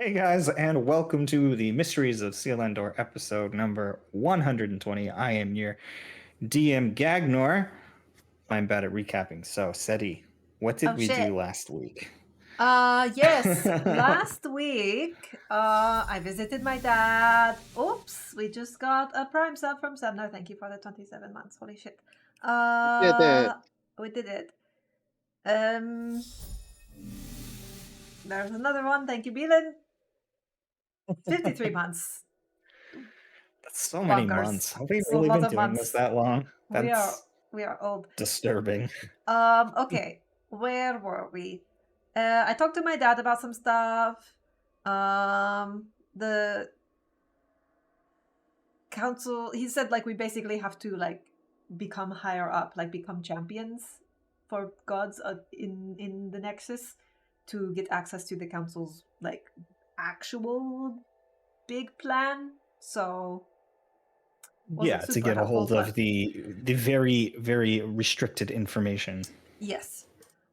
Hey guys, and welcome to the Mysteries of Selindor episode number 120. I am your DM Gagnor. I'm bad at recapping, so Seti, what did Oh we do shit. last week? Yes. Last week, I visited my dad. Oops, we just got a prime sub from Subno. Thank you for the 27 months. Holy shit. Did it. We did it. Um, there's another one. Thank you, Beelan. 53 months. That's so many Bonkers. months. Have we It's a really lot been of doing this months. that long? We are That's we are old. disturbing. Okay. Where were we? I talked to my dad about some stuff. The council, he said like we basically have to like become higher up, like become champions for gods in the Nexus to get access to the council's like actual big plan. So wasn't Yeah, to super get a helpful, hold of but the very, very restricted information. yes.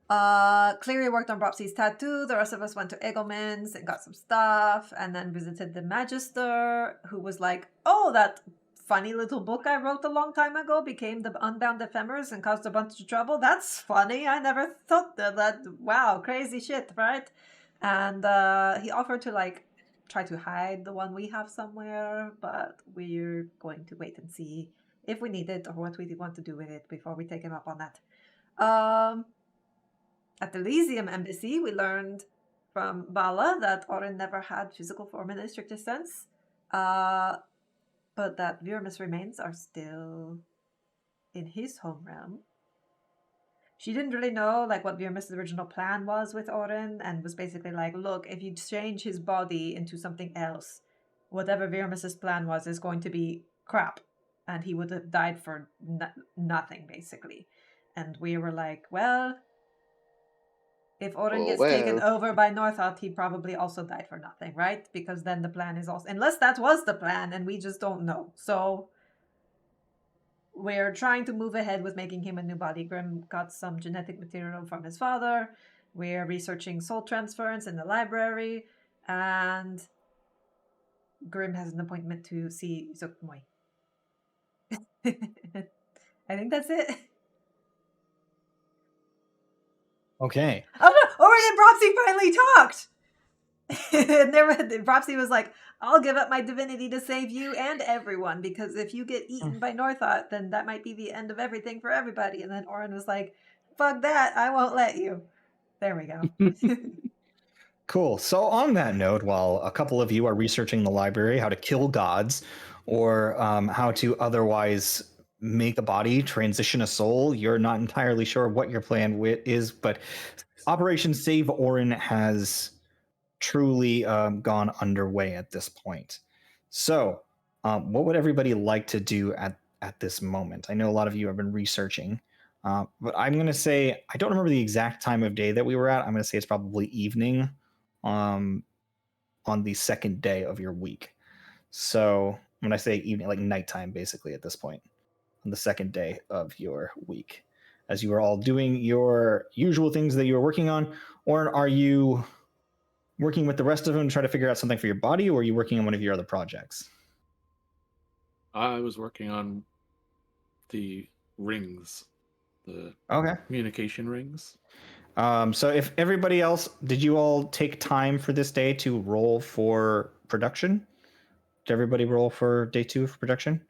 Cleary worked on Bropsy's tattoo. The rest of us went to Egelman's and got some stuff, and then visited the Magister, who was like, "Oh, that funny little book I wrote a long time ago became the Unbound Ephemeris and caused a bunch of trouble. That's funny. I never thought that. Wow, crazy shit, right?" And he offered to like try to hide the one we have somewhere, but we're going to wait and see if we need it or what we want to do with it before we take him up on that. Um, at the Elysium Embassy, we learned from Bala that Orin never had physical form in the strictest sense, but that Viramus remains are still in his home realm. She didn't really know like what Viramus' original plan was with Orin, and was basically like, "Look, if you change his body into something else, whatever Viramus' plan was is going to be crap, and he would have died for nothing, basically." And we were like, "Well, if Oren Oh, gets taken well. over by Northout, he probably also died for nothing, right? Because then the plan is also, unless that was the plan and we just don't know. So we're trying to move ahead with making him a new body. Grim got some genetic material from his father. We're researching soul transference in the library, and Grim has an appointment to see Zokmoy. I think that's it. Okay. Oh no! Oren and Broxy finally talked! And Propsy was like, "I'll give up my divinity to save you and everyone, because if you get eaten by Northot, then that might be the end of everything for everybody." And then Orin was like, "Fuck that, I won't let you." There we go. Cool. So, on that note, while a couple of you are researching the library, how to kill gods, or how to otherwise make a body transition a soul, you're not entirely sure what your plan is, but Operation Save Orin has truly gone underway at this point. So, what would everybody like to do at this moment? I know a lot of you have been researching, but I'm going to say I don't remember the exact time of day that we were at. I'm going to say it's probably evening, um, on the second day of your week. So when I say evening, like nighttime, basically at this point, on the second day of your week, as you are all doing your usual things that you are working on, or are you working with the rest of them to try to figure out something for your body, or are you working on one of your other projects? I was working on the rings, the Okay. communication rings. So if everybody else, did you all take time for this day to roll for production? Did everybody roll for day 2 of production?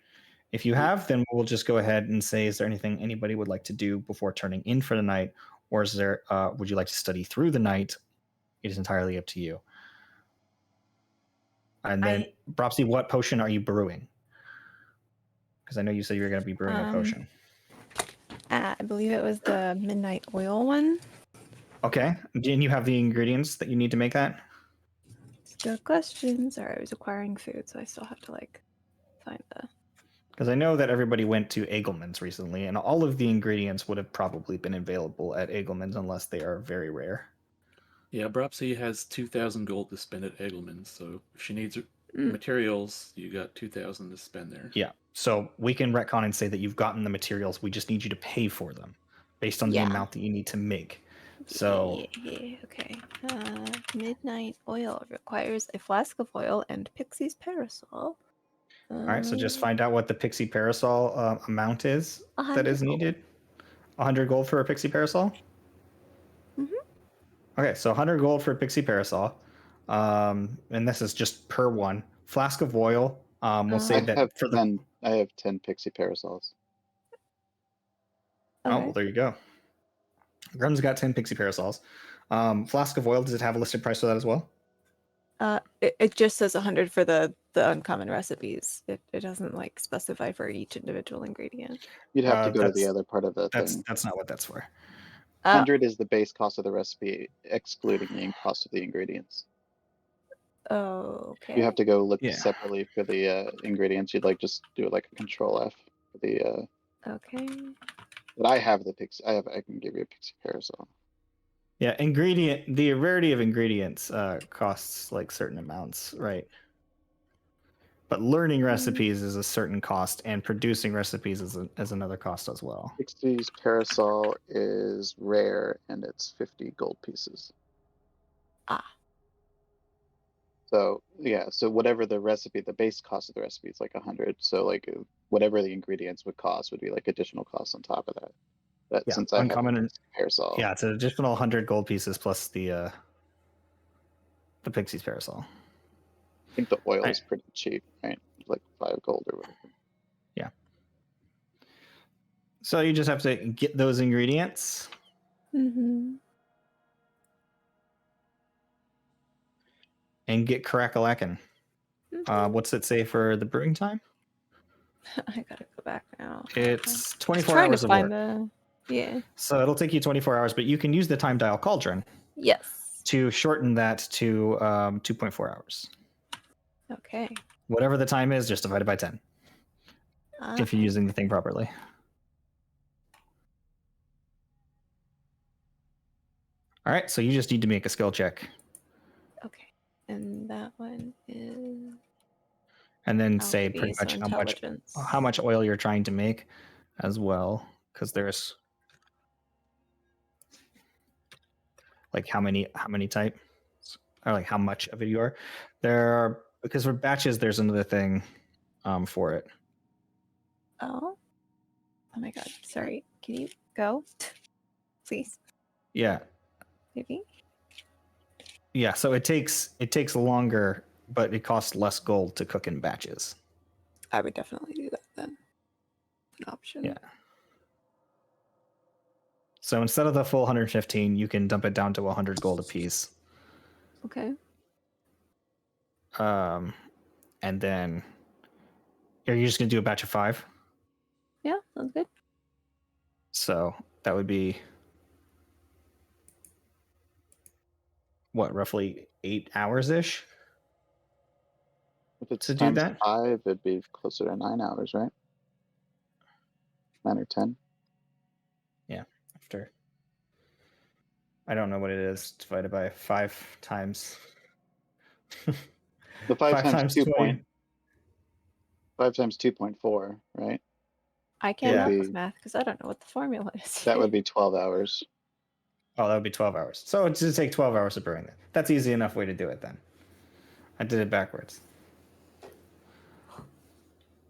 If you have, then we'll just go ahead and say, is there anything anybody would like to do before turning in for the night, or is there? Would you like to study through the night? It is entirely up to you. And then, Bropsy, what potion are you brewing? Because I know you said you were going to be brewing a potion. I believe it was the midnight oil one. Okay. And you have the ingredients that you need to make that? Good question. Sorry, I was acquiring food, so I still have to find the. Because I know that everybody went to Egelman's recently, and all of the ingredients would have probably been available at Egelman's unless they are very rare. Yeah, Bropsy has 2,000 gold to spend at Egelman's, so if she needs materials, you got 2,000 to spend there. Yeah. So we can retcon and say that you've gotten the materials. We just need you to pay for them based on the amount that you need to make. So Yeah. Okay. Midnight oil requires a flask of oil and Pixie's parasol. all right, so just find out what the pixie parasol amount is that 100 is gold. needed. 100 gold for a pixie parasol. Mhm. Okay, so 100 gold for a pixie parasol, and this is just per one flask of oil. We'll say I that have for the 10. I have 10 pixie parasols. oh, Okay. well, there you go. Grum's got 10 pixie parasols. Flask of oil, does it have a listed price for that as well? It just says 100 for the uncommon recipes. It doesn't like specify for each individual ingredient. You'd have to go to the That's other part of the thing. that's not what that's for. 100 is the base cost of the recipe, excluding the cost of the ingredients. Okay. You have to go look Yeah. separately for the ingredients. You'd like just do like a control F for the. Okay. But I have the pixie. I can give you a pixie parasol. Yeah, the rarity of ingredients costs like certain amounts, right? But learning recipes is a certain cost, and producing recipes is another cost as well. Pixie's parasol is rare, and it's 50 gold pieces. Ah. So yeah, so whatever the recipe, the base cost of the recipe is like 100. So like whatever the ingredients would cost would be like additional costs on top of that. But Yeah, since I have uncommon. the parasol, Yeah, it's an additional 100 gold pieces plus the pixie's parasol. I think the oil Right. is pretty cheap, right? Like 5 gold or whatever. Yeah. So you just have to get those ingredients. Mm-hmm. And get crack-a-lackin'. What's it say for the brewing time? I gotta go back now. It's I'm 24 trying hours to of find work. Yeah. So it'll take you 24 hours, but you can use the time dial cauldron Yes. to shorten that to 2.4 hours. Okay. Whatever the time is, just divide it by 10 if you're using the thing properly. All right, so you just need to make a skill check. Okay. And that one is And then say alchemy, pretty so much intelligence. how much oil you're trying to make as well, because there's like how many types, or like how much of it you are. There are, because for batches there's another thing for it. Oh. Oh my god. Sorry. Can you go? Please. Yeah. Maybe. Yeah, so it takes longer, but it costs less gold to cook in batches. I would definitely do that then. An option. Yeah. So instead of the full 115, you can dump it down to 100 gold apiece. Okay. And then are you just gonna do a batch of 5? Yeah, sounds good. So that would be what, roughly 8 hours ish If it's to do times that? 5, it'd be closer to 9 hours, right? 9 or 10. Yeah, after. I don't know what it is divided by 5 times. The 5 times 2 20. 5 times 2.4, right? I can't Yeah. help Be- with math because I don't know what the formula is. That would be 12 hours. Oh, that would be 12 hours. So it's just take 12 hours of brewing that. That's easy enough way to do it then. I did it backwards.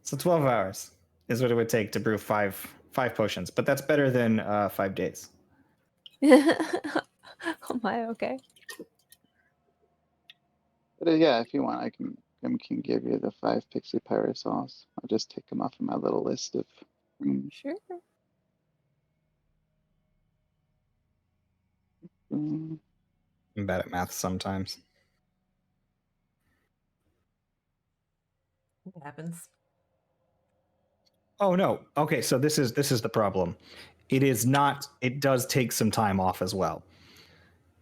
So 12 hours is what it would take to brew five potions, but that's better than 5 days. Oh my, okay. But yeah, if you want, I can give you the 5 pixie parasols. I'll just take them off of my little list of. Sure. Mm, I'm bad at math sometimes. It happens. Oh no. Okay, so this is the problem. It is not. It does take some time off as well.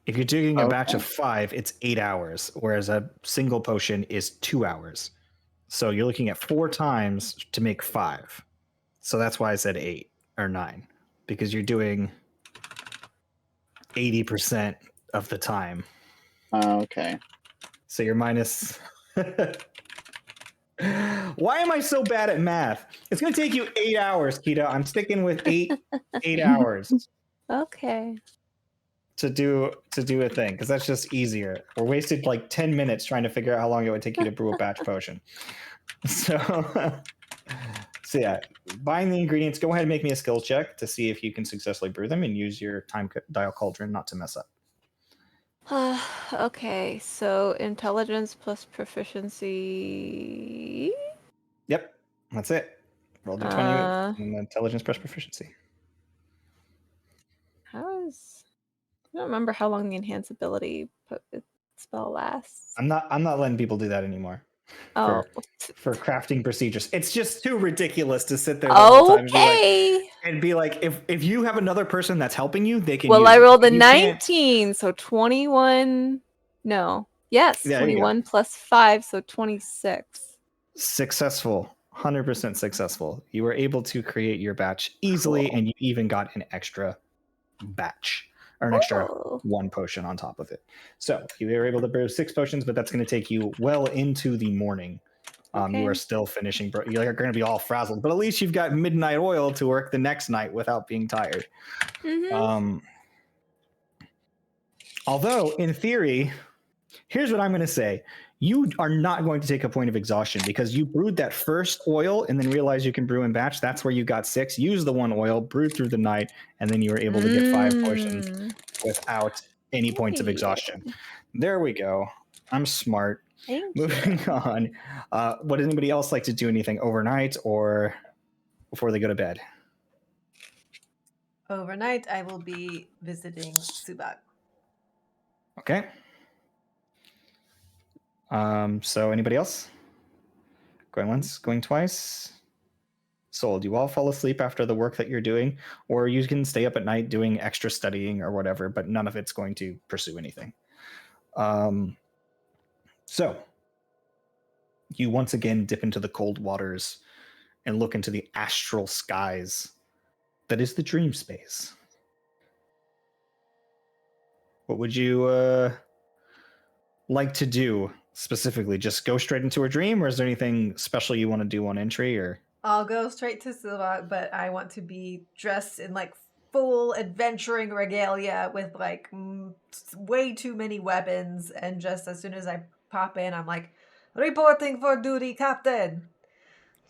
If you're doing a batch of 5, it's 8 hours, whereas a single potion is 2 hours. So you're looking at 4 times to make 5. So that's why I said 8 or 9, because you're doing 80% of the time. Okay. So you're minus. Why am I so bad at math? It's going to take you 8 hours, Kita. I'm sticking with 8 hours. Okay. to do a thing because that's just easier. We're wasted like 10 minutes trying to figure out how long it would take you to brew a batch potion. So, so yeah, buying the ingredients. Go ahead and make me a skill check to see if you can successfully brew them, and use your time dial cauldron not to mess up. Okay, so intelligence plus proficiency. Yep, that's it. Roll d20 and intelligence plus proficiency. How is? I don't remember how long the enhance ability spell lasts. I'm not letting people do that anymore. Oh, For crafting procedures, it's just too ridiculous to sit there the whole time okay. and be like, if you have another person that's helping you, they can. Well, use I it. rolled a You can't- 19, so 21. No, yes, Yeah, there you go. 21 plus 5, so 26. Successful, 100% successful. You were able to create your batch easily, Cool. and you even got an extra batch or an extra Oh. 1 potion on top of it. So you were able to brew 6 potions, but that's going to take you well into the morning. Okay. You are still finishing. You're going to be all frazzled, but at least you've got midnight oil to work the next night without being tired. Although, in theory, here's what I'm going to say. You are not going to take a point of exhaustion because you brewed that first oil and then realized you can brew in batch. That's where you got 6. Use the 1 oil, brewed through the night, and then you were able to get 5 potions without any points of exhaustion. There we go. I'm smart. Thank Moving you. on. Would anybody else like to do anything overnight or before they go to bed? Overnight, I will be visiting Subak. Okay. So anybody else? Going once, going twice? Soul, do you all fall asleep after the work that you're doing? Or you can stay up at night doing extra studying or whatever, but none of it's going to pursue anything. So you once again dip into the cold waters and look into the astral skies that is the dream space. What would you like to do specifically? Just go straight into a dream, or is there anything special you want to do on entry? Or I'll go straight to Subak, but I want to be dressed in like full adventuring regalia with like way too many weapons, and just as soon as I pop in, I'm like, reporting for duty, Captain.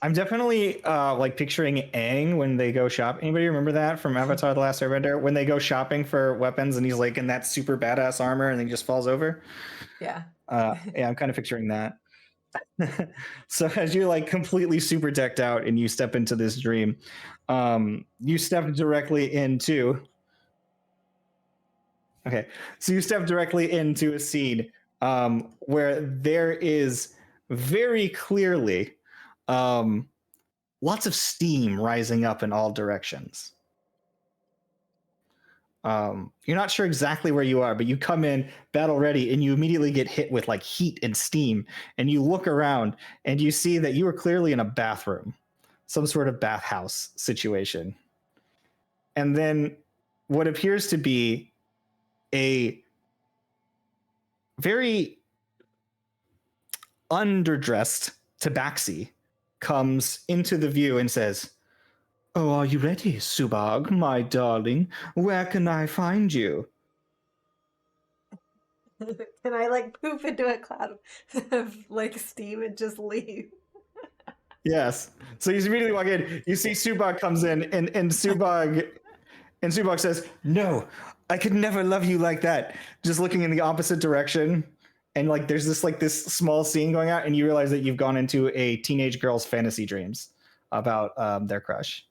I'm definitely like picturing Aang when they go shop. Anybody remember that from Avatar: The Last Airbender? When they go shopping for weapons and he's like in that super badass armor and then he just falls over. Yeah. Yeah, I'm kind of picturing that. So as you're like completely super decked out and you step into this dream, you step directly into. Okay, so you step directly into a scene where there is very clearly lots of steam rising up in all directions. You're not sure exactly where you are, but you come in battle ready and you immediately get hit with like heat and steam, and you look around and you see that you are clearly in a bathroom, some sort of bathhouse situation. And then what appears to be a very underdressed tabaxi comes into the view and says, "Oh, are you ready, Subag, my darling? Where can I find you?" Can I like poof into a cloud of like steam and just leave? Yes. So you immediately walk in, you see Subag comes in, and Subag says, "No, I could never love you like that." Just looking in the opposite direction. And like there's this small scene going out, and you realize that you've gone into a teenage girl's fantasy dreams about their crush.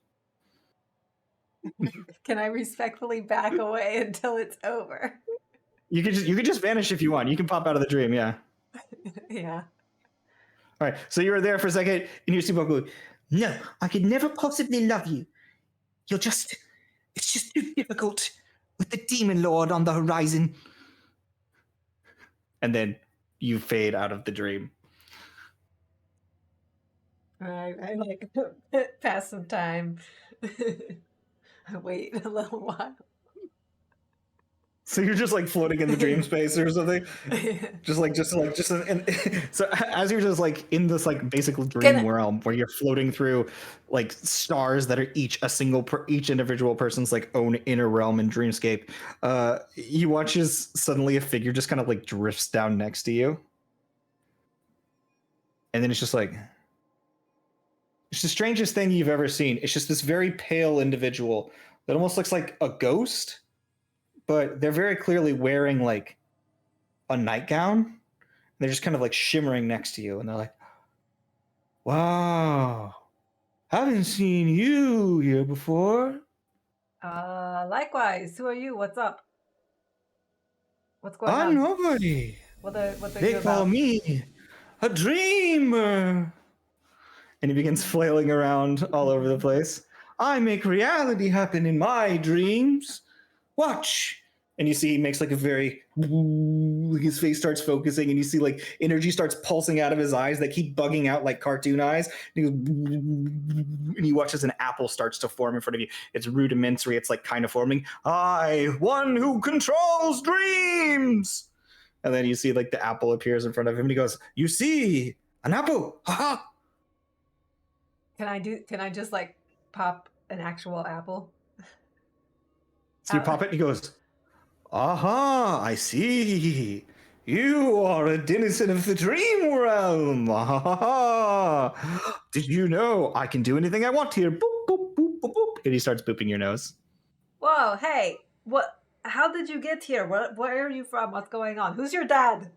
Can I respectfully back away until it's over? You could just vanish if you want. You can pop out of the dream, yeah. Yeah. All right. So you were there for a second, and you see Boku. "No, I could never possibly love you. It's just too difficult with the demon lord on the horizon." And then you fade out of the dream. I like pass some time. Wait a little while. So you're just like floating in the dream space or something, so as you're just like in this like basic dream realm where you're floating through like stars that are each each individual person's like own inner realm and dreamscape, you watch as suddenly a figure just kind of like drifts down next to you, and then it's just like, it's the strangest thing you've ever seen. It's just this very pale individual that almost looks like a ghost, but they're very clearly wearing like a nightgown. They're just kind of like shimmering next to you, and they're like, "Wow, haven't seen you here before." Likewise. Who are you? What's up? What's going I'm on? nobody. What are They you call about? me a dreamer. And he begins flailing around all over the place. I make reality happen in my dreams. Watch. And you see he makes like a very, his face starts focusing, and you see like energy starts pulsing out of his eyes that keep bugging out like cartoon eyes. And he goes, and you watch as an apple starts to form in front of you. It's rudimentary. It's like kind of forming. I, one who controls dreams. And then you see like the apple appears in front of him, and he goes, "You see, an apple. Haha." Can I just like pop an actual apple? So you pop it, and he goes, "Aha, I see. You are a denizen of the dream realm. Ah, did you know I can do anything I want here?" Boop, boop, boop, boop, boop. And he starts booping your nose. Whoa, hey, what? How did you get here? Where are you from? What's going on? Who's your dad?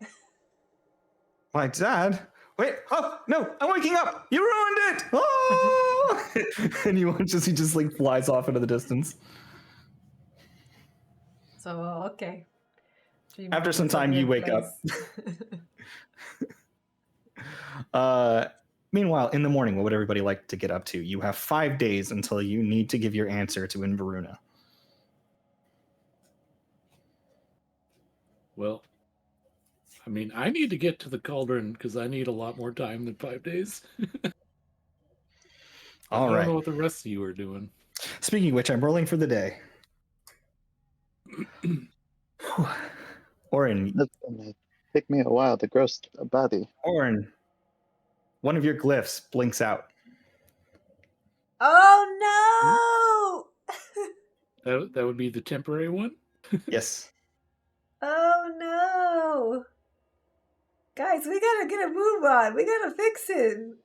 My dad? Wait, oh, no, I'm waking up. You ruined it. Ah! And you watch as he just like flies off into the distance. So okay. After some time, you wake up. Meanwhile, in the morning, what would everybody like to get up to? You have 5 days until you need to give your answer to Inveruna. Well, I mean, I need to get to the cauldron because I need a lot more time than 5 days. All I don't right. know what the rest of you are doing. Speaking of which, I'm rolling for the day. Orin, That's gonna take me a while to grow a body. Orin, one of your glyphs blinks out. Oh no! That would be the temporary one? Yes. Oh no! Guys, we gotta get a move on. We gotta fix it.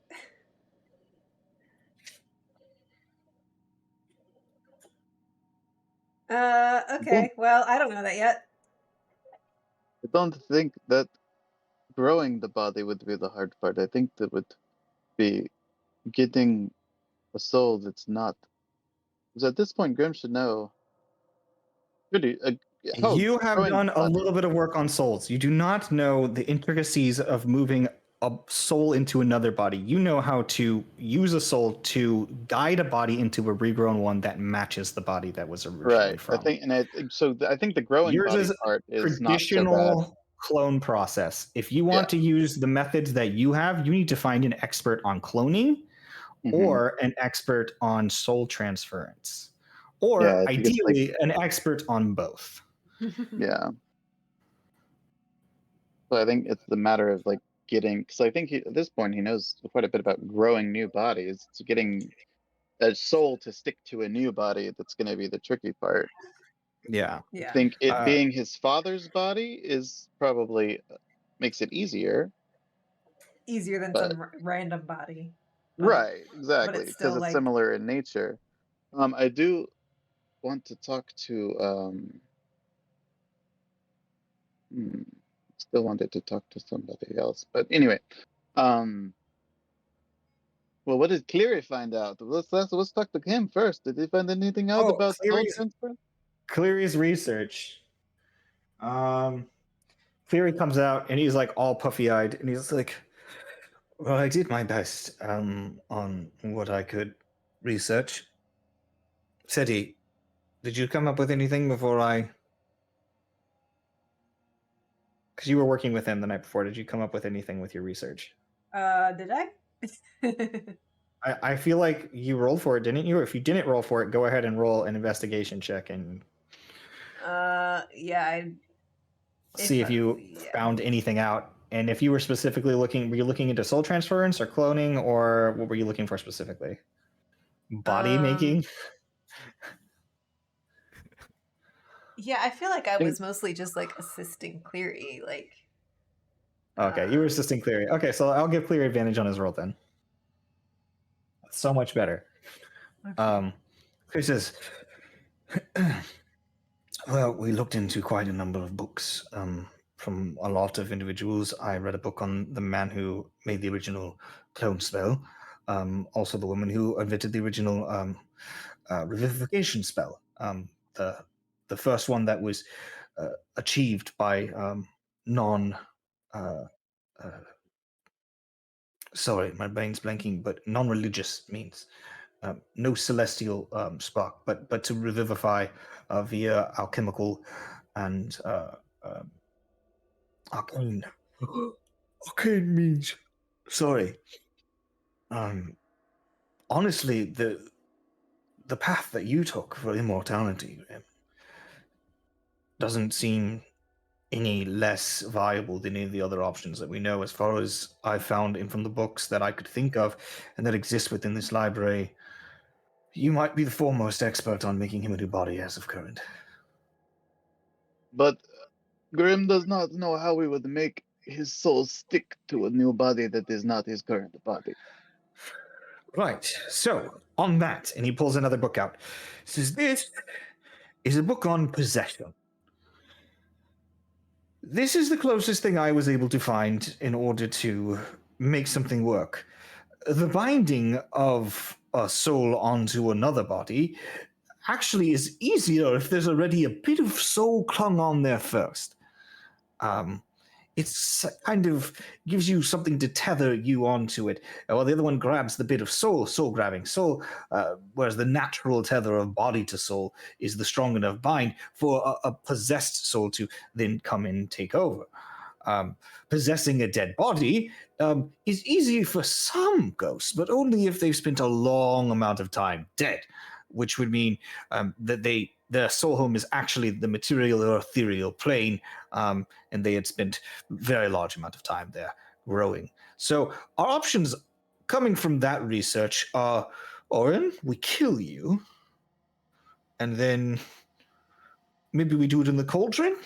Okay. Well, I don't know that yet. I don't think that growing the body would be the hard part. I think that would be getting a soul that's not. Because at this point, Grim should know. You have done a little bit of work on souls. You do not know the intricacies of moving a soul into another body. You know how to use a soul to guide a body into a regrown one that matches the body that was originally Right. from. I think the growing Yours body is part is not so bad. traditional clone process. If you want to use the methods that you have, you need to find an expert on cloning or an expert on soul transference, or ideally an expert on both. Yeah. So I think it's the matter of like getting, because I think at this point he knows quite a bit about growing new bodies. So getting a soul to stick to a new body, that's going to be the tricky part. Yeah. I think it being his father's body is probably makes it easier. Easier than some random body. Right, exactly, because it's like... similar in nature. I do want to talk to still wanted to talk to somebody else, but anyway, well, what did Cleary find out? Let's talk to him first. Did he find anything out about soul transfer? Cleary's research. Cleary comes out and he's like all puffy-eyed, and he's like, "Well, I did my best on what I could research." Seti, did you come up with anything before I? Because you were working with him the night before. Did you come up with anything with your research? Did I? I feel like you rolled for it, didn't you? If you didn't roll for it, go ahead and roll an investigation check. And Yeah. See if you found anything out. And if you were specifically were you looking into soul transference or cloning, or what were you looking for specifically? Body making? Yeah, I feel like I think- was mostly just like assisting Cleary, like. Okay, you were assisting Cleary. Okay, so I'll give Cleary advantage on his roll then. So much better. Okay. Cleary says, well, we looked into quite a number of books from a lot of individuals. I read a book on the man who made the original clone spell, also the woman who invented the original revivification spell. The first one that was achieved by non. Uh, uh, sorry, my brain's blanking, but non-religious means. No celestial spark, but to revivify via alchemical and arcane. Arcane means sorry. Honestly, the path that you took for immortality doesn't seem any less viable than any of the other options that we know, as far as I found in from the books that I could think of and that exist within this library. You might be the foremost expert on making him a new body as of current. But Grim does not know how we would make his soul stick to a new body that is not his current body. Right, so on that, and he pulls another book out. Says, this is a book on possession. This is the closest thing I was able to find in order to make something work. The binding of a soul onto another body actually is easier if there's already a bit of soul clung on there first. It's kind of gives you something to tether you onto it. While the other one grabs the bit of soul grabbing, whereas the natural tether of body to soul is the strong enough bind for a possessed soul to then come and take over. Possessing a dead body is easy for some ghosts, but only if they've spent a long amount of time dead, which would mean that their soul home is actually the material or ethereal plane, and they had spent a very large amount of time there growing. So our options coming from that research are, Oren, we kill you, and then maybe we do it in the cauldron,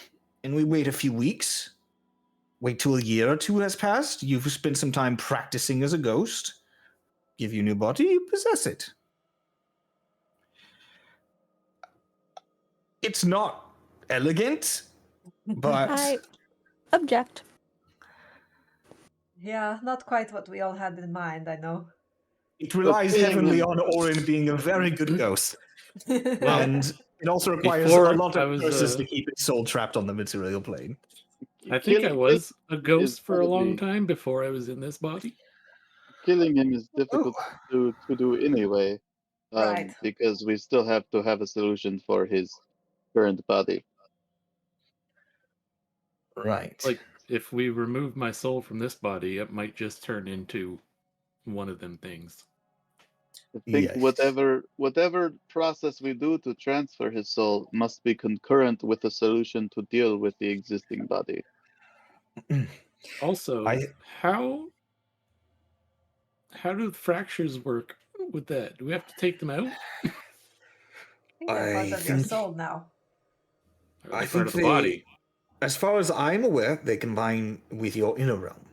and we wait a few weeks. Wait till a year or two has passed. You've spent some time practicing as a ghost. Give you a new body, you possess it. It's not elegant, but I object. Yeah, not quite what we all had in mind, I know. it relies killing heavily him- on Orin being a very good ghost. And it also requires Before a lot I of was, curses to keep its soul trapped on the material plane. I think I killing was a him ghost is for a long probably- time before I was in this body. Killing him is difficult Oh, to do anyway, Right. because we still have to have a solution for his current body. right. Like, if we remove my soul from this body, it might just turn into one of them things. I think Yes. whatever process we do to transfer his soul must be concurrent with a solution to deal with the existing body. Also, how do fractures work with that? Do we have to take them out? I think they're part I of your think- soul now. Or are I they think part of the they, body? as far as I'm aware, they combine with your inner realm.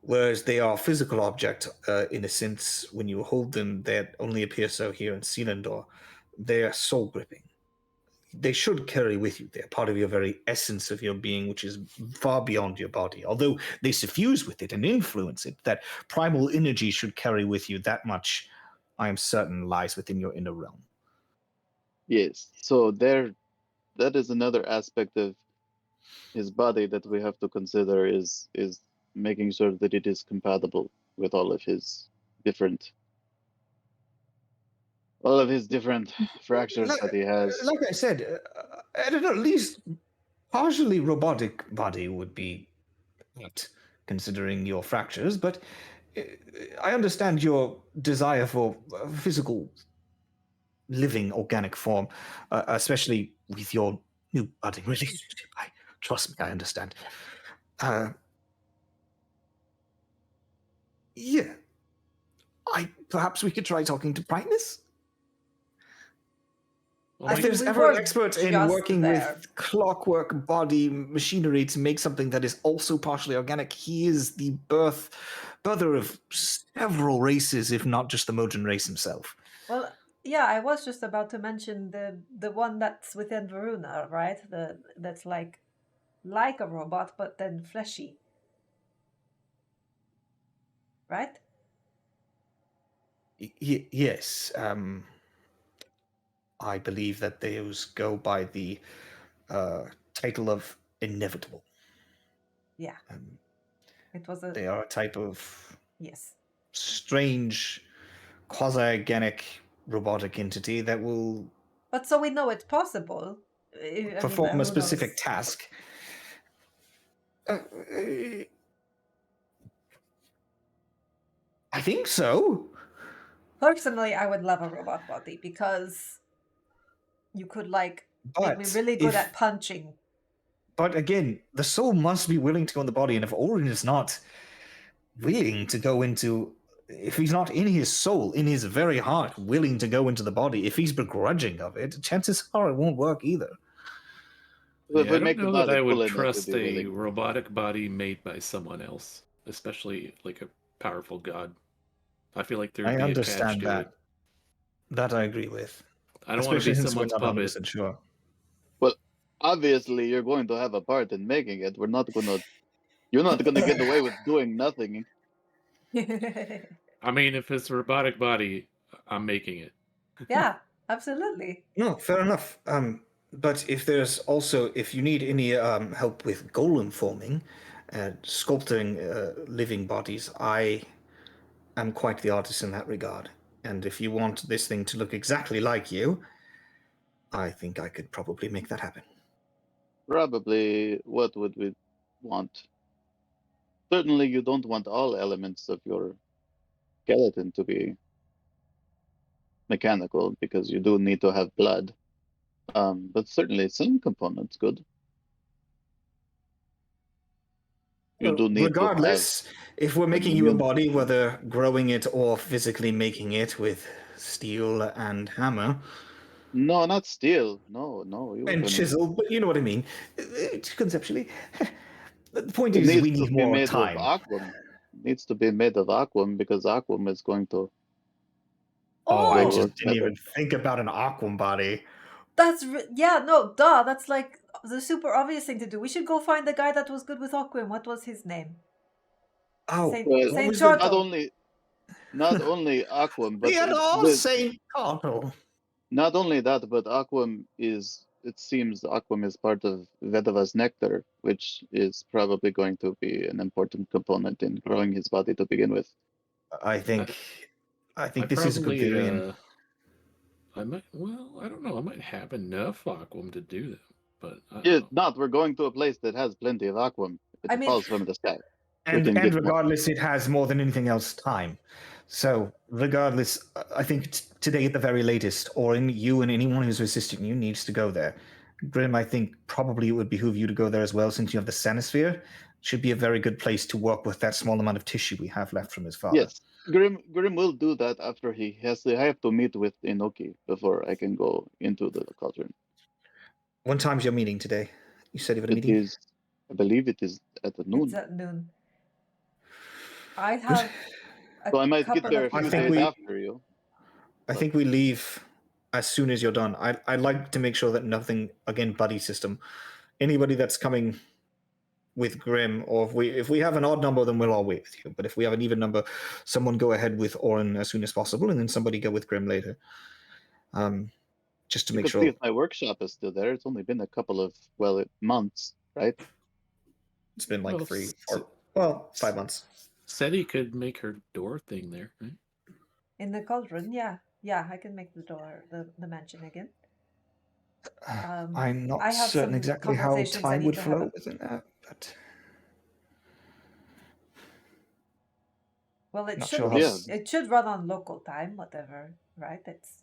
Whereas they are physical object, in a sense, when you hold them, they only appear so here in Selindor. They are soul gripping. They should carry with you. They're part of your very essence of your being, which is far beyond your body. Although they suffuse with it and influence it, that primal energy should carry with you. That much, I am certain, lies within your inner realm. Yes. So that is another aspect of his body that we have to consider is making sure that it is compatible with all of his different fractures Like, that he has. like I said, at an at least partially robotic body would be right, considering your fractures, but I understand your desire for physical living organic form, especially with your new budding relationship. Trust me, I understand. Yeah. Perhaps we could try talking to Brightness? Well, I If mean, there's we ever an were expert in just working there. with clockwork body machinery to make something that is also partially organic, he is the birther of several races, if not just the Mojan race himself. Well, yeah, I was just about to mention the one that's within Varuna, right? That's like a robot, but then fleshy. Right? Yes. I believe that those go by the title of inevitable. Yeah. It was a They are a type of yes. strange, quasi-organic robotic entity that will But so we know it's possible. I mean, perform a who specific knows? task. I think so. Personally, I would love a robot body because you could like make me But really good at punching. But again, the soul must be willing to go in the body, and if Orin is not willing to go into, if he's not in his soul, in his very heart, willing to go into the body, if he's begrudging of it, chances are it won't work either. If Yeah, we I don't make the know that body I would cool enough to trust be a willing. robotic body made by someone else, especially like a powerful god. I feel like there'd I be a catch understand to that. it. That I agree with. I don't want to Especially be since we're someone's not puppet. 100% sure. Well, obviously you're going to have a part in making it. You're not gonna get away with doing nothing. I mean, if it's a robotic body, I'm making it. Yeah, absolutely. No, fair enough. But if you need any help with golem forming, sculpting living bodies, I am quite the artist in that regard. And if you want this thing to look exactly like you, I think I could probably make that happen. Probably what would we want? Certainly you don't want all elements of your skeleton to be mechanical because you do need to have blood. But certainly some components good. You do need to have Regardless, if we're an making you a immune body, system. whether growing it or physically making it with steel and hammer No, not steel. No, you and can. chisel, but you know what I mean, conceptually. The point It is, needs we to need be more made with time. aquam. It needs to be made of aquam because aquam is going to Oh, I go Oh, just didn't better. even think about an aquam body. yeah, no, duh. That's like the super obvious thing to do. We should go find the guy that was good with Aquim. What was his name? Oh, Well, what Saint was the... not Turtle. only aquam, but Yeah, no, the Saint Connell. not only that, but aquam is. It seems aquam is part of Vedava's nectar, which is probably going to be an important component in growing his body to begin with. I think I this is a good probably, theory. I might. Well, I don't know. I might have enough aquam to do that, but I don't If know. not, we're going to a place that has plenty of aquam. If I it mean, falls from the sky, we And can get more. regardless, it has more than anything else time. So regardless, I think today at the very latest, Orin, you and anyone who's assisting you needs to go there. Grim, I think probably it would behoove you to go there as well, since you have the Sanisphere. Should be a very good place to work with that small amount of tissue we have left from his father. Yes, Grim will do that after he has to. I have to meet with Inoki before I can go into the cauldron. What time's your meeting today? You said you had a It meeting? is, I believe, it is at it's noon. at noon. I Good. have a So I might get couple there a of few think days we- after you. I think we leave as soon as you're done. I'd like to make sure that nothing, again, buddy system. Anybody that's coming with Grim, or if we have an odd number, then we'll all wait with you. But if we have an even number, someone go ahead with Orin as soon as possible, and then somebody go with Grim later. Just to You make could see sure if my workshop is still there. It's only been a couple of months, right? it's been like Well, 5 months. Seti could make her door thing there, right? in the cauldron. Yeah, I can make the door, the mansion again. I'm not I have certain some exactly how conversations I time need would to have. flow within that, but Well, it Not should sure be. how- It should run on local time, whatever, right? It's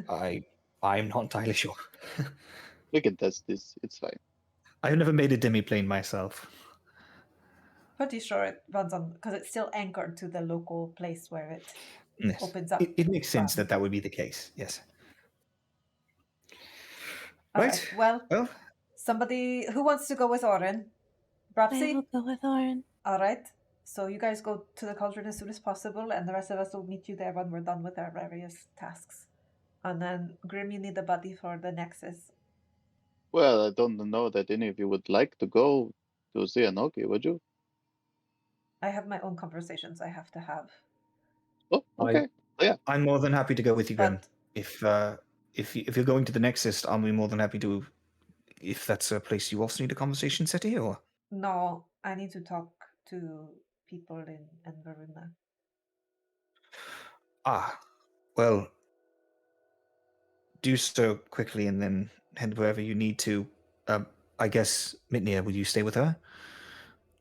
I'm not entirely sure. We can test this. It's fine. I've never made a demiplane myself. Pretty sure it runs on because it's still anchored to the local place where it Yes. opens up. It makes sense from. that would be the case. Yes. All Right. right. Well, Well, somebody who wants to go with Orin? I Brapsy? will go with Orin. All right. So you guys go to the cauldron as soon as possible, and the rest of us will meet you there when we're done with our various tasks. And then, Grim, you need a buddy for the Nexus. Well, I don't know that any of you would like to go to see Anoki, would you? I have my own conversations I have to have. Oh, okay. I'm more than happy to go with you, Grim. But If you're going to the Nexus, I'll be more than happy to. If that's a place you also need a conversation set here, or no, I need to talk to people in Veruna. well, do so quickly and then head wherever you need to. I guess Mitnia, would you stay with her?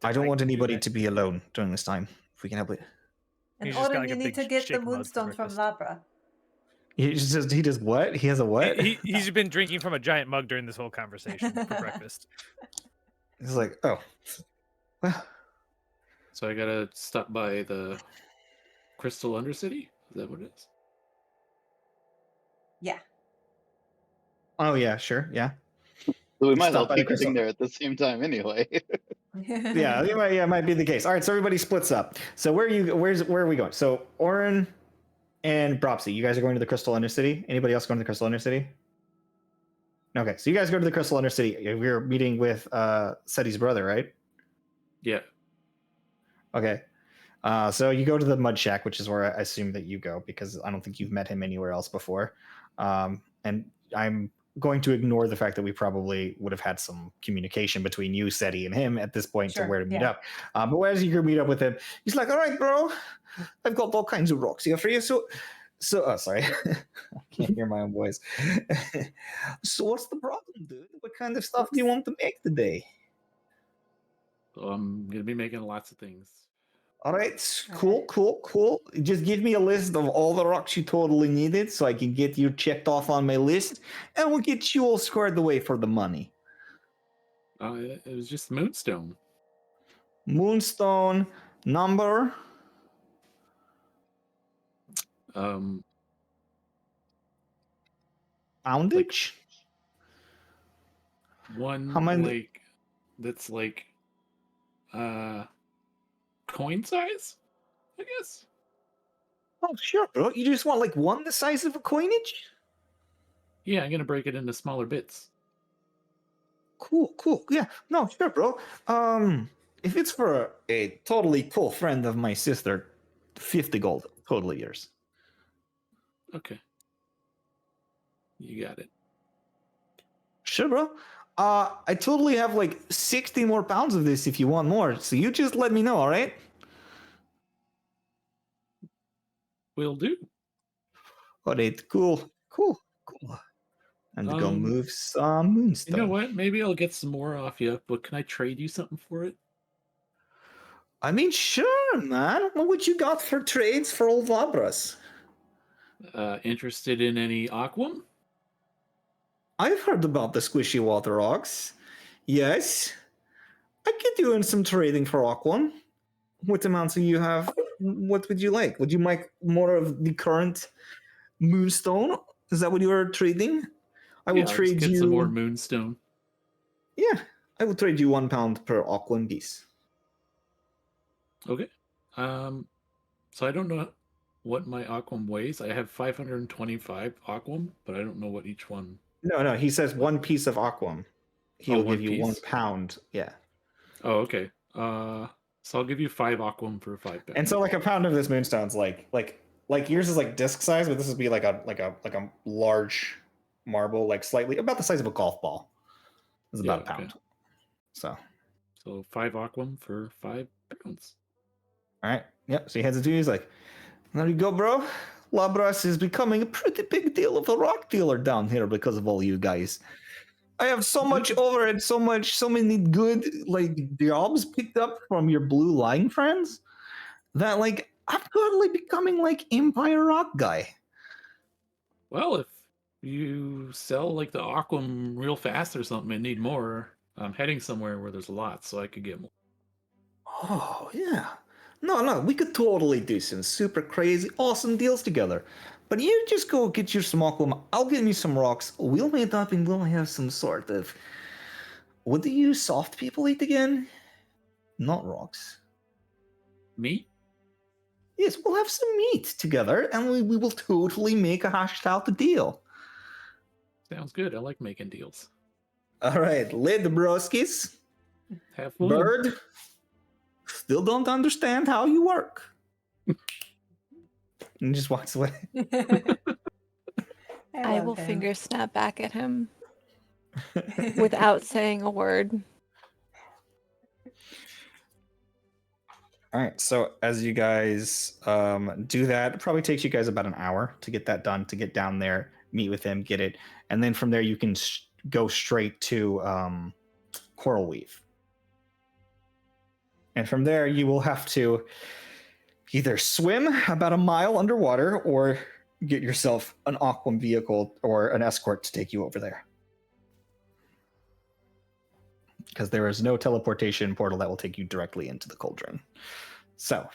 I don't I want can do anybody that. to be alone during this time. If we can help it. And He's just got, Orin, like, you a need big to get the shaker mug for moonstone from breakfast. Labra. He does what? He has a what? He's been drinking from a giant mug during this whole conversation for breakfast. He's like, oh, well, So I gotta stop by the Crystal Undercity? Is that what it is? Yeah. oh yeah, sure, yeah, So we might Stop all by be the crystal. getting there at the same time anyway. yeah. It might be the case. All right, so everybody splits up. So where are we going? So Orin and Bropsy, you guys are going to the Crystal Undercity. Anybody else going to the Crystal Undercity? Okay, so you guys go to the Crystal Undercity. We're meeting with Seti's brother, right? Yeah. Okay. So you go to the Mud Shack, which is where I assume that you go, because I don't think you've met him anywhere else before. And I'm going to ignore the fact that we probably would have had some communication between you, Seti, and him at this point Sure, to where to meet yeah. up. But as you go meet up with him, he's like, all right, bro, I've got all kinds of rocks here for you. So oh, sorry. I can't hear my own voice. So what's the problem, dude? What kind of stuff do you want to make today? So I'm gonna be making lots of things. All right, cool. Just give me a list of all the rocks you totally needed so I can get you checked off on my list, and we'll get you all squared away for the money. It was just Moonstone. Moonstone, number? Poundage? One How many- like that's like coin size, I guess. Oh, sure, bro. You just want like one the size of a coinage? Yeah, I'm gonna break it into smaller bits. Cool. Yeah, no, sure, bro. If it's for a totally cool friend of my sister, 50 gold, totally yours. Okay. You got it. Sure, bro. I totally have like 60 more pounds of this if you want more. So you just let me know, all right? Will do. All right, cool. And go move some moonstone. You know what? Maybe I'll get some more off you, but can I trade you something for it? I mean, sure, man. What you got for trades for old Labras? Interested in any aquam? I've heard about the squishy water rocks. Yes. I could do in some trading for Aquan. What amounts do you have? What would you like? Would you like more of the current moonstone? Is that what you are trading? I will I'll just trade get you some more Moonstone. Yeah, I will trade you 1 pound per Aquan piece. Okay. So I don't know what my aquam weighs. I have 525 aquam, but I don't know what each one. No, he says 1 piece of Aquam. He'll one give you 1 piece? pound. Yeah. Oh, okay. So I'll give you 5 aquam for 5 pounds. And so like a pound of this moonstone's like yours is like disc size, but this would be like a large marble, like slightly about the size of a golf ball. It's about a pound. So 5 aquam for 5 pounds. all right. Yep. So he heads it to you. He's like, there you go, bro. Labras is becoming a pretty big deal of a rock dealer down here because of all you guys. I have so much overhead, so many good like jobs picked up from your blue line friends that like I'm totally becoming like Empire Rock guy. Well, if you sell like the aquam real fast or something and need more, I'm heading somewhere where there's lots, so I could get more. Oh, yeah. No, we could totally do some super crazy, awesome deals together. But you just go get your some aquam. I'll get me some rocks. We'll meet up and we'll have some sort of. What do you soft people eat again? Not rocks. Meat? Yes, we'll have some meat together and we will totally make a hashed out deal. Sounds good. I like making deals. All right, lid the broskies. Have fun. Bird. Still don't understand how you work. And just walks away. I love will him. finger snap back at him without saying a word. All right, so as you guys do that, it probably takes you guys about an hour to get that done, to get down there, meet with him, get it. And then from there, you can go straight to Coral Weave. And from there, you will have to either swim about a mile underwater or get yourself an aquam vehicle or an escort to take you over there. Because there is no teleportation portal that will take you directly into the cauldron. So,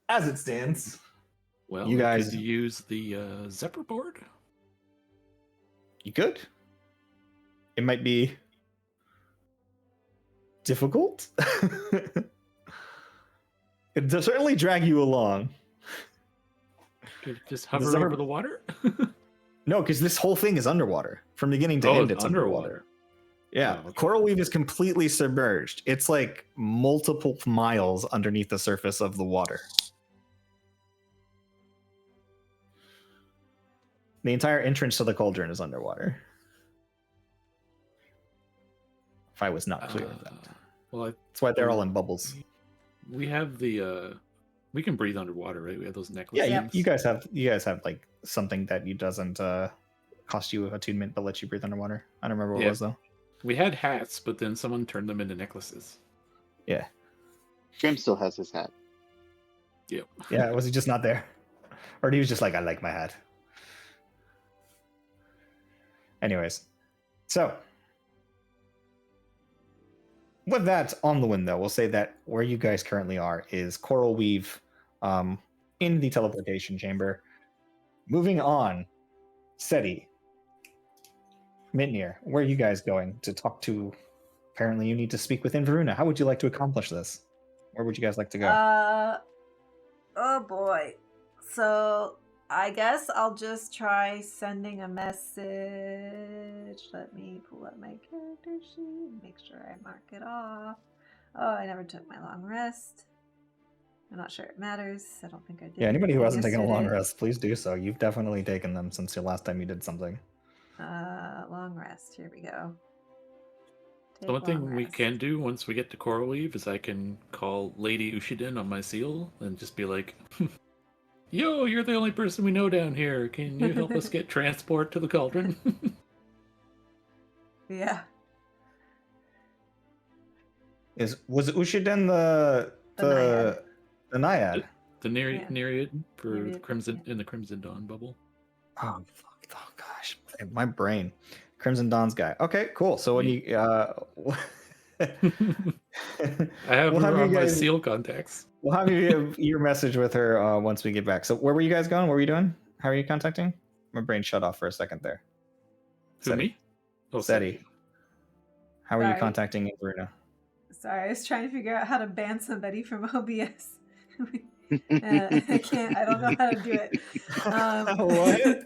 as it stands, Well, you guys could use the Zephyr board. You could. It might be difficult. It'll certainly drag you along. Could just hover Zephyr- over the water. No, because this whole thing is underwater. From beginning to end, it's underwater. Yeah, Oh, okay. Coral Weave is completely submerged. It's like multiple miles underneath the surface of the water. The entire entrance to the cauldron is underwater. If I was not clear with that. Well, That's why they're all in bubbles. we have the we can breathe underwater, right? We have those necklaces. Yeah, you guys have like something that you doesn't cost you attunement but lets you breathe underwater. I don't remember what it was though. We had hats, but then someone turned them into necklaces. Yeah. Grim still has his hat. Yep. Yeah, was he just not there? Or he was just like, I like my hat. Anyways. So with that on the window, we'll say that where you guys currently are is Coral Weave in the teleportation chamber. Moving on, Seti, Mitnir, where are you guys going to talk to? Apparently you need to speak with Inveruna. How would you like to accomplish this? Where would you guys like to go? Oh boy. So I guess I'll just try sending a message. Let me pull up my character sheet, make sure I mark it off. Oh, I never took my long rest. I'm not sure it matters. I don't think I did. Yeah, anybody who hasn't taken a long yesterday. rest, please do so. You've definitely taken them since the last time you did something. Long rest. Here we go. The one Take thing long we rest. can do once we get to Coral Weave is I can call Lady Ushiden on my seal and just be like, yo, you're the only person we know down here. Can you help us get transport to the cauldron? Yeah. Was Ushiden the Naiad. the Naiad? The Yeah. Nereid for the Nereid, Crimson yeah. in the Crimson Dawn bubble. Oh, fuck. Oh gosh, my brain. Crimson Dawn's guy. Okay, cool. So when you I have We'll her have you on my guys- seal contacts. we'll have you your message with her once we get back. So where were you guys going? What were you doing? How are you contacting? My brain shut off for a second there. Who, me? Oh, Seti. How are you Sorry. contacting Inveruna? Sorry, I was trying to figure out how to ban somebody from OBS. I can't. I don't know how to do it. What?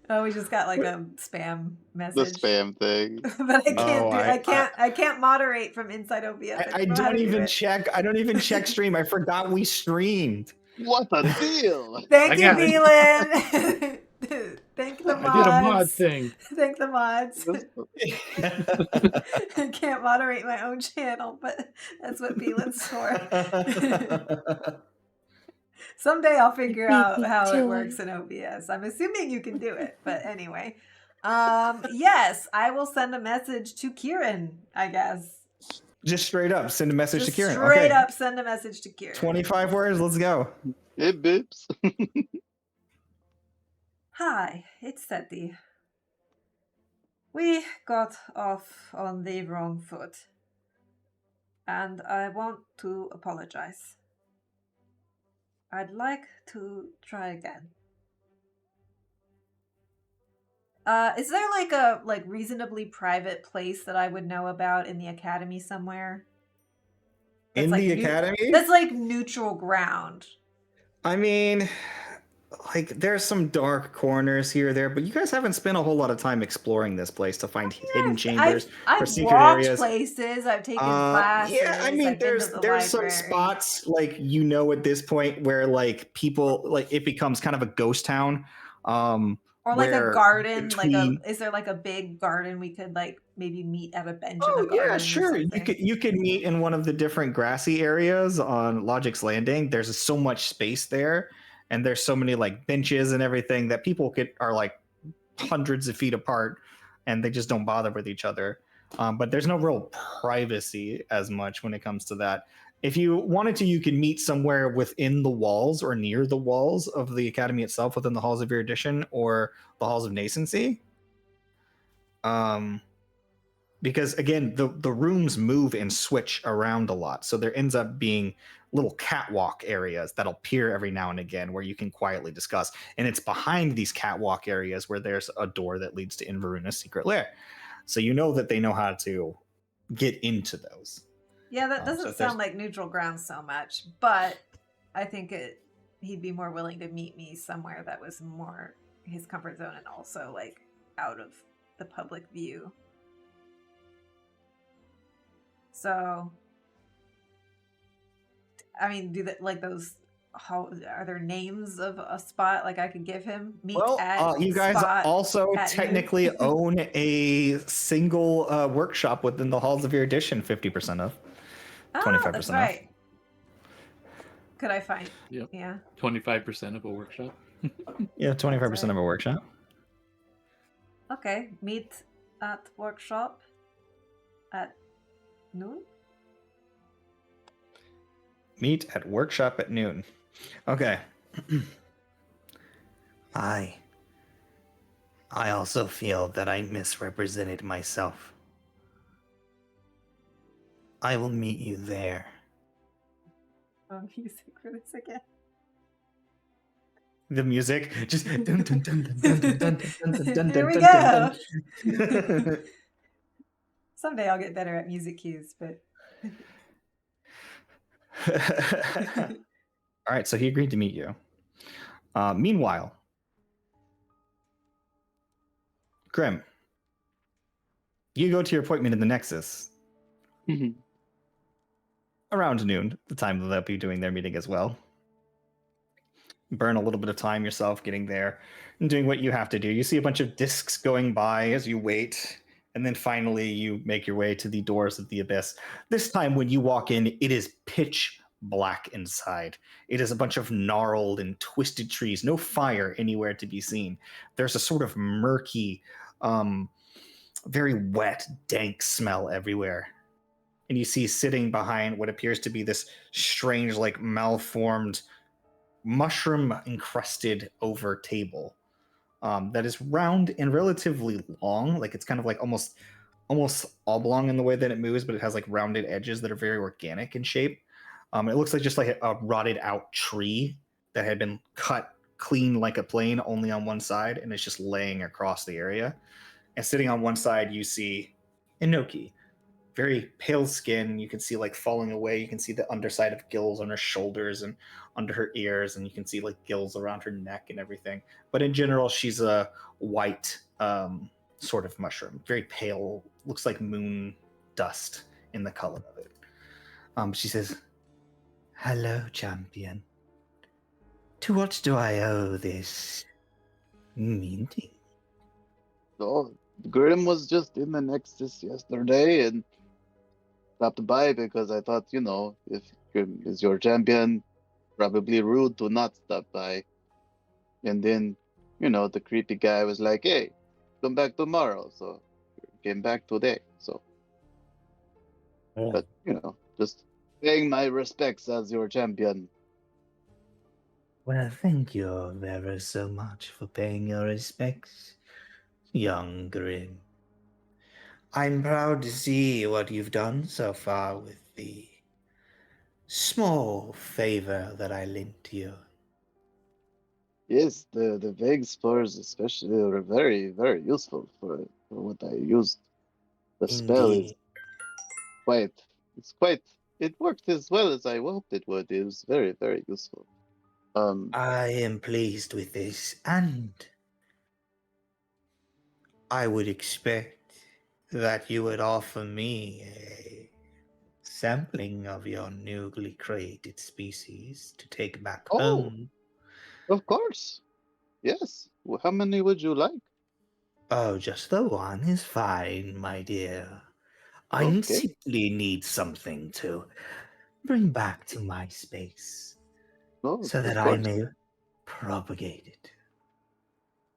Oh, we just got like a spam The message. spam thing. But I can't Oh, do. I- I can't moderate from inside OBS. I don't know how don't to do even it. check. I don't even check stream. I forgot we streamed. What a deal! Thank I you, got it. Velan. Thank the mods. I did a mod thing. Thank the mods. That's- I can't moderate my own channel, but that's what Velan's for. Someday I'll figure out how it works in OBS. I'm assuming you can do it, but anyway. Yes, I will send a message to Kieran, I guess. Just straight up send a message Just to Kieran. straight Okay. up send a message to Kieran. 25 words. Let's go. It bips. Hi, it's Seti. We got off on the wrong foot. And I want to apologize. I'd like to try again. Is there like a reasonably private place that I would know about in the academy somewhere? In like the academy? That's like neutral ground. I mean, like, there's some dark corners here or there, but you guys haven't spent a whole lot of time exploring this place to find hidden chambers or I've secret walked areas. places. I've taken classes. Yeah, I mean, I've been to there's the some library. spots like at this point where like people like it becomes kind of a ghost town. Or like a where garden, between- is there like a big garden we could like maybe meet at a bench in Oh the garden? yeah, or sure. something? You could meet in one of the different grassy areas on Logic's Landing. There's so much space there, and there's so many like benches and everything that people are like hundreds of feet apart, and they just don't bother with each other. But there's no real privacy as much when it comes to that. If you wanted to, you could meet somewhere within the walls or near the walls of the academy itself, within the halls of erudition or the halls of nascency. Because again, the rooms move and switch around a lot, so there ends up being little catwalk areas that'll appear every now and again where you can quietly discuss. And it's behind these catwalk areas where there's a door that leads to Inveruna's secret lair. So you know that they know how to get into those. Yeah, that So doesn't if there's- sound like neutral ground so much, but I think he'd be more willing to meet me somewhere that was more his comfort zone and also like out of the public view. So, I mean, do that like those? How are there names of a spot like I could give him? Meet at you guys spot also at technically noon. own a single workshop within the halls of erudition, 50% of, 25% That's off. right. Could I find? Yep. Yeah. 25% of a workshop. Yeah, 25% of a workshop. Okay. Meet at workshop at noon. Meet at workshop at noon. Okay. I also feel that I misrepresented myself. I will meet you there. Music for this again. The music just Here we go. Someday I'll get better at music cues, but all right, so he agreed to meet you. Meanwhile, Grim, you go to your appointment in the Nexus around noon, the time that they'll be doing their meeting as well. Burn a little bit of time yourself getting there and doing what you have to do. You see a bunch of discs going by as you wait, and then finally you make your way to the doors of the abyss. This time when you walk in, it is pitch black inside. It is a bunch of gnarled and twisted trees, no fire anywhere to be seen. There's a sort of murky, very wet, dank smell everywhere. And you see sitting behind what appears to be this strange, like malformed, mushroom-encrusted over table that is round and relatively long. Like it's kind of like almost oblong in the way that it moves, but it has like rounded edges that are very organic in shape. It looks like just like a rotted out tree that had been cut clean like a plane, only on one side, and it's just laying across the area. And sitting on one side, you see Inoki, very pale skin. You can see like falling away. You can see the underside of gills on her shoulders and under her ears, and you can see like gills around her neck and everything. But in general, she's a white sort of mushroom, very pale, looks like moon dust in the color of it. She says, "Hello, champion. To what do I owe this meeting?" Oh, Grim was just in the Nexus yesterday and stopped by because I thought, if Grim is your champion, probably rude to not stop by. And then, the creepy guy was like, "Hey, come back tomorrow." So came back today. So, but just paying my respects as your champion. Well, thank you very so much for paying your respects, young Grim. I'm proud to see what you've done so far with the small favor that I lent you. Yes, the vague spores especially are very, very useful for what I used. The spell is Indeed. quite, it's quite, it worked as well as I hoped it would. It was very, very useful. I am pleased with this, and I would expect that you would offer me a sampling of your newly created species to take back Oh, home. of course. Yes. How many would you like? Oh, just the one is fine, my dear. I Okay. simply need something to bring back to my space No, so that of I course. may propagate it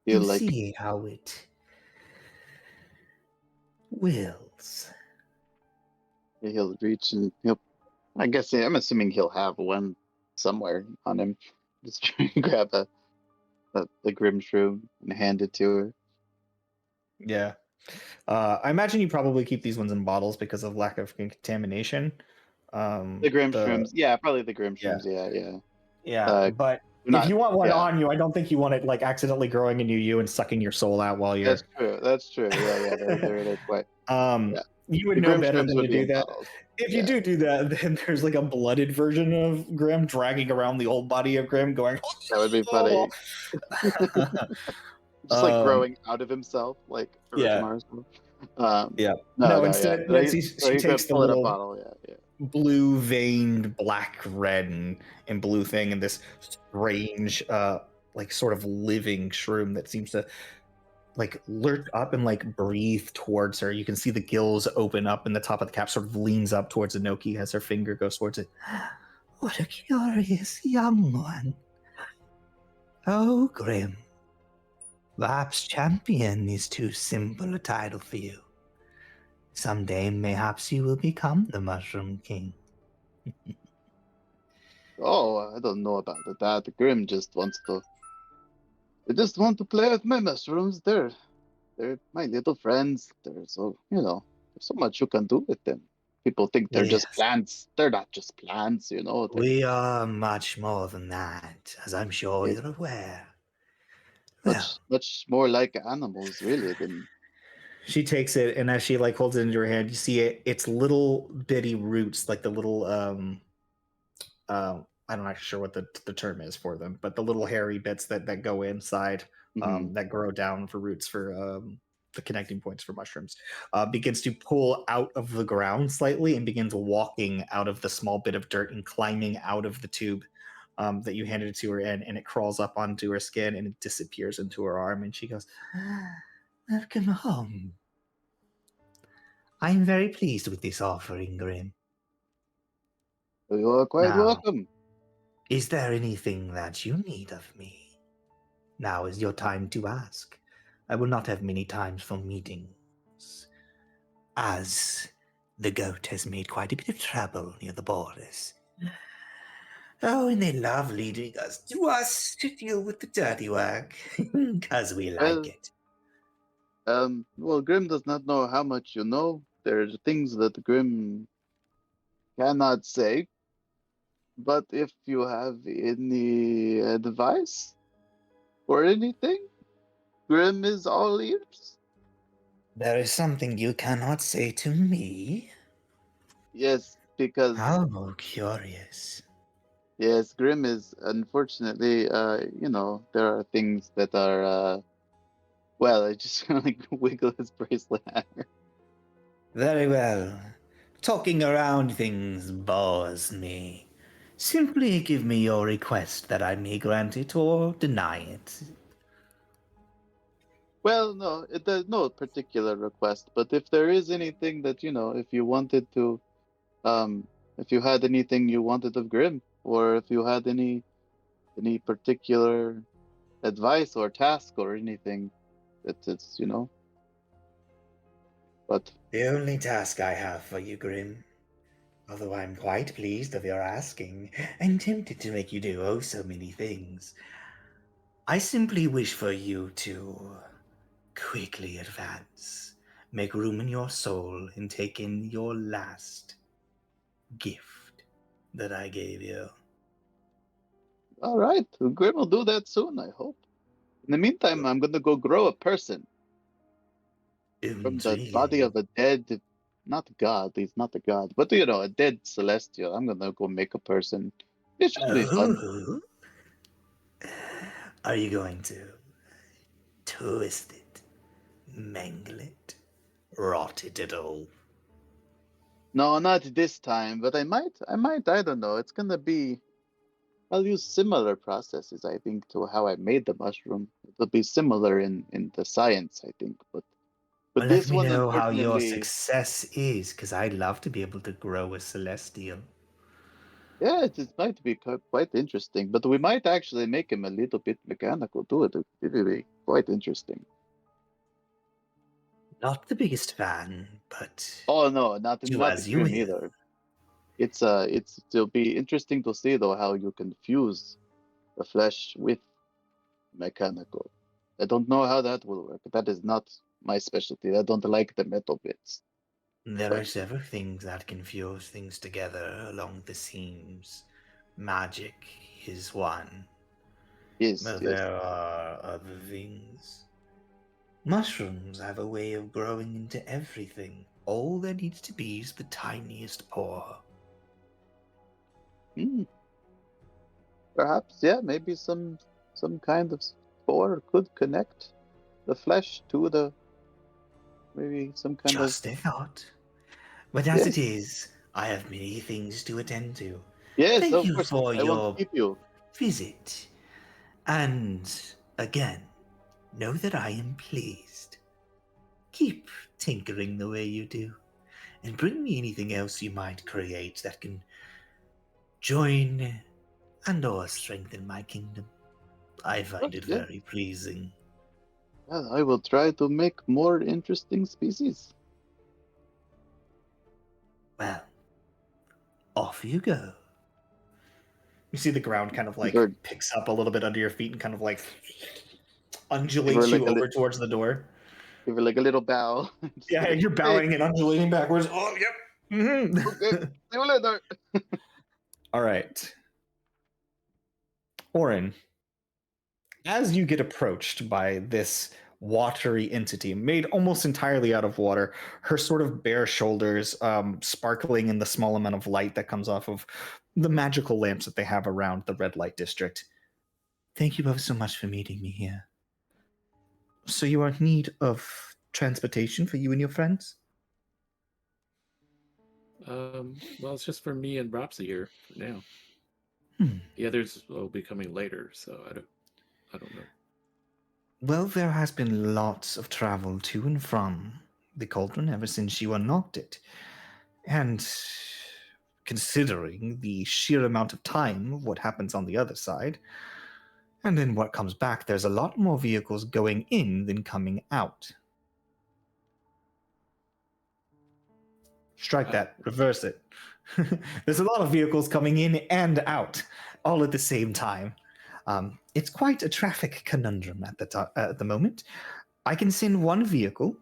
He'll and like, see how it wills. he'll reach and he'll, I guess, I'm assuming he'll have one somewhere on him. Just try and grab the Grim Shroom and hand it to her. Yeah. I imagine you probably keep these ones in bottles because of lack of contamination. The Grim The Shrooms. Yeah, probably the Grim Yeah. Shrooms. Yeah, yeah. Yeah, Uh, but they're if not, you want one yeah, on you, I don't think you want it like accidentally growing into you and sucking your soul out while that's you're. true. That's true. Yeah, yeah. They're quite, yeah. You would The know Grim better Shrooms than would to be do in that. bottles. If you Yeah. do that, then there's like a blooded version of Grim dragging around the old body of Grim, going. That would be funny. Just like um, growing out of himself, like yeah, Orochimaru's. Um, yeah. no, No, no, yeah. instead, But she he could takes the pull in a little bottle. Yeah, yeah. blue veined black red and blue thing and this strange like sort of living shroom that seems to like lurch up and like breathe towards her. You can see the gills open up and the top of the cap sort of leans up towards Inoki as her finger goes towards it. What a curious young one. Oh, Grim. Perhaps champion is too simple a title for you. Someday mayhaps you will become the Mushroom King. Oh, I don't know about that. The Grim just wants to. They just want to play with my mushrooms. They're my little friends. They're so, there's so much you can do with them. People think they're just Yes. plants. They're not just plants, They're We are much more than that, as I'm sure yeah, you're aware. Well, much more like animals, really, than. she takes it, and as she like holds it into her hand, you see its little bitty roots, like the little I'm not sure what the term is for them, but the little hairy bits that go inside, Mhm. that grow down for roots for the connecting points for mushrooms, begins to pull out of the ground slightly and begins walking out of the small bit of dirt and climbing out of the tube that you handed it to her in, and it crawls up onto her skin and it disappears into her arm, and she goes, "Welcome home. I am very pleased with this offering, Grim. You are quite Now, welcome. is there anything that you need of me? Now is your time to ask. I will not have many times for meetings, as the goat has made quite a bit of trouble near the borders. Oh, and they love leading us to deal with the dirty work, because we like Well, it. well, Grim does not know how much you know. There's things that Grim cannot say, but if you have any advice or anything, Grim is all ears. There is something you cannot say to me? Yes, because How curious. yes, Grim is unfortunately, there are things that are, well, I just kind of like wiggle his bracelet at her. Very well. Talking around things bores me. Simply give me your request that I may grant it or deny it. Well, no, there's no particular request, but if there is anything that, if you wanted to, um, if you had anything you wanted of Grim, or if you had any particular advice or task or anything, it's. But The only task I have for you, Grim, although I'm quite pleased of your asking, and tempted to make you do oh so many things, I simply wish for you to quickly advance make room in your soul and take in your last gift that I gave you. All right, Grim will do that soon, I hope. In the meantime, I'm gonna go grow a person from the body of a dead, not god. He's not a god, but a dead celestial. I'm gonna go make a person. It should be fun. Oh, are you going to twist it, mangle it, rot it at all? No, not this time, but I might. I don't know. It's gonna be. I'll use similar processes, I think, to how I made the mushroom. It'll be similar in the science, I think, but Well, let this me one, know how your unfortunately, success is, because I'd love to be able to grow a celestial. yeah, it might be quite interesting. But we might actually make him a little bit mechanical too. It will be quite interesting. Not the biggest fan, but Oh no, not do not the as you Grim will. either. It'll be interesting to see though how you can fuse the flesh with mechanical. I don't know how that will work. That is not my specialty. I don't like the metal bits. There But are several things that can fuse things together along the seams. Magic is one, yes, but yes. there are other things. Mushrooms have a way of growing into everything. All there needs to be is the tiniest pore. Hmm. Perhaps, yeah, maybe some kind of spore could connect the flesh to the maybe some kind of Just a thought. But as it yes. is, I have many things to attend to. Yes, Thank of you course. for I won't your keep you. visit. And again, know that I am pleased. Keep tinkering the way you do, and bring me anything else you might create that can join and or strengthen my kingdom. I find it Yeah, very pleasing. well, I will try to make more interesting species. Well, off you go. You see the ground kind of like Good. picks up a little bit under your feet and kind of like Give her undulates like you over towards the door. give her like a little bow. Just be Yeah, like, you're hey, bowing and undulating backwards. Oh, yep. okay, Mhm. see you later. All right. Orin, as you get approached by this watery entity made almost entirely out of water, her sort of bare shoulders sparkling in the small amount of light that comes off of the magical lamps that they have around the red light district. Thank you both so much for meeting me here. So you are in need of transportation for you and your friends? Well, it's just for me and Ropsy here for now. Hmm. The others will be coming later, so I don't know. Well, there has been lots of travel to and from the cauldron ever since you unlocked it. And considering the sheer amount of time of what happens on the other side, and then what comes back, there's a lot more vehicles going in than coming out. Strike that, reverse it. There's a lot of vehicles coming in and out all at the same time. It's quite a traffic conundrum at the moment. I can send one vehicle.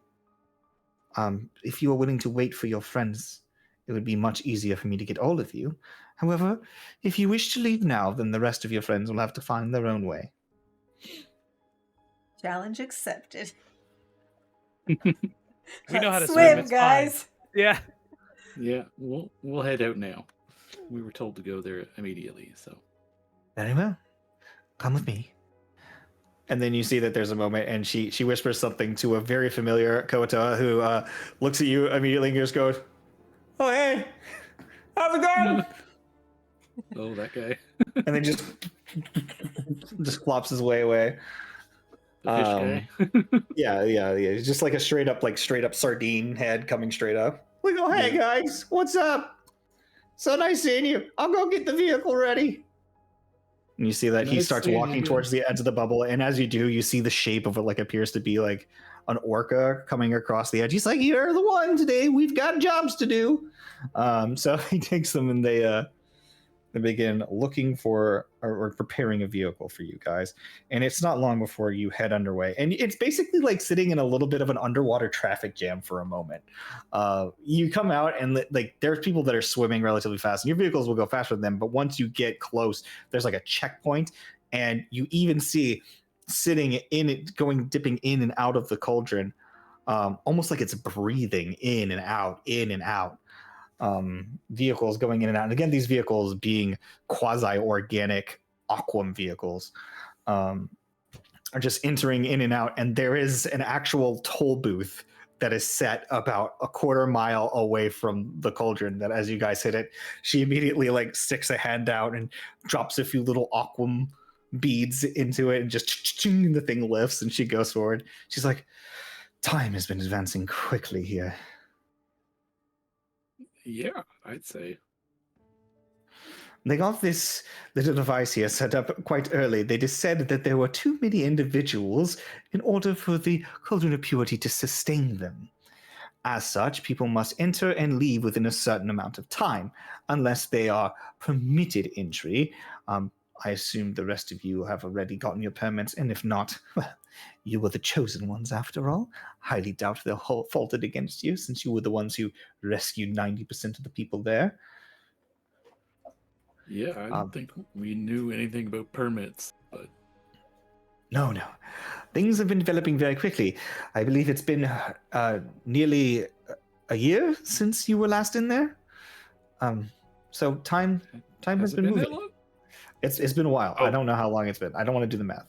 If you are willing to wait for your friends, it would be much easier for me to get all of you. However, if you wish to leave now, then the rest of your friends will have to find their own way. Challenge accepted. We know how to Let's swim. swim, It's guys. fine. Yeah. Yeah, we'll head out now. We were told to go there immediately, so. Very well. Come with me. And then you see that there's a moment, and she whispers something to a very familiar Koatoa who looks at you immediately and just goes, "Oh, hey, how's it going?" Oh, that guy. And then just flops his way away. The fish guy. Yeah. It's just like a straight up sardine head coming straight up. We go, "Hey Yeah. guys, what's up? So nice seeing you. I'll go get the vehicle ready." And you see that he Nice starts seeing you walking again. towards the edge of the bubble, and as you do, you see the shape of what like appears to be like an orca coming across the edge. He's like, "You're the one today. We've got jobs to do." So he takes them, and they They begin looking for or preparing a vehicle for you guys. And it's not long before you head underway. And it's basically like sitting in a little bit of an underwater traffic jam for a moment. You come out and like there's people that are swimming relatively fast, and your vehicles will go faster than them. But once you get close, there's like a checkpoint, and you even see sitting in it, dipping in and out of the cauldron, almost like it's breathing in and out, vehicles going in and out. And again, these vehicles being quasi-organic aquam vehicles, are just entering in and out. And there is an actual toll booth that is set about a quarter mile away from the cauldron, that as you guys hit it, she immediately like sticks a hand out and drops a few little aquam beads into it, and just the thing lifts and she goes forward. She's like, time has been advancing quickly here. Yeah, I'd say. They got this little device here set up quite early. They just said that there were too many individuals in order for the cauldron of purity to sustain them. As such, people must enter and leave within a certain amount of time, unless they are permitted entry. I assume the rest of you have already gotten your permits, and if not, well, you were the chosen ones after all. Highly doubt they'll fault it against you, since you were the ones who rescued 90% of the people there. Yeah, I don't think we knew anything about permits, but... No. Things have been developing very quickly. I believe it's been nearly a year since you were last in there. So time has been moving. That long? It's been a while. Oh. I don't know how long it's been. I don't want to do the math.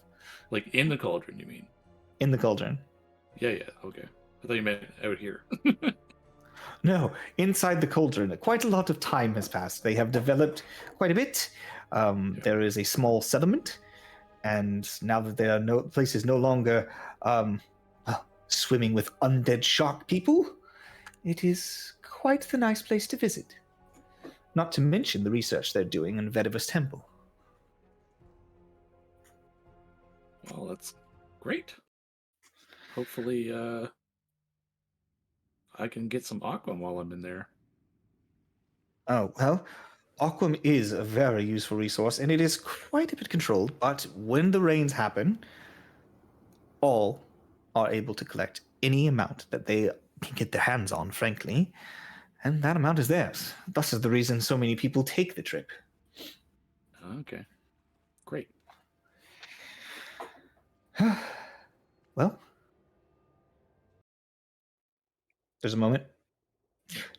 Like in the cauldron, you mean? In the cauldron. Yeah, okay. I thought you meant out here. No, inside the cauldron. Quite a lot of time has passed. They have developed quite a bit. There is a small settlement, and now that the place is no longer swimming with undead shark people, it is quite the nice place to visit. Not to mention the research they're doing in Vedivus Temple. Well, that's great. Hopefully, I can get some aquam while I'm in there. Oh, well, aquam is a very useful resource, and it is quite a bit controlled, but when the rains happen, all are able to collect any amount that they can get their hands on, frankly, and that amount is theirs. Thus is the reason so many people take the trip. Okay. Great. Well, there's a moment.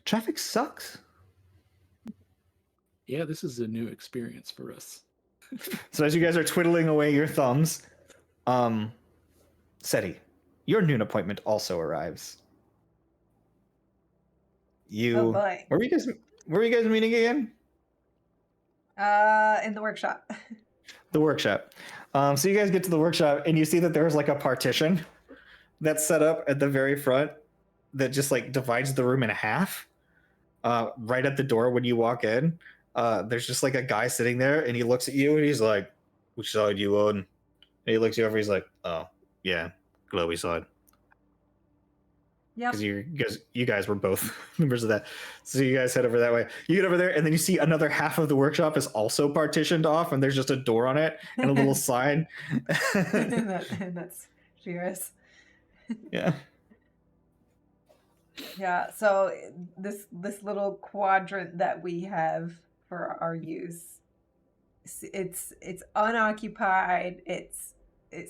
Traffic sucks. Yeah, this is a new experience for us. So as you guys are twiddling away your thumbs, Seti, your noon appointment also arrives. Oh boy. Where were you guys meeting again? In the workshop. The workshop. So you guys get to the workshop and you see that there's like a partition that's set up at the very front that just like divides the room in half. Right at the door when you walk in, there's just like a guy sitting there, and he looks at you and he's like, "Which side you on?" And he looks you over. He's like, "Oh, yeah, glowy side." Yep. Because you guys were both members of that. So you guys head over that way. You get over there, and then you see another half of the workshop is also partitioned off, and there's just a door on it and a little sign. That's fierce. Yeah. Yeah, so this little quadrant that we have for our use, it's unoccupied. It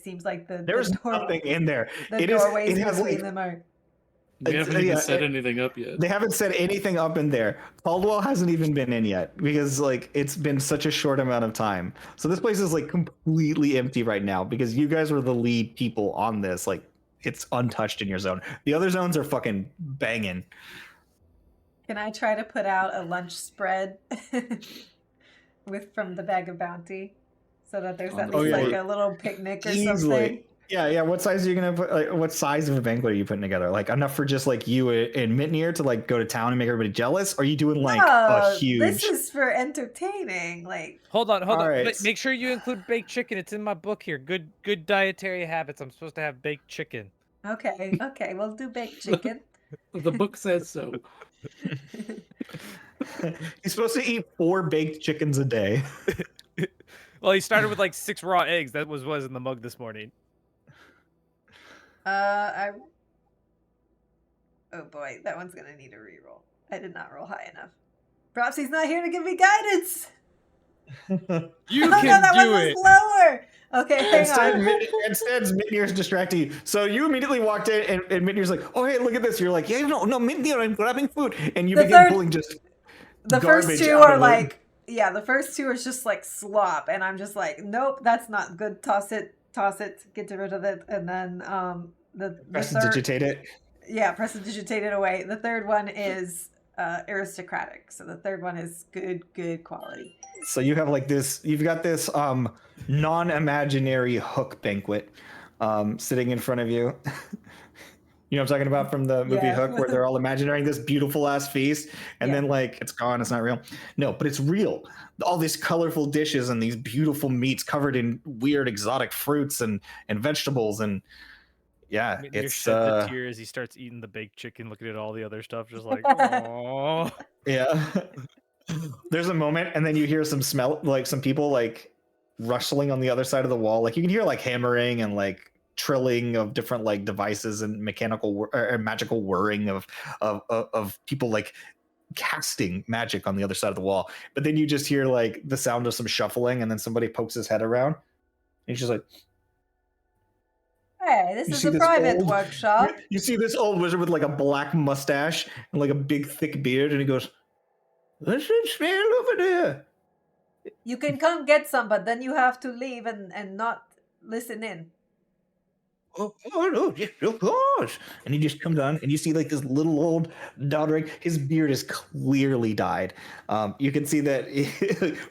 seems like There's nothing in there. The doorways between them are. They haven't even set anything up yet. They haven't set anything up in there. Caldwell hasn't even been in yet because like it's been such a short amount of time. So this place is like completely empty right now because you guys were the lead people on this. Like it's untouched in your zone. The other zones are fucking banging. Can I try to put out a lunch spread from the Bag of Bounty so that there's at least like a little picnic or something? Yeah. What size are you gonna put? Like, what size of a banquet are you putting together? Like enough for just like you and Mitnir to like go to town and make everybody jealous? Or are you doing like a huge? This is for entertaining. Like, hold on. Right. Make sure you include baked chicken. It's in my book here. Good dietary habits. I'm supposed to have baked chicken. Okay, we'll do baked chicken. The book says so. He's supposed to eat 4 baked chickens a day. Well, he started with like 6 raw eggs. That was in the mug this morning. I. Oh boy, that one's gonna need a reroll. I did not roll high enough. Perhaps he's not here to give me guidance. You Oh no, can that do one it. was lower. Okay, hang on. Instead, Mitnir's distracting you. So you immediately walked in, and Mitnir's like, "Oh, hey, look at this." You're like, "Yeah, no, Mitnir, I'm grabbing food," and you The begin third- pulling just The garbage first two out are of it. like, yeah, the first two are just like slop, and I'm just like, nope, that's not good. Toss it, get rid of it, and then the press third, digitate it. yeah, press to digitate it away. The third one is aristocratic, so the third one is good quality. So you have like this. You've got this non-imaginary hook banquet sitting in front of you. You know what I'm talking about from the movie Yeah. Hook, where they're all imagining this beautiful ass feast, and then like it's gone, it's not real. No, but it's real. All these colorful dishes and these beautiful meats covered in weird exotic fruits and vegetables, and yeah, Mitnir it's sheds a tear as he starts eating the baked chicken, looking at all the other stuff, just like, oh. yeah. There's a moment, and then you hear some smell, like some people like rustling on the other side of the wall. Like you can hear like hammering and like trilling of different like devices and mechanical or magical whirring of people like casting magic on the other side of the wall. But then you just hear like the sound of some shuffling, and then somebody pokes his head around, and he's just like, Hey, this You is see a this private old- workshop. you see this old wizard with like a black mustache and like a big thick beard, and he goes, "What's that smell over there?" You can come get some, but then you have to leave and not listen in. Oh no, yes, of course. And he just comes on, and you see like this little old doddering. His beard is clearly dyed. You can see that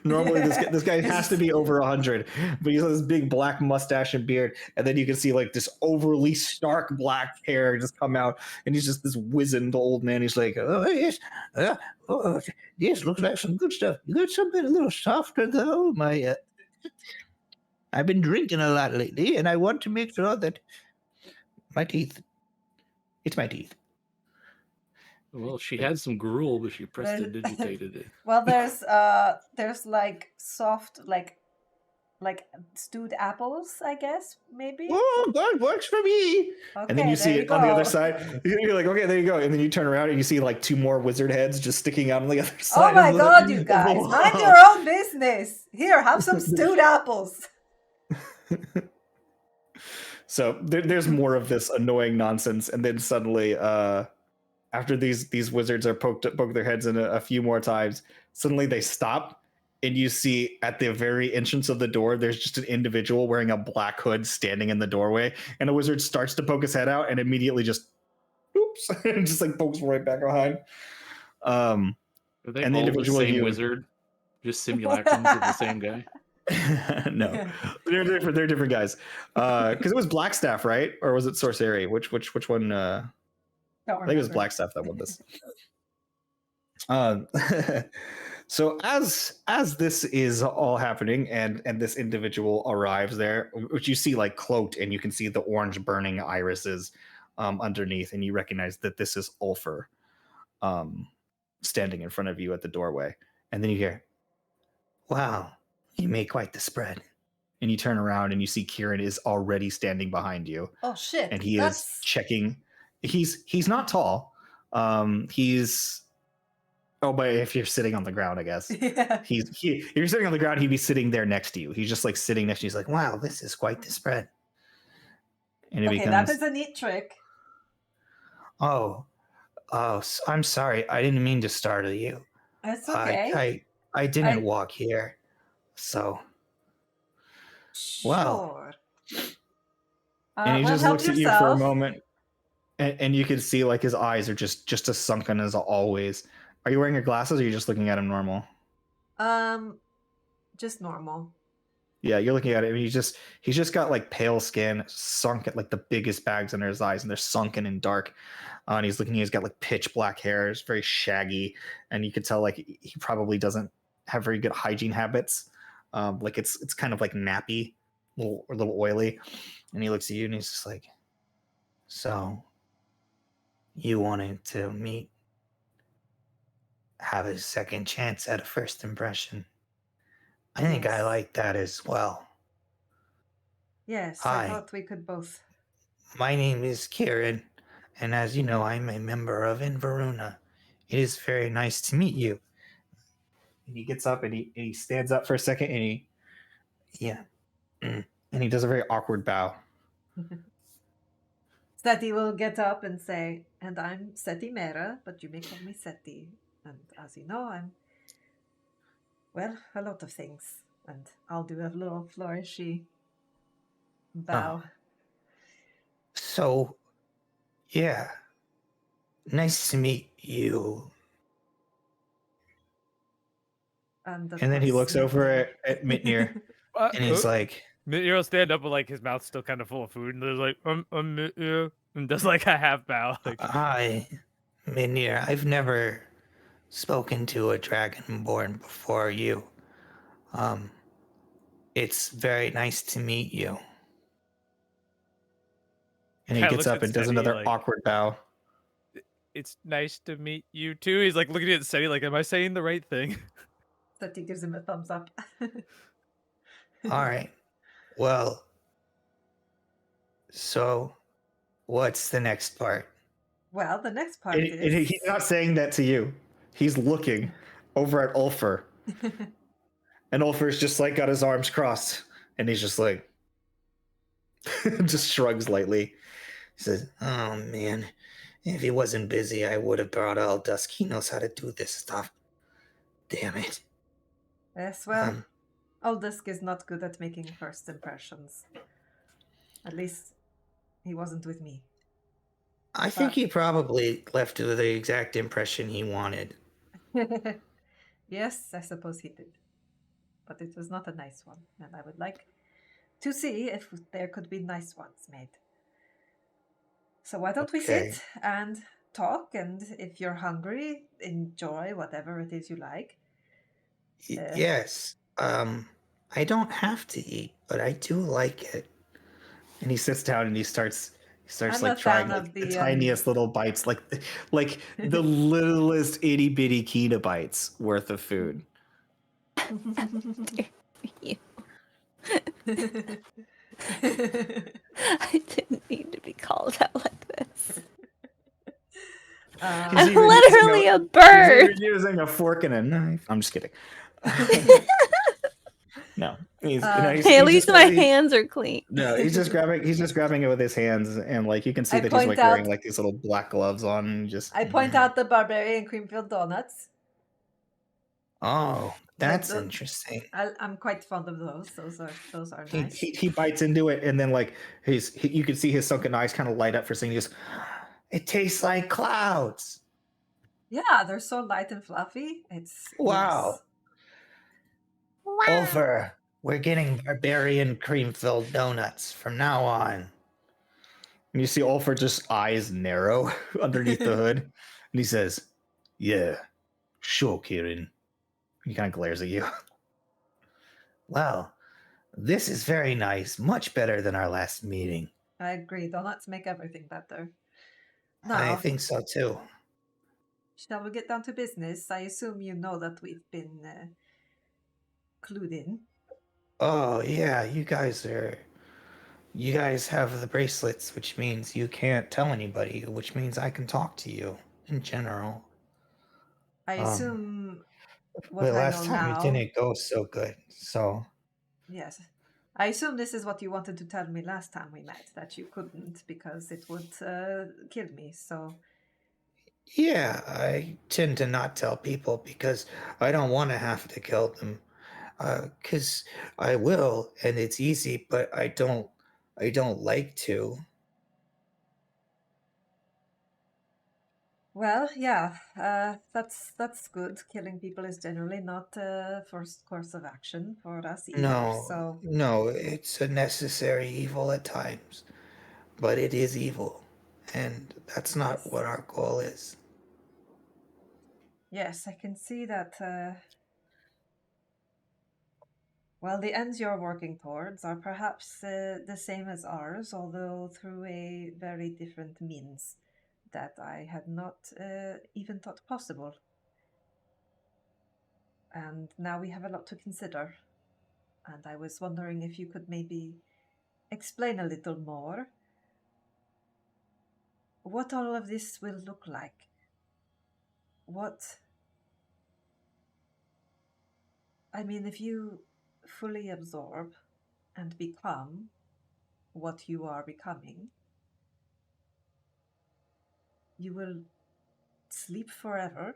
normally this guy has to be over 100, but he's got this big black mustache and beard, and then you can see like this overly stark black hair just come out, and he's just this wizened old man. He's like, "Oh yes, yes, looks like some good stuff. You got something a little softer though, my." I've been drinking a lot lately, and I want to make sure that my teeth. It's my teeth. Well, she had some gruel, but she prestidigitated it. Well, there's like soft like stewed apples, I guess, maybe. Oh, that works for me. Okay, And then you see there it on the other go. side. You're like, okay, there you go. And then you turn around and you see like 2 more wizard heads just sticking out on the other Oh side. my of the, god, you of the guys, wall. mind your own business. Here, have some stewed apples. So there's more of this annoying nonsense, and then suddenly, after these wizards are poke their heads in a few more times, suddenly they stop, and you see at the very entrance of the door, there's just an individual wearing a black hood standing in the doorway, and a wizard starts to poke his head out, and immediately just, oops, and just like pokes right back behind. Are they And the all the individual same you- wizard? Just simulacrums of the same guy? No, they're different. They're different guys. Because it was Blackstaff, right? Or was it Sorcery? Which one? I think it was Blackstaff that won this. So as this is all happening, and this individual arrives there, which you see like cloaked, and you can see the orange burning irises underneath, and you recognize that this is Ulfr, standing in front of you at the doorway, and then you hear, "Wow, you made quite the spread." And you turn around and you see Kieran is already standing behind you, Oh shit. and he is checking. He's not tall. He's but if you're sitting on the ground, I guess. Yeah. If you're sitting on the ground, he'd be sitting there next to you. He's just like sitting next to you. He's like, "Wow, this is quite the spread." And it Okay, becomes, that is a neat trick. oh, I'm sorry. I didn't mean to startle you. It's okay. I didn't I- walk here. So, wow. Sure. And he well, just help looks at you yourself. for a moment, and you can see like his eyes are just as sunken as always. Are you wearing your glasses, or are you just looking at him normal? Just normal. Yeah, you're looking at him. He's just got like pale skin, sunken, like the biggest bags under his eyes, and they're sunken and dark. And he's looking. He's got like pitch black hair. It's very shaggy, and you could tell like he probably doesn't have very good hygiene habits. Like it's kind of like nappy, a little oily. And he looks at you, and he's just like, "So, you wanted to meet have a second chance at a first impression. I think I Yes. like that as well. Yes, I Hi, thought we could both. my name is Kieran, and as you know, I'm a member of Inveruna. It is very nice to meet you. And he gets up and he stands up for a second and yeah, and he does a very awkward bow. Seti will get up and say, and I'm Seti Mera, but you may call me Seti. And as you know, I'm, well, a lot of things. And I'll do a little flourishy bow. So, yeah, nice to meet you. And of And then he course, looks over Mitnir. at Mitnir and he's like, Mitnir will stand up with like his mouth still kind of full of food, and there's like Mitnir, and does like a half bow. Like, "Hi, Mitnir. I've never spoken to a dragonborn before you. Um, it's very nice to meet you." And he Kinda gets looks up at and does Seti, another like, awkward bow. it's nice to meet you too. He's like looking at Seti, like, am I saying the right thing? Seti gives him a thumbs up. All right. Well, so what's the next part? Well, the next part And is. he's not saying that to you. He's looking over at Ulfur. And Ulfur's just like got his arms crossed. And he's just like, just shrugs lightly. He says, "Oh man, if he wasn't busy, I would have brought Aldusk. He knows how to do this stuff. Damn it." Yes, well, Um, Oldusk is not good at making first impressions. At least he wasn't with me. I think he probably left with the exact impression he wanted. Yes, I suppose he did. But it was not a nice one, and I would like to see if there could be nice ones made. So why don't we Okay. sit and talk, and if you're hungry, enjoy whatever it is you like. Yes. I don't have to eat, but I do like it. And he sits down and he starts I'm like a trying fan like of the the tiniest little bites, like the littlest itty bitty Kita bites worth of food. You. I didn't need to be called out like this. Uh, He's I'm even literally using a He's bird. even using a fork and a knife. I'm just kidding. No, he's, Hey, Hey, at he's least just my he- hands are clean. No, he's just grabbing it with his hands, and like you can see I that he's point like wearing out- like these little black gloves on. And just I point out the barbarian creamfield donuts. Oh, that's the- interesting. I'm quite fond of those. Those are nice. He bites into it, and then like you can see his sunken eyes kind of light up for seeing. He goes, "It tastes like clouds." Yeah, they're so light and fluffy. It's Wow. Ulfur, we're getting barbarian cream-filled donuts from now on. And you see Ulfur just eyes narrow underneath the hood, and he says, "Yeah, sure, Kieran." He kind of glares at you. Well, this is very nice, much better than our last meeting. I agree. Donuts make everything better. I Now, think so too. shall we get down to business? I assume you know that we've been clued in. Oh yeah, you guys have the bracelets, which means you can't tell anybody, which means I can talk to you in general. I assume what But I last know time now. it didn't go so good, so Yes. I assume this is what you wanted to tell me last time we met, that you couldn't because it would kill me. So, yeah, I tend to not tell people because I don't want to have to kill them. Because I will, and it's easy, but I don't like to. well, yeah, that's good. Killing people is generally not first course of action for us either. No, So, no, it's a necessary evil at times, but it is evil, and that's not Yes. what our goal is. yes, I can see that. Well, the ends you're working towards are perhaps the same as ours, although through a very different means that I had not even thought possible. And now we have a lot to consider. And I was wondering if you could maybe explain a little more what all of this will look like. I mean, if you fully absorb and become what you are becoming, you will sleep forever.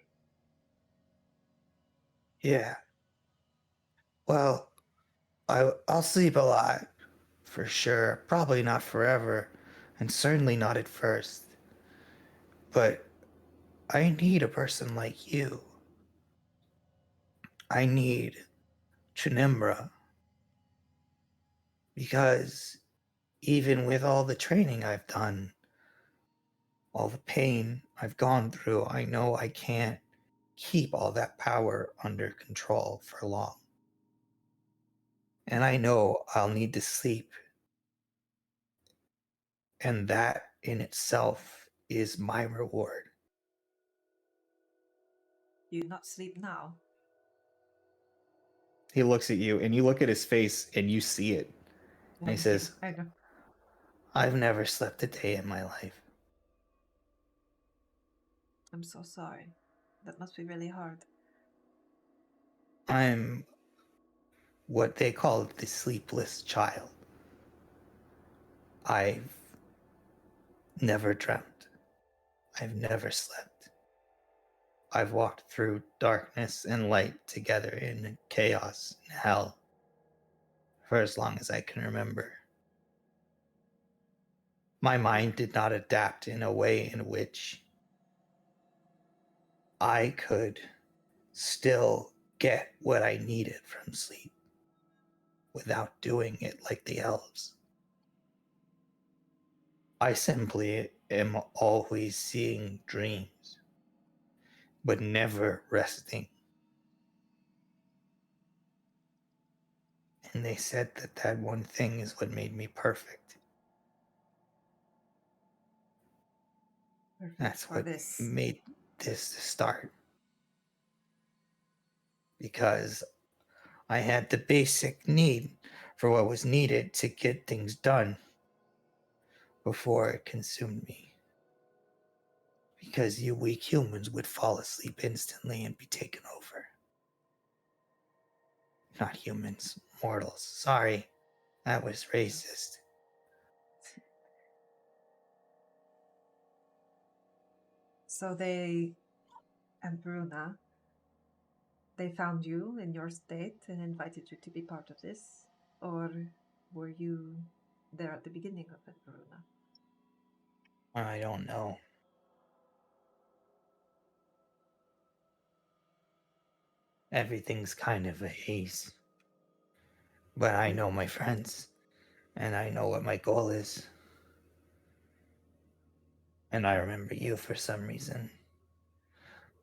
Yeah. Well, I'll sleep a lot, for sure. Probably not forever, and certainly not at first. But I need a person like you. I need Chinimbra. Because even with all the training I've done, all the pain I've gone through, I know I can't keep all that power under control for long. And I know I'll need to sleep. And that in itself is my reward. Do you not sleep now? He looks at you, and you look at his face, and you see it. And he Thank says, you. I know. I've never slept a day in my life. I'm so sorry. That must be really hard. I'm what they call the sleepless child. I've never dreamt. I've never slept. I've walked through darkness and light together in chaos and hell for as long as I can remember. My mind did not adapt in a way in which I could still get what I needed from sleep without doing it like the elves. I simply am always seeing dreams, but never resting. And they said that that one thing is what made me perfect. Perfect That's for what this. made this start. Because I had the basic need for what was needed to get things done before it consumed me. Because you weak humans would fall asleep instantly and be taken over. Not humans, mortals. Sorry, that was racist. So they and Bruna, they found you in your state and invited you to be part of this? Or were you there at the beginning of it, Bruna? I don't know. Everything's kind of a haze. But I know my friends, and I know what my goal is. And I remember you for some reason.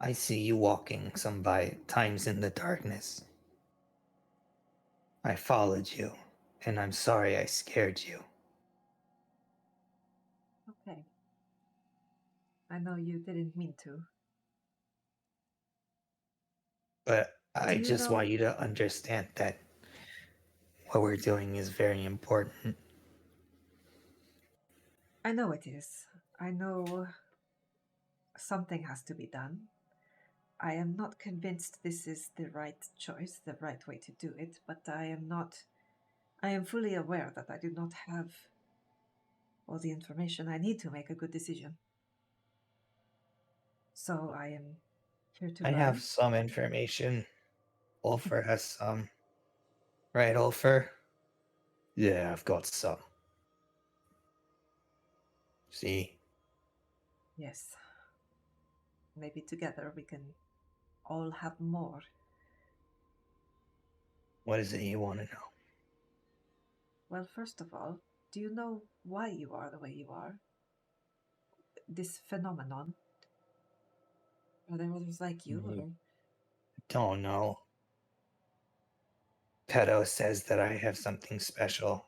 I see you walking some by times in the darkness. I followed you, and I'm sorry I scared you. Okay. I know you didn't mean to. But I Do you just know? want you to understand that what we're doing is very important. I know it is. I know something has to be done. I am not convinced this is the right choice, the right way to do it, but I am fully aware that I do not have all the information I need to make a good decision. So I am here to I learn. have some information. Ulfer has some. Right, Ulfer? Yeah, I've got some. See? Yes. Maybe together we can all have more. What is it you want to know? Well, first of all, do you know why you are the way you are? This phenomenon? Are there others like you? Mm, Or... Don't know. Pedo says that I have something special.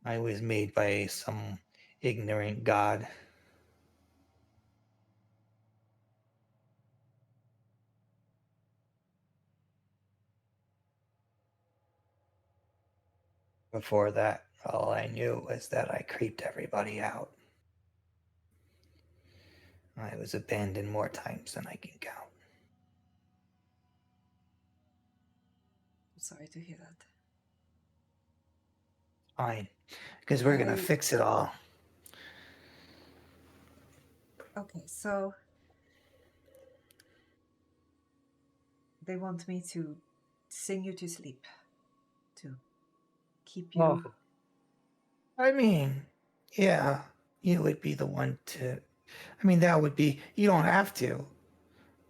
I was made by some ignorant god. Before that, all I knew was that I creeped everybody out. I was abandoned more times than I can count. I'm sorry to hear that. Fine, because we're gonna I- fix it all. Okay, so they want me to sing you to sleep, to keep you. Oh. I mean, yeah, you would be the one to. I mean, that would be. You don't have to.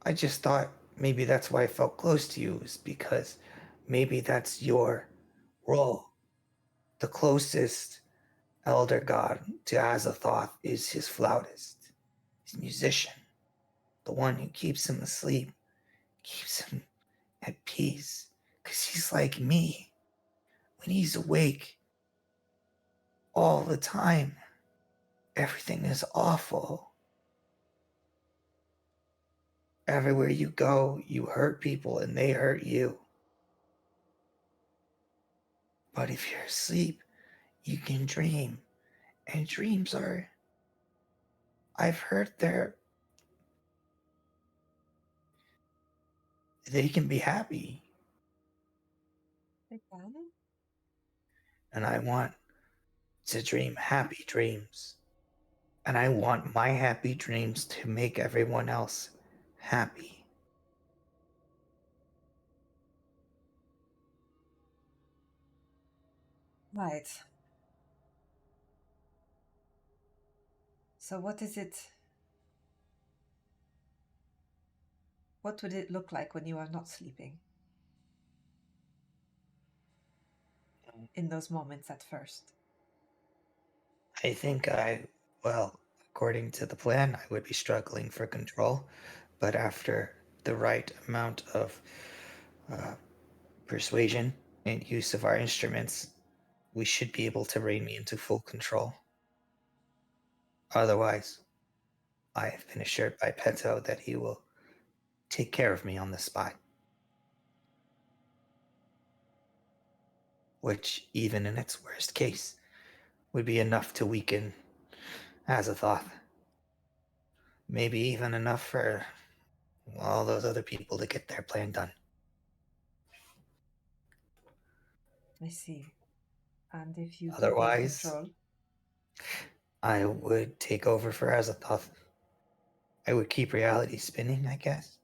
I just thought maybe that's why I felt close to you, is because maybe that's your role. The closest elder god to Azathoth is his flautist, his musician, the one who keeps him asleep, keeps him at peace. Because he's like me. When he's awake all the time, everything is awful. Everywhere you go, you hurt people and they hurt you. But if you're asleep, you can dream. And dreams are, I've heard they can be happy. They can? And I want to dream happy dreams. And I want my happy dreams to make everyone else happy. Right. So what is it? What would it look like when you are not sleeping? In those moments at first. I think well, according to the plan, I would be struggling for control. But after the right amount of persuasion and use of our instruments, we should be able to rein me into full control. Otherwise, I have been assured by Peto that he will take care of me on the spot. Which, even in its worst case, would be enough to weaken Azathoth. Maybe even enough for all those other people to get their plan done. I see. And if you do gain Otherwise, control, I would take over for Azathoth. I would keep reality spinning, I guess.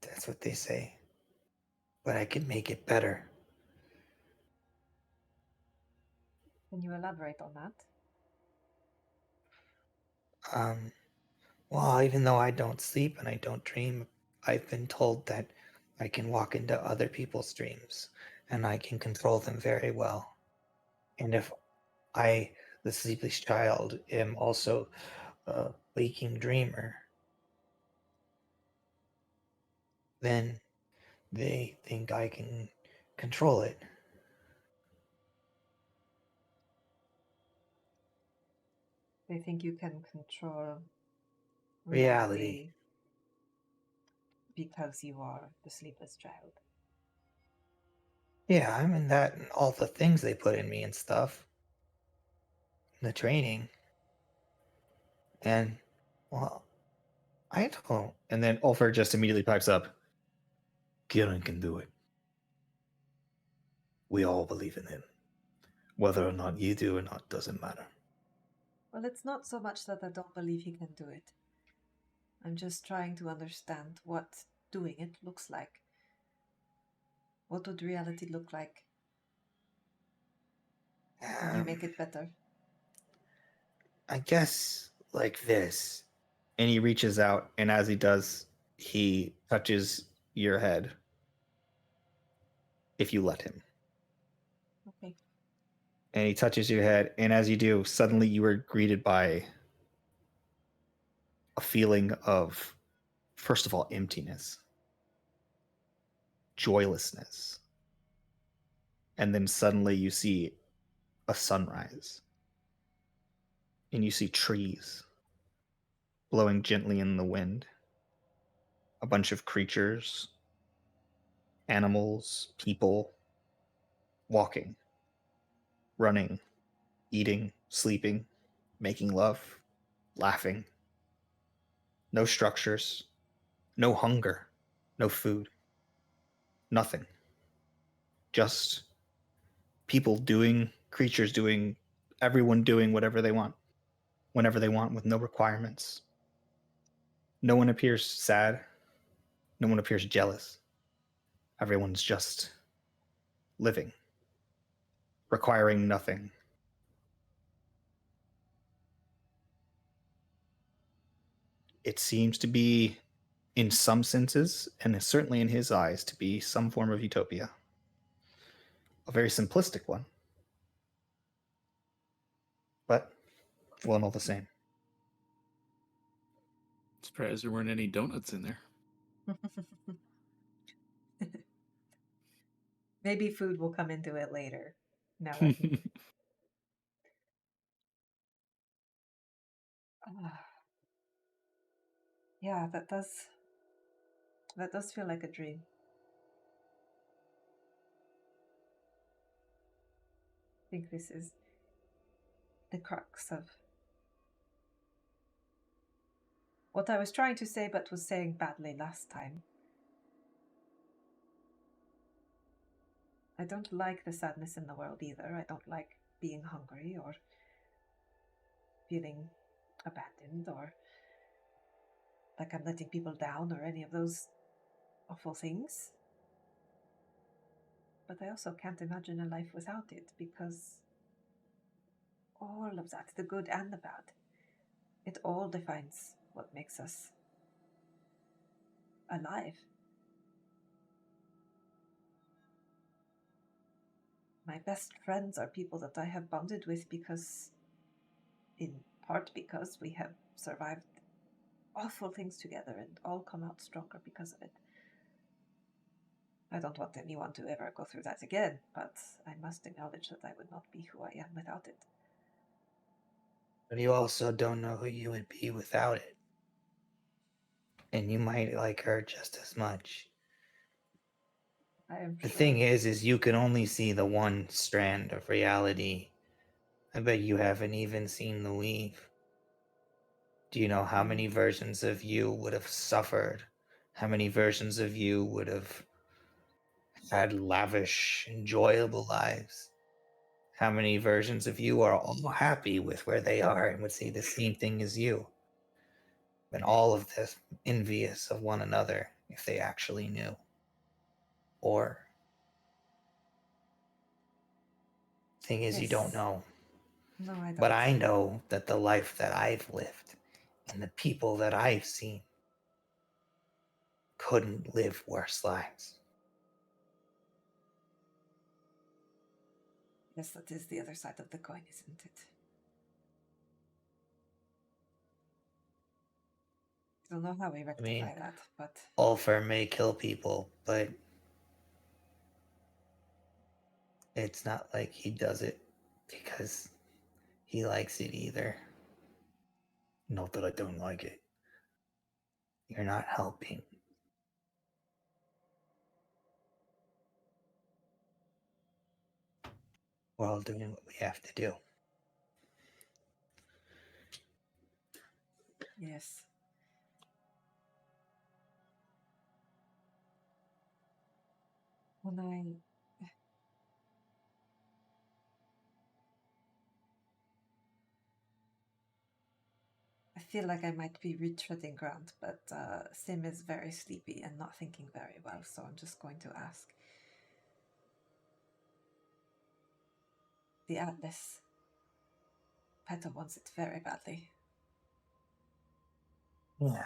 That's what they say. But I could make it better. can you elaborate on that? Well, even though I don't sleep and I don't dream, I've been told that I can walk into other people's dreams and I can control them very well. And if I, the sleepless child, am also a waking dreamer, then they think I can control it. They think you can control Reality. because you are the sleepless child. Yeah, I'm in that and all the things they put in me and stuff. The training. And, well, I don't. And then Ulfr just immediately pipes up. Kieran can do it. We all believe in him. Whether or not you do or not doesn't matter. Well, it's not so much that I don't believe he can do it. I'm just trying to understand what doing it looks like. What would reality look like? You make it better. I guess like this. And he reaches out, and as he does, he touches your head. If you let him. Okay. And he touches your head, and as you do, suddenly you are greeted by a feeling of, first of all, emptiness, joylessness. And then suddenly you see a sunrise. And you see trees blowing gently in the wind. A bunch of creatures, animals, people walking, running, eating, sleeping, making love, laughing. No structures, no hunger, no food, nothing. Just people doing, creatures doing, everyone doing whatever they want, whenever they want, with no requirements. No one appears sad. No one appears jealous. Everyone's just living, requiring nothing. It seems to be, in some senses, and certainly in his eyes, to be some form of utopia. A very simplistic one, but one all the same. Surprised there weren't any donuts in there. Maybe food will come into it later. Now that yeah, that does feel like a dream. I think this is the crux of what I was trying to say but was saying badly last time. I don't like the sadness in the world either. I don't like being hungry or feeling abandoned or like I'm letting people down or any of those awful things. But I also can't imagine a life without it, because all of that, the good and the bad, it all defines what makes us alive. My best friends are people that I have bonded with because, in part because we have survived awful things together and all come out stronger because of it. I don't want anyone to ever go through that again, but I must acknowledge that I would not be who I am without it. But you also don't know who you would be without it. And you might like her just as much. I am The sure. thing is you can only see the one strand of reality. I bet you haven't even seen the weave. Do you know how many versions of you would have suffered? How many versions of you would have had lavish, enjoyable lives? How many versions of you are all happy with where they are and would say the same thing as you? And all of this envious of one another if they actually knew. Or, thing is, you don't Yes. know. No, I don't. But I know that the life that I've lived and the people that I've seen couldn't live worse lives. Yes, that is the other side of the coin, isn't it? I don't know how we rectify that, but Ulfar may kill people, but it's not like he does it because he likes it either. Not that I don't like it. You're not helping. We're all doing what we have to do. yes. When I feel like I might be retreading ground, but Sim is very sleepy and not thinking very well, so I'm just going to ask. The Atlas. Petal wants it very badly. Yeah.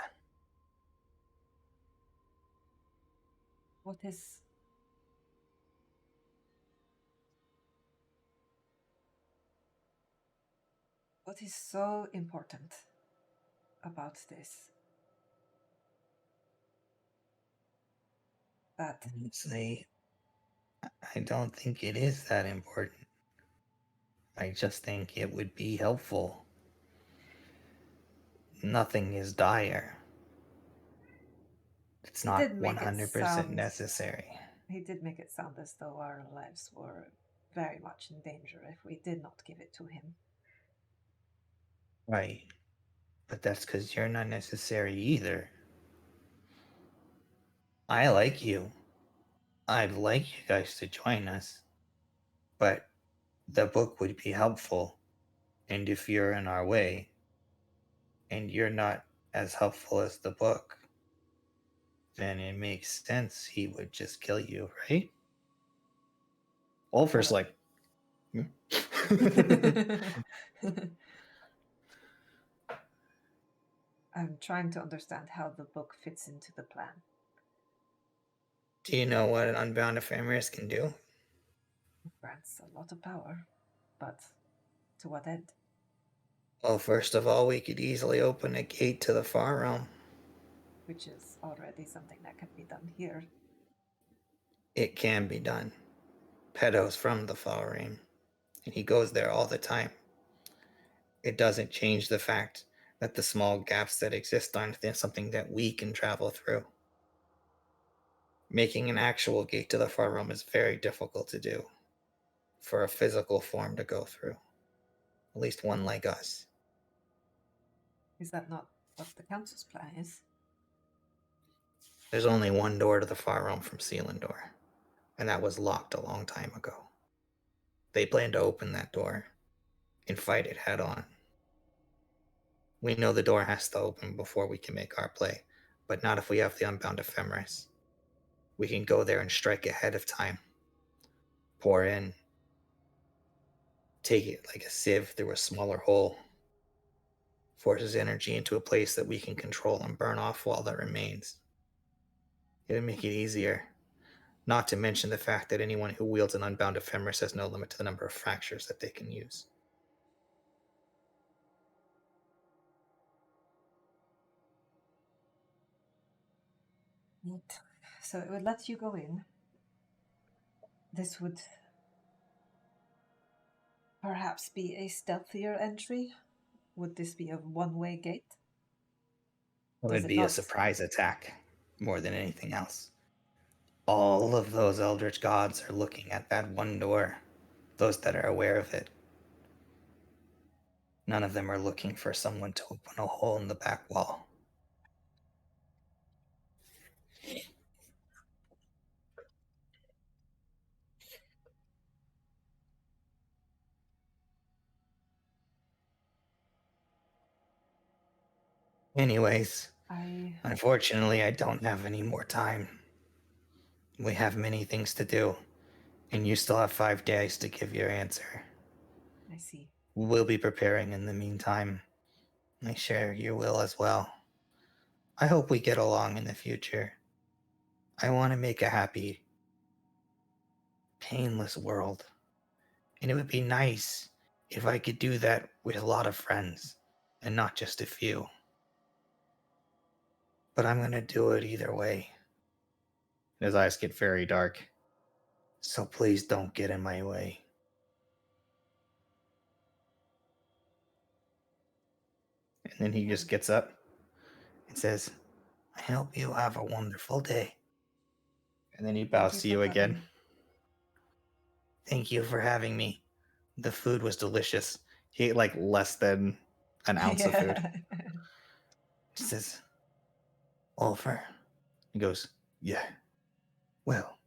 What is so important about this? That Honestly, I don't think it is that important. I just think it would be helpful. Nothing is dire. It's He not did make it 100% sound- necessary. he did make it sound as though our lives were very much in danger if we did not give it to him. Right. But that's because you're not necessary either. I like you. I'd like you guys to join us. But the book would be helpful. And if you're in our way, and you're not as helpful as the book, then it makes sense he would just kill you, right? Ulfer's like, "Hmm?" I'm trying to understand how the book fits into the plan. Do you know what an unbound ephemeris can do? It grants a lot of power, but to what end? Well, first of all, we could easily open a gate to the far realm. Which is already something that can be done here. It can be done. Pedo's from the far realm, and he goes there all the time. It doesn't change the fact that the small gaps that exist aren't something that we can travel through. Making an actual gate to the far realm is very difficult to do for a physical form to go through. At least one like us. Is that not what the council's plan is? There's only one door to the far realm from Selindor, and that was locked a long time ago. They plan to open that door and fight it head on. We know the door has to open before we can make our play, but not if we have the unbound ephemeris. We can go there and strike ahead of time. Pour in. Take it like a sieve through a smaller hole. Forces energy into a place that we can control and burn off while that remains. It would make it easier. Not to mention the fact that anyone who wields an unbound ephemeris has no limit to the number of fractures that they can use. Neat. So it would let you go in. This would perhaps be a stealthier entry. Would this be a one-way gate? It Does would it be a not- surprise attack more than anything else. All of those eldritch gods are looking at that one door, those that are aware of it. None of them are looking for someone to open a hole in the back wall. Anyways, unfortunately, I don't have any more time. We have many things to do, and you still have 5 days to give your answer. I see. We'll be preparing in the meantime. I share your will as well. I hope we get along in the future. I want to make a happy, painless world. And it would be nice if I could do that with a lot of friends, and not just a few. But I'm going to do it either way. his eyes get very dark. So please don't get in my way. And then he just gets up. It says, I hope you have a wonderful day. And then he Thank bows to you for again. coming. Thank you for having me. The food was delicious. He ate like less than an ounce of food. It says, Ulfer. He goes, yeah. Well,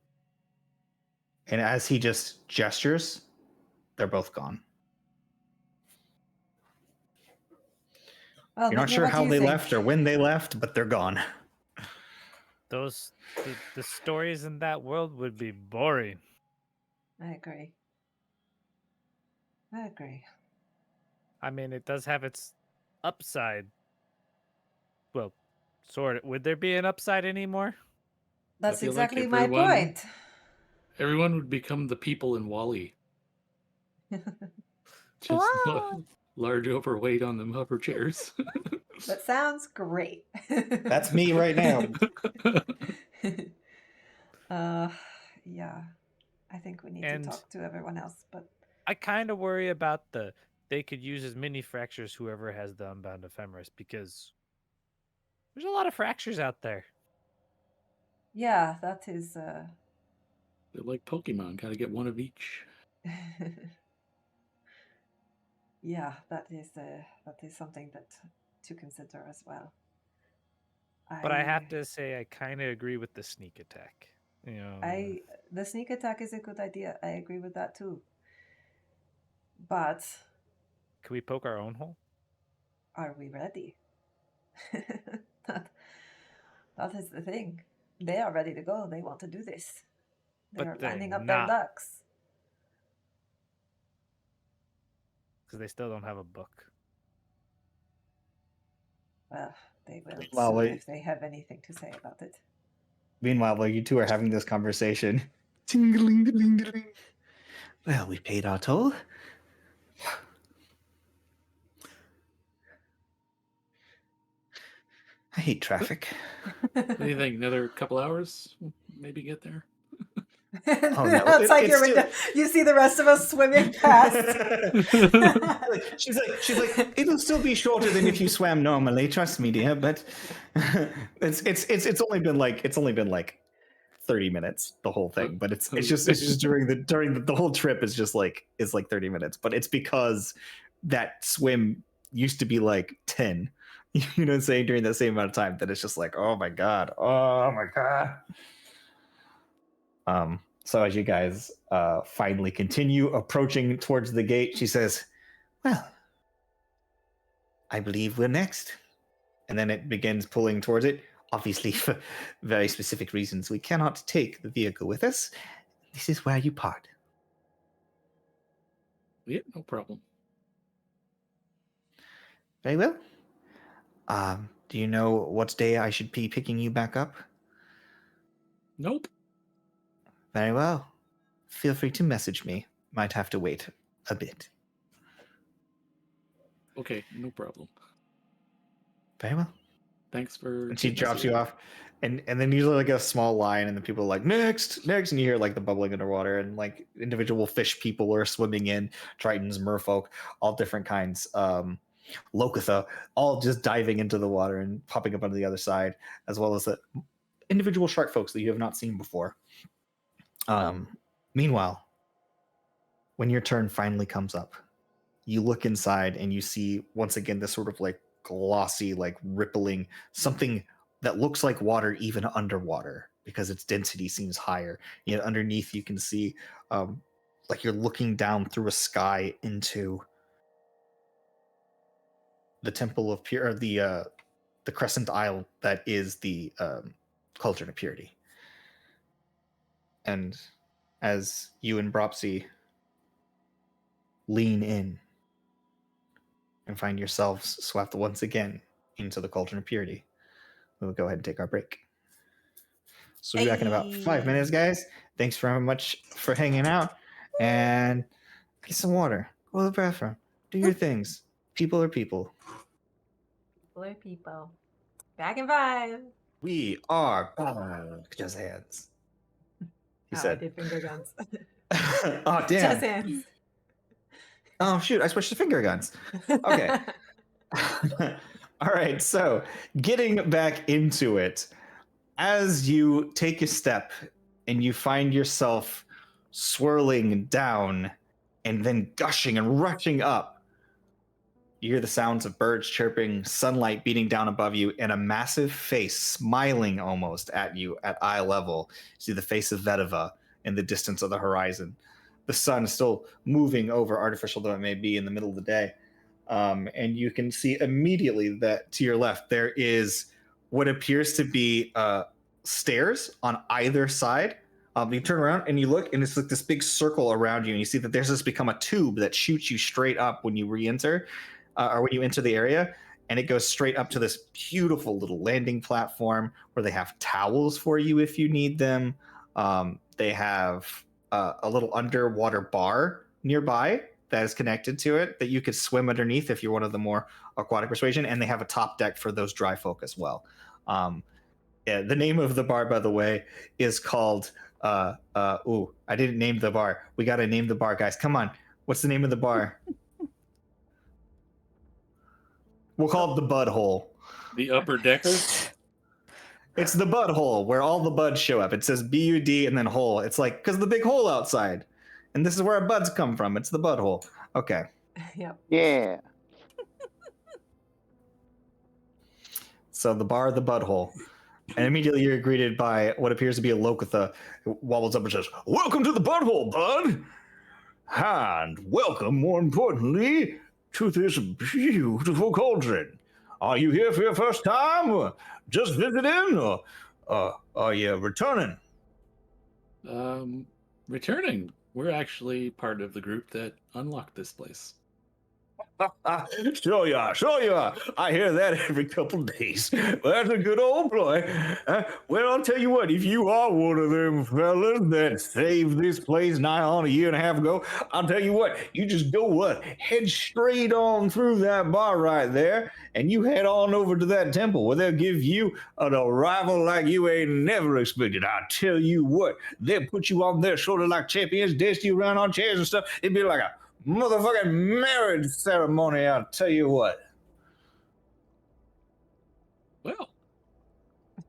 And as he just gestures, they're both gone. Well, You're not Gagnor, sure what do how you they think? left or when they left, but they're gone. The stories in that world would be boring. I agree. I agree. I mean, it does have its upside. Well, sort of. Would there be an upside anymore? That's feel like exactly my everyone- point. Everyone would become the people in Wall-E. Just Wow. large overweight on them hover chairs. That sounds great. That's me right now. Yeah. I think we need to And- talk to everyone else, but I kind of worry about they could use as many fractures whoever has the unbound ephemeris, because there's a lot of fractures out there. yeah, that is They're like Pokemon, gotta get one of each. Yeah, that is something that to consider as well. But I have to say, I kind of agree with the sneak attack. You know, The sneak attack is a good idea. I agree with that too. But can we poke our own hole? are we ready? that is the thing. They are ready to go. They want to do this. They But are they're lining up their not. ducks. Because they still don't have a book. Well, they will Well, soon wait. if they have anything to say about it. Meanwhile, while you two are having this conversation, ting-a-ling-a-ling-a-ling. Well, we paid our toll. I hate traffic. What do you think? Another couple hours? Maybe get there? Oh, no, Outside it's your still- window, you see the rest of us swimming past. she's like, it'll still be shorter than if you swam normally. Trust me, dear. But it's only been like 30 minutes, the whole thing. But it's just during the whole trip is like 30 minutes. But it's because that swim used to be like 10. You know what I'm saying? During that same amount of time, that it's just like, oh my god. So as you guys finally continue approaching towards the gate, she says, well, I believe we're next. And then it begins pulling towards it. Obviously, for very specific reasons, we cannot take the vehicle with us. This is where you part. Yeah, no problem. Very well. Do you know what day I should be picking you back up? Nope. Very well. Feel free to message me. Might have to wait a bit. Okay, no problem. Very well. Thanks for. And she getting us drops here. you off. And then usually like a small line, and then people are like, next, and you hear like the bubbling underwater, and like individual fish people are swimming in, tritons, merfolk, all different kinds. Lokitha, all just diving into the water and popping up on the other side, as well as the individual shark folks that you have not seen before. Meanwhile, when your turn finally comes up, you look inside and you see once again this sort of like glossy, like rippling something that looks like water even underwater because its density seems higher. Yet underneath you can see like you're looking down through a sky into the temple of pure, the crescent isle that is the cauldron of purity. And as you and Bropsy lean in and find yourselves swept once again into the cauldron of purity, we'll go ahead and take our break. So we'll be back in about 5 minutes, guys. Thanks very much for hanging out. And get some water. Go to the bathroom. Do your things. People are people. People are people. Back in 5. We are back. Just hands. He I said. did finger guns. Oh, damn. Just hands. Oh, shoot. I switched to finger guns. Okay. All right. So getting back into it, as you take a step and you find yourself swirling down and then gushing and rushing up, you hear the sounds of birds chirping, sunlight beating down above you, and a massive face smiling almost at you at eye level. You see the face of Vedova in the distance of the horizon. The sun is still moving over, artificial though it may be, in the middle of the day. And you can see immediately that to your left there is what appears to be stairs on either side. You turn around and you look, and it's like this big circle around you, and you see that there's just become a tube that shoots you straight up when you re-enter, or when you enter the area, and it goes straight up to this beautiful little landing platform where they have towels for you if you need them. They have a little underwater bar nearby that is connected to it that you could swim underneath if you're one of the more aquatic persuasion, and they have a top deck for those dry folk as well. Yeah, the name of the bar, by the way, is called I didn't name the bar. We gotta name the bar, guys. Come on. What's the name of the bar? We'll call it the Bud Hole. The upper decker. It's the Bud Hole where all the buds show up. It says BUD and then hole. It's like because the big hole outside. And this is where our buds come from. It's the butthole. Okay. Yep. Yeah. So the bar, the butthole. And immediately you're greeted by what appears to be a Lokitha who wobbles up and says, "Welcome to the butthole, bud! And welcome, more importantly, to this beautiful cauldron. Are you here for your first time, or just visiting, or are you returning?" Returning. We're actually part of the group that unlocked this place. Sure you are, sure you are. I hear that every couple days. Well, that's a good old boy. Well, I'll tell you what, if you are one of them fellas that saved this place nigh on a year and a half ago, I'll tell you what, you just go head straight on through that bar right there, and you head on over to that temple where they'll give you an arrival like you ain't never expected. I'll tell you what, they'll put you on their shoulder like champions, dance you around on chairs and stuff. It'd be like a motherfucking marriage ceremony, I'll tell you what. Well,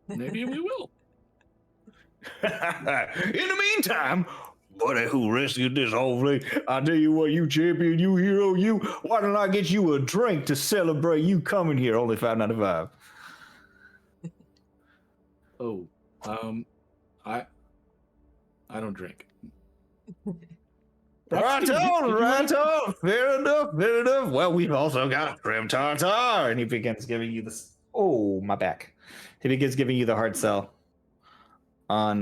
maybe we will. In the meantime, buddy who rescued this whole thing, I'll tell you what, you champion, you hero, you, why don't I get you a drink to celebrate you coming here? Only $5.95. Oh, I don't drink. Right on. Fair enough. Well, we've also got Grim Tartar. And he begins giving you this. Oh, my back. He begins giving you the hard sell on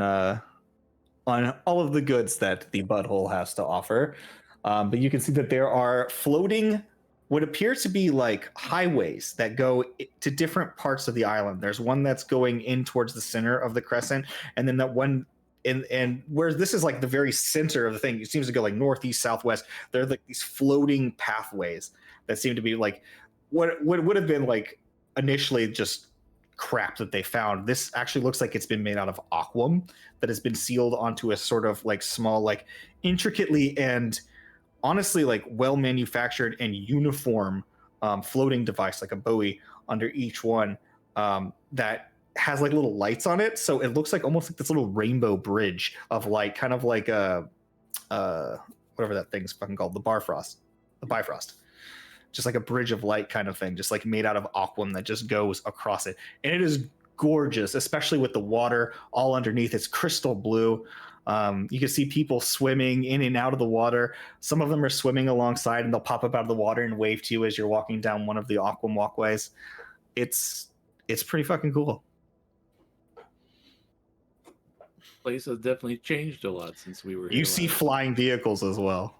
all of the goods that the butthole has to offer. But you can see that there are floating what appears to be like highways that go to different parts of the island. There's one that's going in towards the center of the crescent, and then that one and whereas this is like the very center of the thing, it seems to go like northeast, southwest. There are like these floating pathways that seem to be like what would have been like initially just crap that they found. This actually looks like it's been made out of aquam that has been sealed onto a sort of like small, like intricately and honestly like well manufactured and uniform floating device, like a buoy under each one that has like little lights on it, so it looks like almost like this little rainbow bridge of light, kind of like a whatever that thing's fucking called, the Bifrost, just like a bridge of light kind of thing, just like made out of aquam that just goes across it, and it is gorgeous, especially with the water all underneath. It's crystal blue. You can see people swimming in and out of the water. Some of them are swimming alongside, and they'll pop up out of the water and wave to you as you're walking down one of the aquam walkways. It's pretty fucking cool. Place has definitely changed a lot since we were here. You see flying vehicles as well.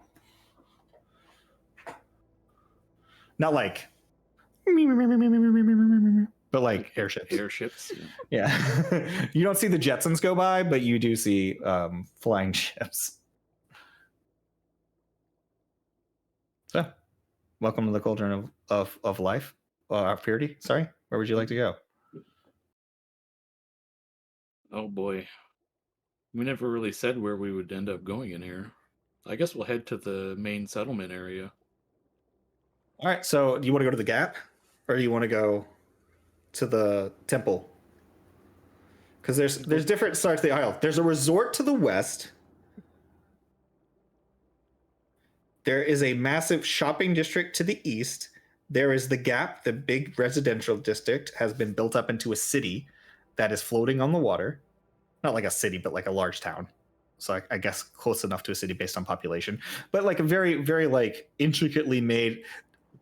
Not like, but like airships. Airships. Yeah. You don't see the Jetsons go by, but you do see flying ships. So, welcome to the cauldron of life. Purity. Sorry. Where would you like to go? Oh boy. We never really said where we would end up going in here. I guess we'll head to the main settlement area. All right. So, do you want to go to the Gap, or do you want to go to the temple? Because there's different starts to the isle. There's a resort to the west. There is a massive shopping district to the east. There is the Gap, the big residential district, has been built up into a city that is floating on the water. Not like a city, but like a large town. So I guess close enough to a city based on population. But like a very, very like intricately made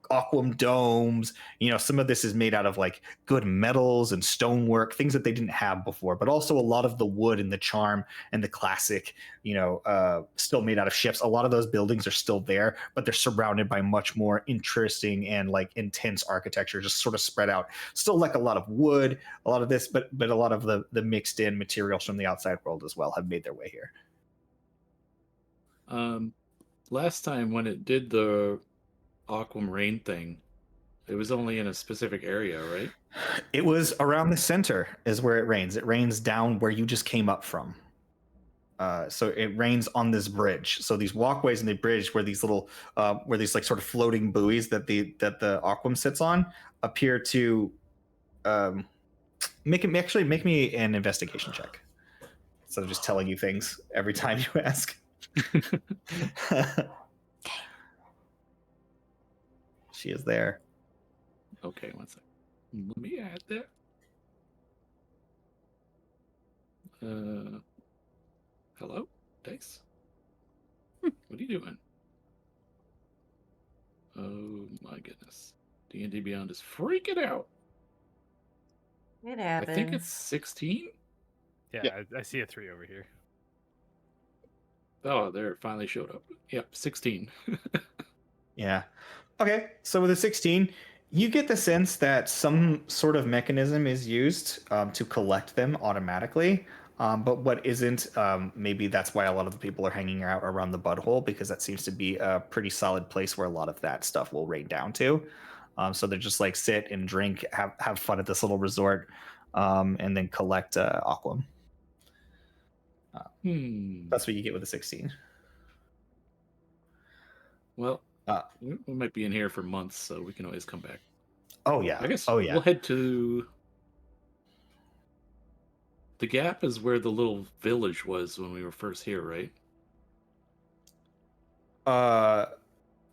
aquam domes. You know, some of this is made out of like good metals and stonework, things that they didn't have before, but also a lot of the wood and the charm and the classic, you know, still made out of ships. A lot of those buildings are still there, but they're surrounded by much more interesting and like intense architecture, just sort of spread out. Still like a lot of wood, a lot of this, but a lot of the mixed in materials from the outside world as well have made their way here. Last time when it did the aquam rain thing, it was only in a specific area, right? It was around the center is where it rains. It rains down where you just came up from. So it rains on this bridge. So these walkways in the bridge where these little where these like sort of floating buoys that the aquam sits on appear to make me an investigation check instead of just telling you things every time you ask. She is there. Okay, one second. Let me add that. Hello, Dice. What are you doing? Oh my goodness. D&D Beyond is freaking out. It I think happens. it's 16. Yeah, Yeah. I see a 3 over here. Oh, there it finally showed up. Yep, 16. Yeah. Okay, so with a 16, you get the sense that some sort of mechanism is used to collect them automatically. But what isn't, maybe that's why a lot of the people are hanging out around the butthole, because that seems to be a pretty solid place where a lot of that stuff will rain down to. So they're just like sit and drink, have fun at this little resort, and then collect aquam. That's what you get with a 16. Well, Uh, we might be in here for months, so we can always come back. oh yeah. I guess Oh yeah. we'll head to the Gap is where the little village was when we were first here, right?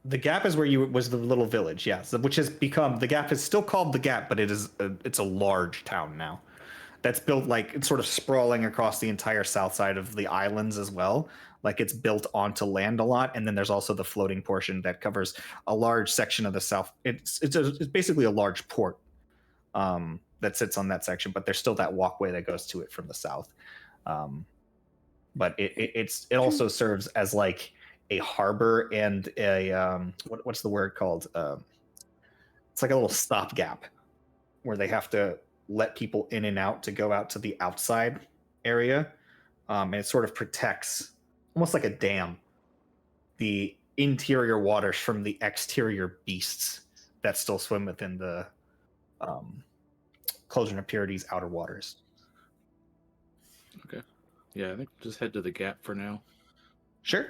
The Gap is where you was the little village, yes, which has become the Gap is still called the Gap, but it's a large town now. That's built like it's sort of sprawling across the entire south side of the islands as well. Like it's built onto land a lot, and then there's also the floating portion that covers a large section of the south. It's basically a large port that sits on that section, but there's still that walkway that goes to it from the south. But it also serves as like a harbor and a what's the word called? It's like a little stopgap where they have to let people in and out to go out to the outside area, and it sort of protects, almost like a dam, the interior waters from the exterior beasts that still swim within the Cauldron of Purity's outer waters. Okay. Yeah, I think we'll just head to the Gap for now. Sure.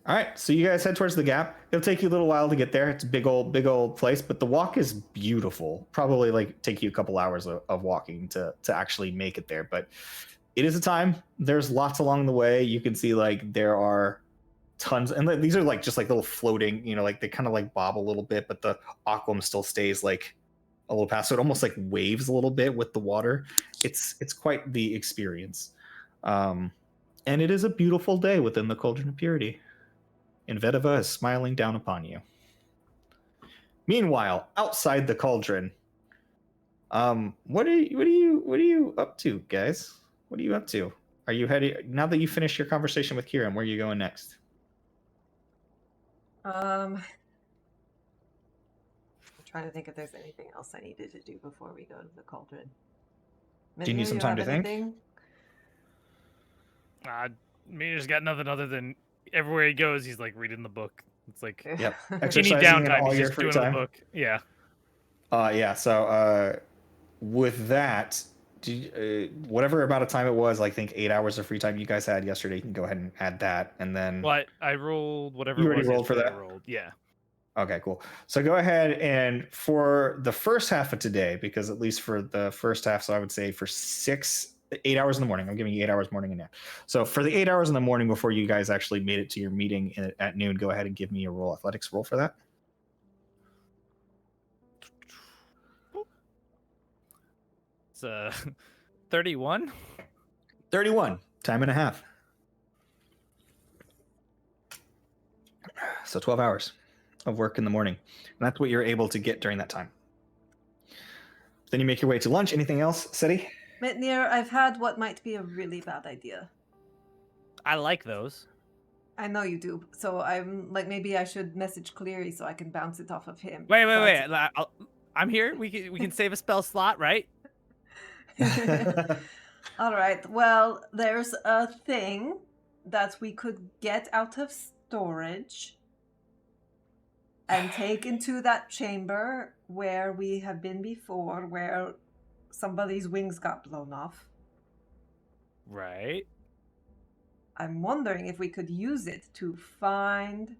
All right, so you guys head towards the Gap. It'll take you a little while to get there. It's a big old place, but the walk is beautiful. Probably like take you a couple hours of walking to actually make it there, but it is a time. There's lots along the way. You can see like there are tons, and these are like just like little floating, like they kind of like bob a little bit, but the aquam still stays like a little past, so it almost like waves a little bit with the water. It's quite the experience. And it is a beautiful day within the Cauldron of Purity. And Vedova is smiling down upon you. Meanwhile, outside the cauldron, what are you up to, guys? What are you up to? Are you heading now that you finished your conversation with Kieran? Where are you going next? I'm trying to think if there's anything else I needed to do before we go to the cauldron. Do you need some time to think? Meter's got nothing other than everywhere he goes, he's like reading the book. It's like Yep. any Exercising in downtime, all he's your just free doing time. the book. Yeah. Yeah. So with that, whatever amount of time it was, I think 8 hours of free time you guys had yesterday, you can go ahead and add that, and then Well, I rolled whatever You it already was rolled for yesterday that? I rolled. Yeah. Okay, cool. So go ahead and for the first half of today, because at least for the first half, so I would say for 8 hours in the morning, I'm giving you 8 hours morning and nap. So for the 8 hours in the morning before you guys actually made it to your meeting at noon, go ahead and give me a roll athletics roll for that. It's 31. 31, time and a half. So 12 hours of work in the morning. And that's what you're able to get during that time. Then you make your way to lunch. Anything else, Seti? Mitnir, I've had what might be a really bad idea. I like those. I know you do. So I'm like, maybe I should message Cleary so I can bounce it off of him. Wait. But- I'm here. We can save a spell slot, right? All right. Well, there's a thing that we could get out of storage and take into that chamber where we have been before, where somebody's wings got blown off. Right. I'm wondering if we could use it to find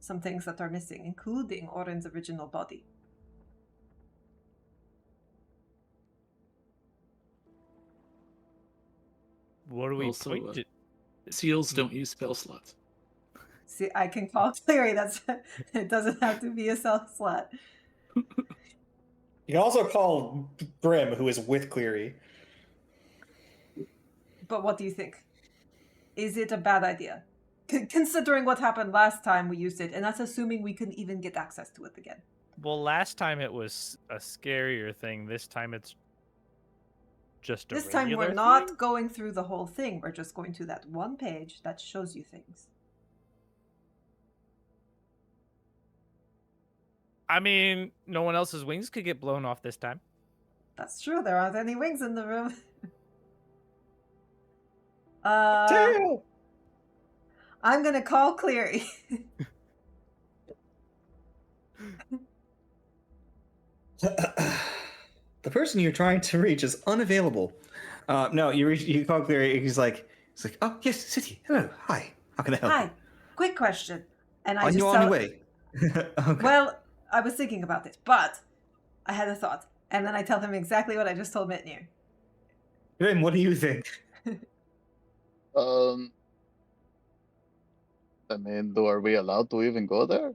some things that are missing, including Oren's original body. What do we Also, point to? Seals don't use spell slots. See, I can call Cleary. That's it. Doesn't have to be a self slot. You can also call Grim, who is with Cleary. But what do you think? Is it a bad idea? Considering what happened last time we used it, and that's assuming we can even get access to it again. Well, last time it was a scarier thing. This time it's just a This time we're regular not thing? going through the whole thing. We're just going to that one page that shows you things. I mean, no one else's wings could get blown off this time. That's true. There aren't any wings in the room. Tail! I'm gonna call Cleary. The person you're trying to reach is unavailable. No, you call Cleary. He's like, oh yes, City. Hello, hi. How can I help? Hi. Quick question. And I On just your tell... own way. Okay. Well, I was thinking about it, but I had a thought, and then I tell him exactly what I just told Mitnir. Grim, what do you think? I mean, are we allowed to even go there?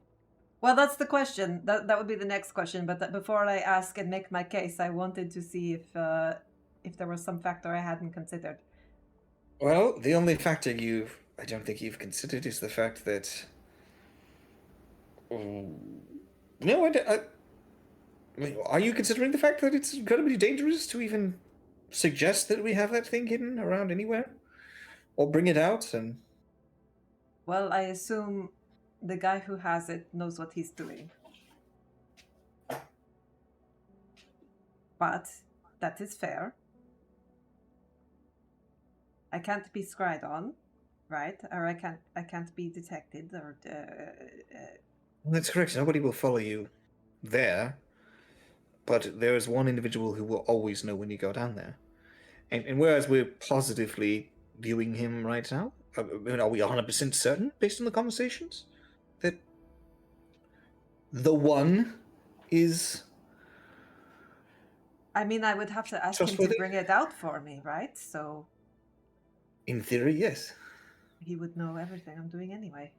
Well, that's the question. That would be the next question. But before I ask and make my case, I wanted to see if there was some factor I hadn't considered. Well, the only factor I don't think you've considered is the fact that. No, I mean, are you considering the fact that it's going to be dangerous to even suggest that we have that thing hidden around anywhere? Or bring it out and. Well, I assume the guy who has it knows what he's doing. But that is fair. I can't be scryed on, right? Or I can't be detected or Well, that's correct. Nobody will follow you there. But there is one individual who will always know when you go down there. And whereas we're positively viewing him right now, I mean, are we 100% certain, based on the conversations, that the one is... I mean, I would have to ask him to Trustworthy? bring it out for me, right? So In theory, yes. he would know everything I'm doing anyway.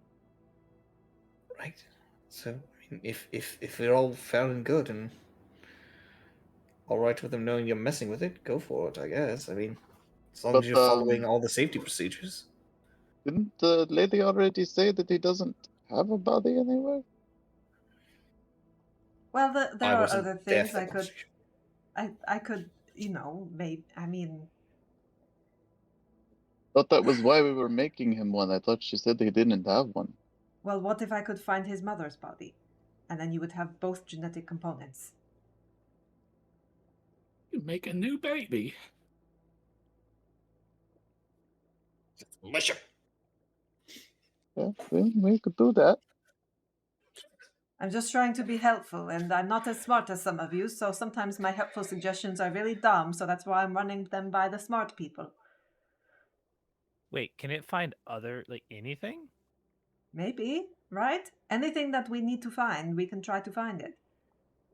Right. So, I mean, if we're all fair and good and all right with them knowing you're messing with it, go for it, I guess. I mean, as long But, as you're following all the safety procedures. Didn't the lady already say that he doesn't have a body anywhere? Well, there I are wasn't other there things for I the could, conversation. I could, maybe. I mean, Thought that was why we were making him one. I thought she said he didn't have one. well, what if I could find his mother's body, and then you would have both genetic components? You make a new baby. Yeah, we could do that. I'm just trying to be helpful, and I'm not as smart as some of you, so sometimes my helpful suggestions are really dumb, so that's why I'm running them by the smart people. Wait, can it find anything? Maybe, right? Anything that we need to find, we can try to find it.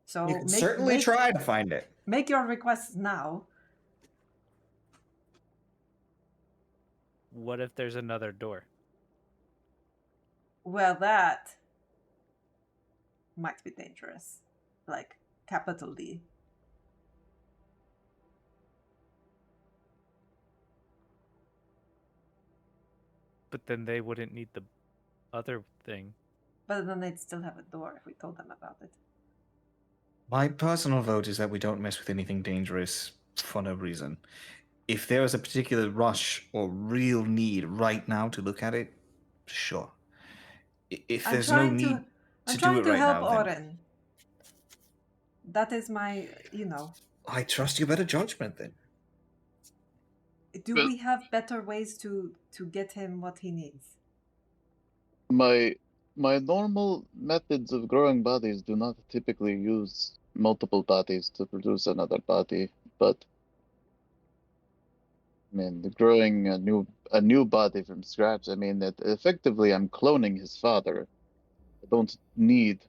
So You can certainly try to find it. Make your requests now. What if there's another door? Well, that might be dangerous. Like, capital D. But then they wouldn't need the other thing. But then they'd still have a door if we told them about it. My personal vote is that we don't mess with anything dangerous for no reason. If there is a particular rush or real need right now to look at it, sure. If there's no need to I'm do trying it to right help now, then Oren. That is my, I trust your better judgment then. Do Well- we have better ways to get him what he needs? My normal methods of growing bodies do not typically use multiple bodies to produce another body, but I mean, growing a new body from scratch. I mean, effectively, I'm cloning his father. I don't need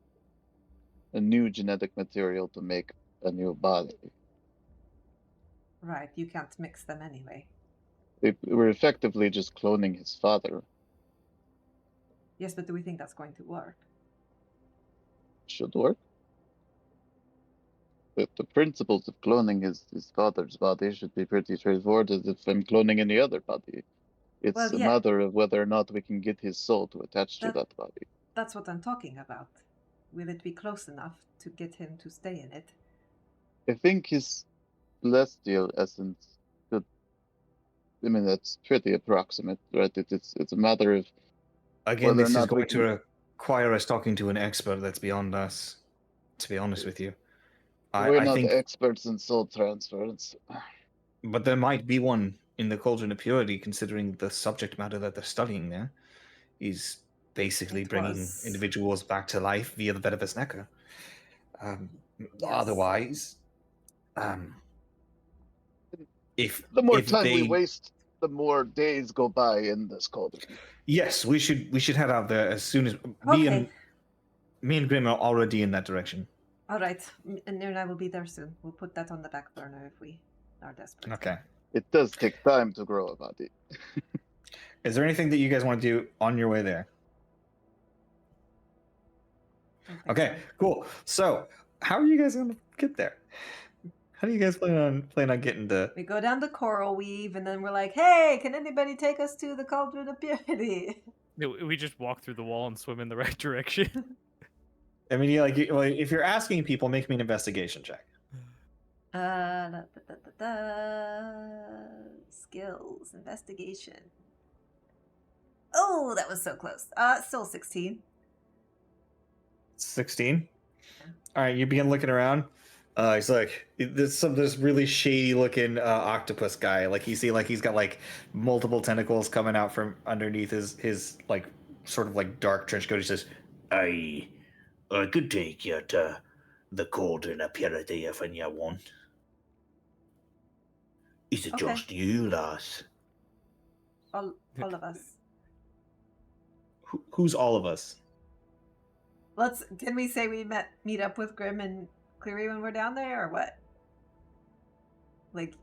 a new genetic material to make a new body. Right, you can't mix them anyway. They were effectively just cloning his father. Yes, but do we think that's going to work? Should work. The principles of cloning his father's body should be pretty straightforward as if I'm cloning any other body. It's Well, a yeah. matter of whether or not we can get his soul to attach to That- that body. That's what I'm talking about. Will it be close enough to get him to stay in it? I think his celestial essence could. I mean, that's pretty approximate, right? It's a matter of Again, whether or this is not we going can. to require us talking to an expert that's beyond us, to be honest with you. We're I not think, experts in soul transference. but there might be one in the Cauldron of Purity, considering the subject matter that they're studying there is basically It bringing was- individuals back to life via the Vedavasneka. Yes. Otherwise, if The more if time we they- waste, the more days go by in this cauldron. yes, we should head out there as soon as Okay. me and Grim are already in that direction. All right. And I will be there soon. We'll put that on the back burner if we are desperate. Okay. It does take time to grow a body. Is there anything that you guys want to do on your way there? I think Okay, so. cool. So, how are you guys going to get there? How do you guys plan on getting to? We go down the coral weave, and then we're like, "Hey, can anybody take us to the Cauldron of Purity?" We just walk through the wall and swim in the right direction. I mean, if you're asking people, make me an investigation check. Skills, investigation. Oh, that was so close. Still 16. 16. All right, you begin looking around. He's like, there's this really shady looking octopus guy. Like you see, like he's got like multiple tentacles coming out from underneath his like sort of like dark trench coat. He says, "I could take you to the Cauldron of Purity if you want. Is it Okay. just you, lass? All of us. Who's all of us? Can we say we meet up with Grim and Cleary when we're down there, or what? Like,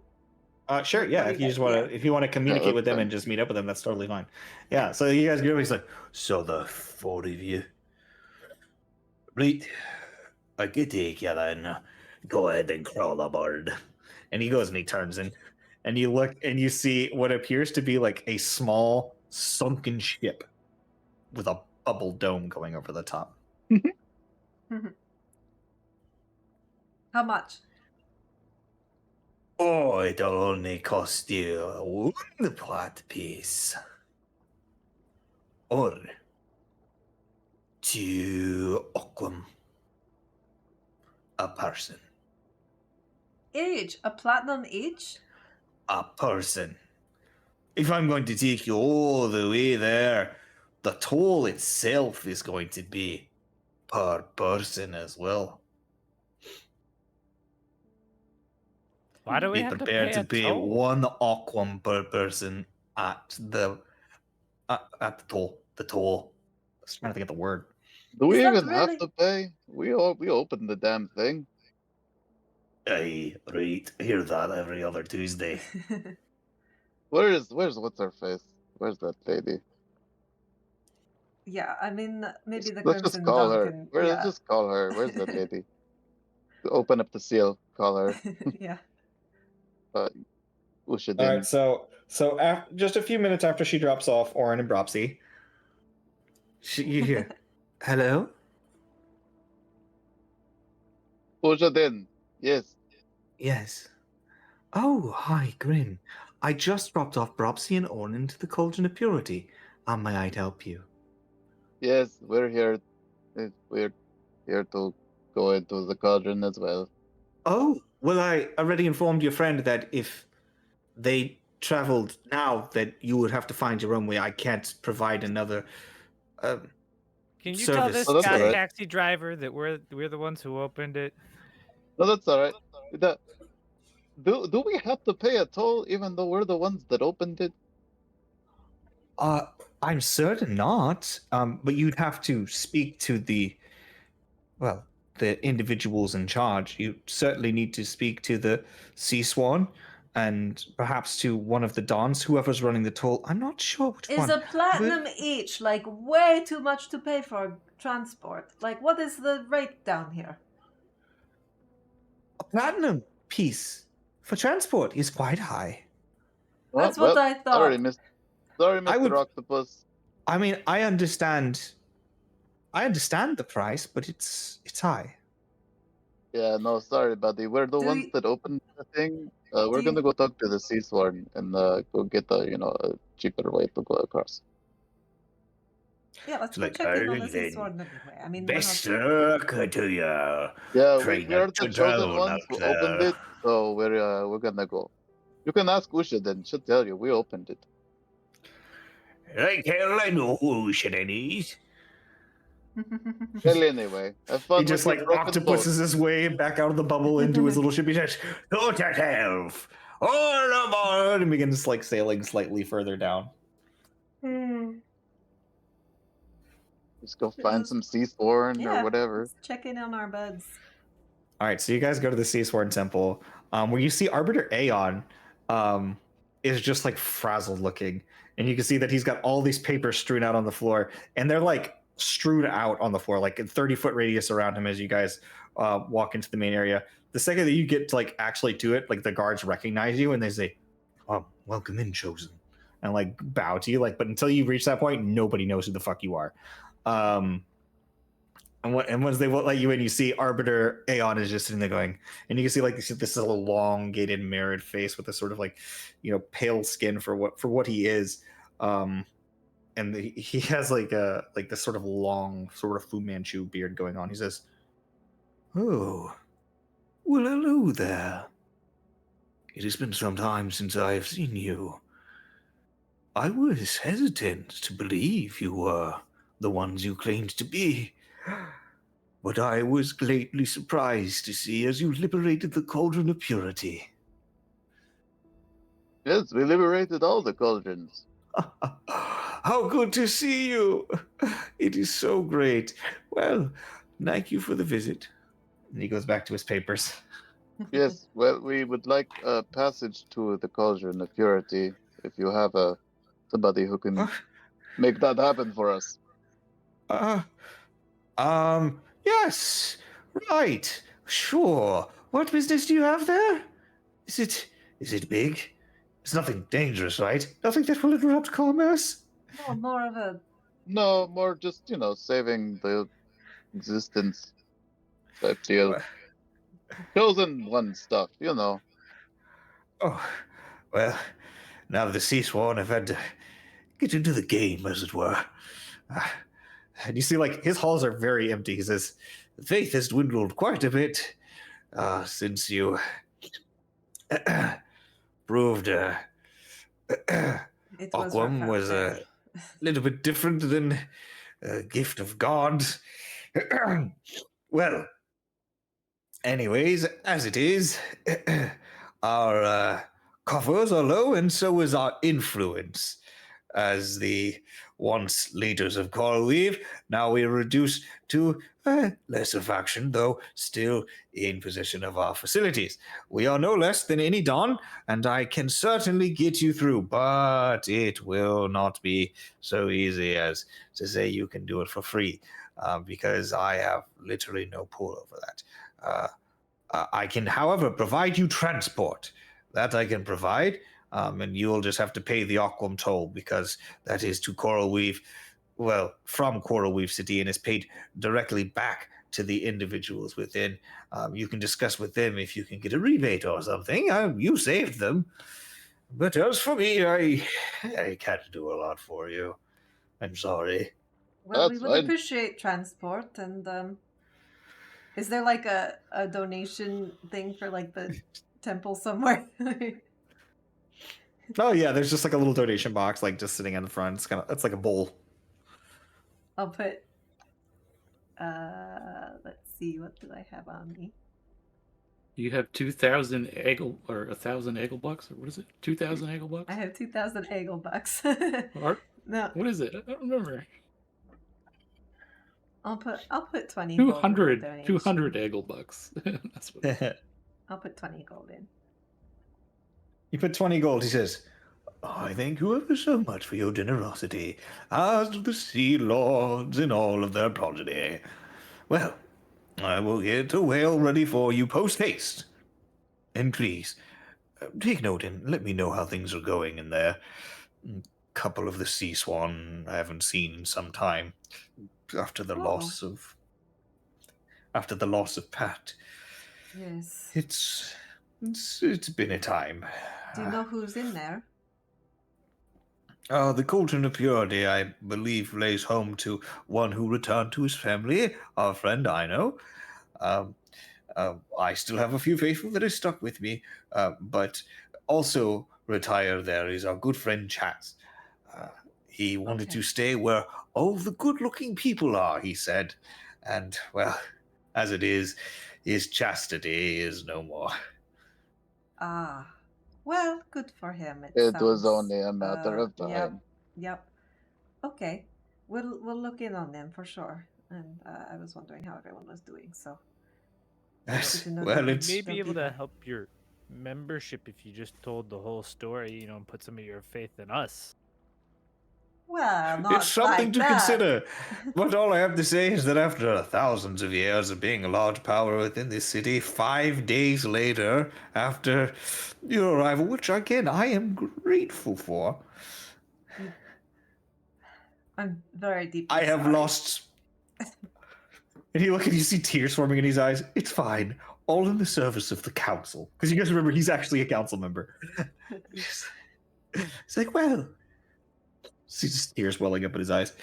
Sure, What yeah. do If you you just guys- want yeah. to, if you want to communicate that's with them fine. and just meet up with them, that's totally fine. Yeah. So you guys go. He's like, so the four of you, right? I could take you then. Go ahead and crawl aboard. And he goes and he turns in, and you look and you see what appears to be like a small sunken ship with a bubble dome going over the top. how much? Oh, it'll only cost you one plot piece. Or 2 occam a person. Each, a platinum each. A person. If I'm going to take you all the way there, the toll itself is going to be per person as well. Why do we Be have to prepared pay to pay a toll? 1 occam per person at the toll. The toll. I was trying to think of the word. Do we Is that even have really- to pay? We opened the damn thing. Aye, right. I hear that every other Tuesday. Where's what's her face? Where's that lady? Yeah, I mean, maybe the Let's just Crimson call Dove her. can. Let's Yeah. just call her. Where's that lady? Open up the seal. Call her. Yeah. Ushadin. All right, so just a few minutes after she drops off Orin and Bropsy, you hear, "Hello? Ushadin. Yes. Yes. Oh, hi, Grim. I just dropped off Bropsy and Orin into the Cauldron of Purity. May I help you?" Yes, we're here. We're here to go into the cauldron as well. Oh, well, I already informed your friend that if they traveled now, that you would have to find your own way. I can't provide another. Can you tell service. this Oh, that's guy alright. taxi driver that we're the ones who opened it? No, that's all right. Do we have to pay a toll even though we're the ones that opened it? I'm certain not. But you'd have to speak to the individuals in charge. You certainly need to speak to the Sea Swan and perhaps to one of the dons, whoever's running the toll. I'm not sure which Is one. a platinum each like way too much to pay for transport? Like, what is the rate down here? A platinum piece for transport is quite high. That's what I thought. Sorry, I Mr. would- Octopus. I mean, I understand the price, but it's high. Yeah, no, sorry, buddy. We're the Do ones you- that opened the thing. We're you- gonna go talk to the Sea Sworn and go get a cheaper way to go across. Yeah, let's It's go like, check in on the alright sea then. sword anyway. I mean, we're Best not... luck to you. Yeah, Train we are up the to chosen town ones up who opened there. it, so we're gonna go. You can ask Usha then. She'll tell you. We opened it. Like hell, I know who Simienne is. Well, anyway, have fun He with just your like broken boat. octopuses his way back out of the bubble into his little ship. He says, Go to hell. "All aboard!" and begins like sailing slightly further down. Just go find some Sea Sworn Yeah, or whatever. let's check in on our beds. All right, so you guys go to the Sea Sworn Temple, where you see Arbiter Aeon is just like frazzled looking, and you can see that he's got all these papers strewn out on the floor, and they're like strewn out on the floor, like a 30-foot radius around him as you guys walk into the main area. The second that you get to like actually do it, like the guards recognize you and they say, "Welcome in, chosen," and like bow to you. Like, but until you reach that point, nobody knows who the fuck you are. And once they won't let you in, you see Arbiter Aeon is just sitting there going, and you can see like this elongated, mirrored face with a sort of like, pale skin for what he is, and he has like this sort of long, sort of Fu Manchu beard going on. He says, "Oh, well, hello there. It has been some time since I have seen you. I was hesitant to believe you were the ones you claimed to be. But I was greatly surprised to see as you liberated the Cauldron of Purity." Yes, we liberated all the cauldrons. How good to see you! It is so great. Well, thank you for the visit. And he goes back to his papers. Yes, well, we would like a passage to the Cauldron of Purity. If you have somebody who can make that happen for us. Yes, right, sure. What business do you have there? Is it big? It's nothing dangerous, right? Nothing that will interrupt commerce? No, more of a... No, more just, saving the existence type deal. Chosen one stuff, Oh, well, now that the Sea Sworn have had to get into the game, as it were. And you see, like, his halls are very empty. He says, "The faith has dwindled quite a bit since you proved It was Aquam rough was out a there. little bit different than a gift of God." Well, anyways, as it is, our coffers are low, and so is our influence. As the once leaders of Coral Weave, now we are reduced to a lesser faction, though still in possession of our facilities. We are no less than any Don, and I can certainly get you through, but it will not be so easy as to say you can do it for free, because I have literally no pull over that. I can, however, provide you transport. That I can provide, and you'll just have to pay the Aquam toll, because that is to Coral Weave, well, from Coral Weave City, and is paid directly back to the individuals within. You can discuss with them if you can get a rebate or something. You saved them. But as for me, I can't do a lot for you. I'm sorry. Well, we That's would fine. appreciate transport, and is there like a donation thing for like the temple somewhere? Oh yeah, there's just like a little donation box, like just sitting in the front. It's like a bowl. I'll put. Let's see, what do I have on me? You have 2,000 eggle or 1,000 eggle bucks, or what is it? 2,000 eggle bucks? I have 2,000 eggle bucks. Or No, what is it? I don't remember. I'll put 20 gold in the 200 donation. eggle bucks. That's what. I'll put 20 gold in. You put 20 gold. He says, I thank you ever so much for your generosity, as do the Sea Lords and all of their progeny. Well, I will get a whale ready for you post haste. And please, take note and let me know how things are going in there. Couple of the sea swan I haven't seen in some time after the Oh. loss of Pat. Yes. It's been a time. Do you know who's in there? The Cauldron of Purity, I believe, lays home to one who returned to his family, our friend Ino. I still have a few faithful that are stuck with me, but also retired there is our good friend Chaz. He wanted Okay. to stay where all the good-looking people are, he said. And, well, as it is, his chastity is no more. Ah. Well, good for him. It was sounds, only a matter of time. Yep. Okay. We'll look in on them for sure. And I was wondering how everyone was doing, so Yes, to know well, that it's You may be they'll able to there. help your membership if you just told the whole story, and put some of your faith in us. Well, not it's something like to that. consider. But all I have to say is that after thousands of years of being a large power within this city, 5 days later, after your arrival, which again I am grateful for, I'm very deeply I have sorry. lost. And you see tears forming in his eyes. It's fine. All in the service of the council. Because you guys remember, he's actually a council member. It's like, well, see just tears welling up in his eyes.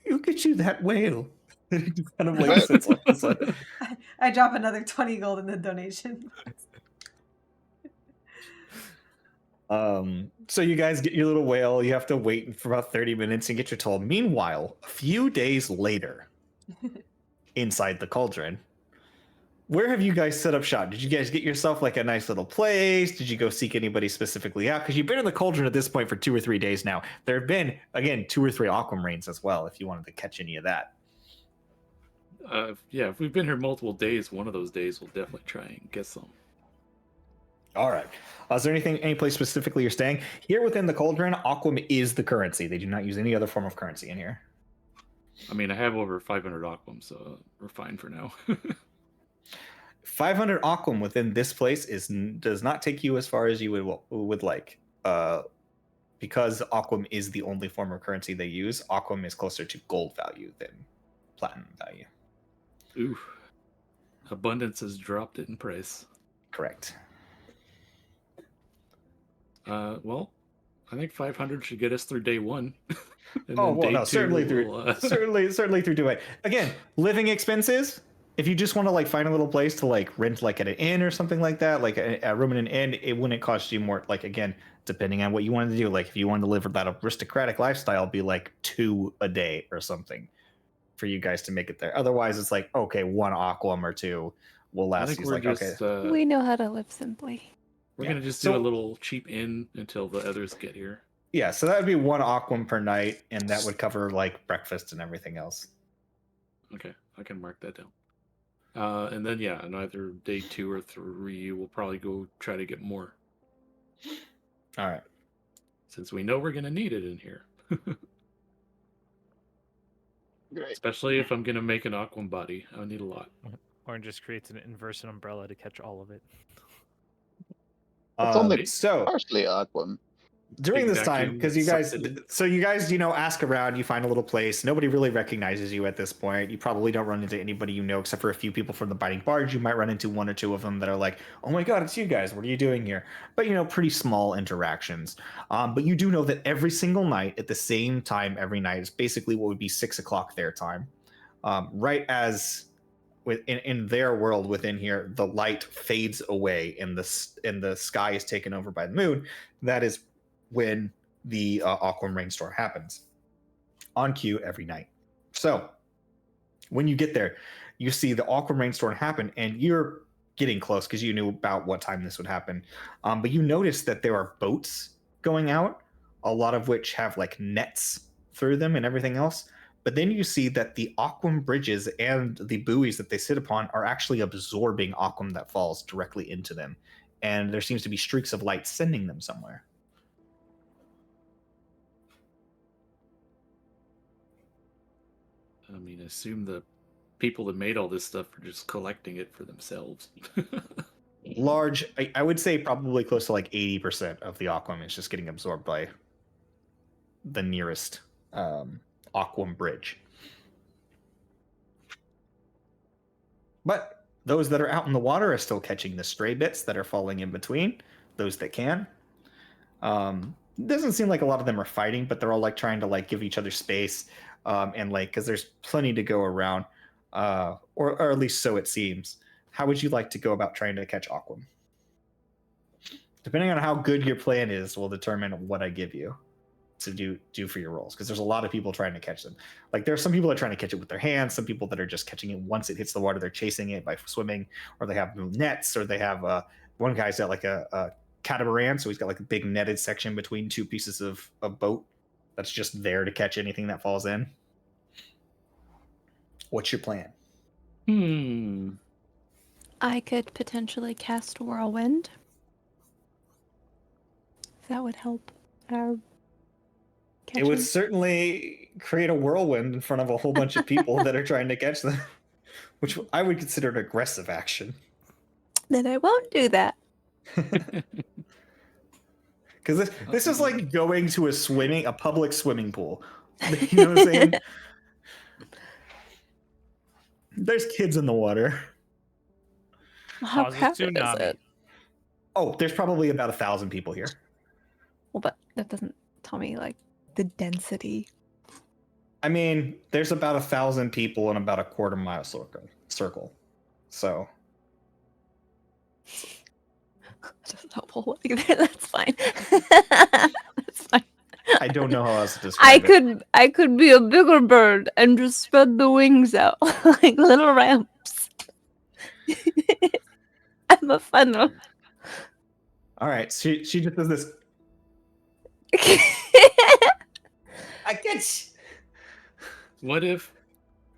You'll get you that whale. And he just kind of like sits on the side. I drop another 20 gold in the donation. So you guys get your little whale. You have to wait for about 30 minutes and get your toll. Meanwhile, a few days later, inside the cauldron, where have you guys set up shop? Did you guys get yourself like a nice little place? Did you go seek anybody specifically out? Because you've been in the cauldron at this point for 2 or 3 days now. There have been, again, 2 or 3 aquamarines as well, if you wanted to catch any of that. Yeah, if we've been here multiple days, one of those days we'll definitely try and get some. All right. Is there any place specifically you're staying? Here within the cauldron, aquam is the currency. They do not use any other form of currency in here. I mean, I have over 500 aquam, so we're fine for now. 500 aquam within this place does not take you as far as you would like. Because aquam is the only form of currency they use, aquam is closer to gold value than platinum value. Ooh. Abundance has dropped in price. Correct. Well, I think 500 should get us through day 1. And Oh then well, day no, 2 certainly through we'll, certainly through do it again. Living expenses. If you just want to like find a little place to like rent like at an inn or something like that, like a room in an inn, it wouldn't cost you more. Like again, depending on what you wanted to do. Like if you wanted to live that aristocratic lifestyle, it'd be like 2 a day or something for you guys to make it there. Otherwise, it's like okay, 1 aquam or 2 will I last. think He's we're like just okay. We know how to live simply. we're Yeah. gonna just So- do a little cheap inn until the others get here. Yeah, so that would be 1 aquam per night, and that would cover like breakfast and everything else. Okay, I can mark that down. And then yeah, on either day 2 or 3, we'll probably go try to get more, All right. since we know we're gonna need it in here. Great. Especially if I'm gonna make an aquam body, I'll need a lot. Orange just creates an inverted umbrella to catch all of it. It's only so partially aquam. during Big this time, vacuum because you guys, sucks it in. so you guys, ask around, you find a little place. Nobody really recognizes you at this point. You probably don't run into anybody you know, except for a few people from the Biting Barge. You might run into 1 or 2 of them that are like, "Oh my God, it's you guys! What are you doing here?" But pretty small interactions. But you do know that every single night, at the same time, every night is basically what would be 6 o'clock their time. Right as in their world within here, the light fades away and the sky is taken over by the moon. That is when the aquam rainstorm happens on cue every night. So when you get there, you see the aquam rainstorm happen, and you're getting close because you knew about what time this would happen. But you notice that there are boats going out, a lot of which have like nets through them and everything else. But then you see that the aquam bridges and the buoys that they sit upon are actually absorbing aquam that falls directly into them. and there seems to be streaks of light sending them somewhere. I mean, assume the people that made all this stuff are just collecting it for themselves. Large, I would say probably close to like 80% of the Aquam is just getting absorbed by the nearest Aquam bridge. But those that are out in the water are still catching the stray bits that are falling in between, those that can. Doesn't seem like a lot of them are fighting, but they're all like trying to like give each other space, and like because there's plenty to go around, or at least so it seems. How would you like to go about trying to catch Aquam? Depending on how good your plan is, will determine what I give you to do for your rolls. Because there's a lot of people trying to catch them. Like there's some people that are trying to catch it with their hands. Some people that are just catching it once it hits the water. They're chasing it by swimming, or they have nets, or they have one guy's got like a catamaran, so he's got like a big netted section between two pieces of a boat that's just there to catch anything that falls in. What's your plan? I could potentially cast Whirlwind. That would help. It would certainly create a whirlwind in front of a whole bunch of people that are trying to catch them, which I would consider an aggressive action. Then I won't do that. Because this is like going to a public swimming pool. You know what I'm saying? There's kids in the water. How Cause a crowded is tsunami. it? Oh, there's probably about 1,000 people here. Well, but that doesn't tell me like the density. I mean, there's about 1,000 people in about a quarter-mile circle. So That's helpful. That's fine. That's fine. I don't know how else to describe it. I could be a bigger bird and just spread the wings out like little ramps. I'm a fun one. All right, she just does this. I catch. What if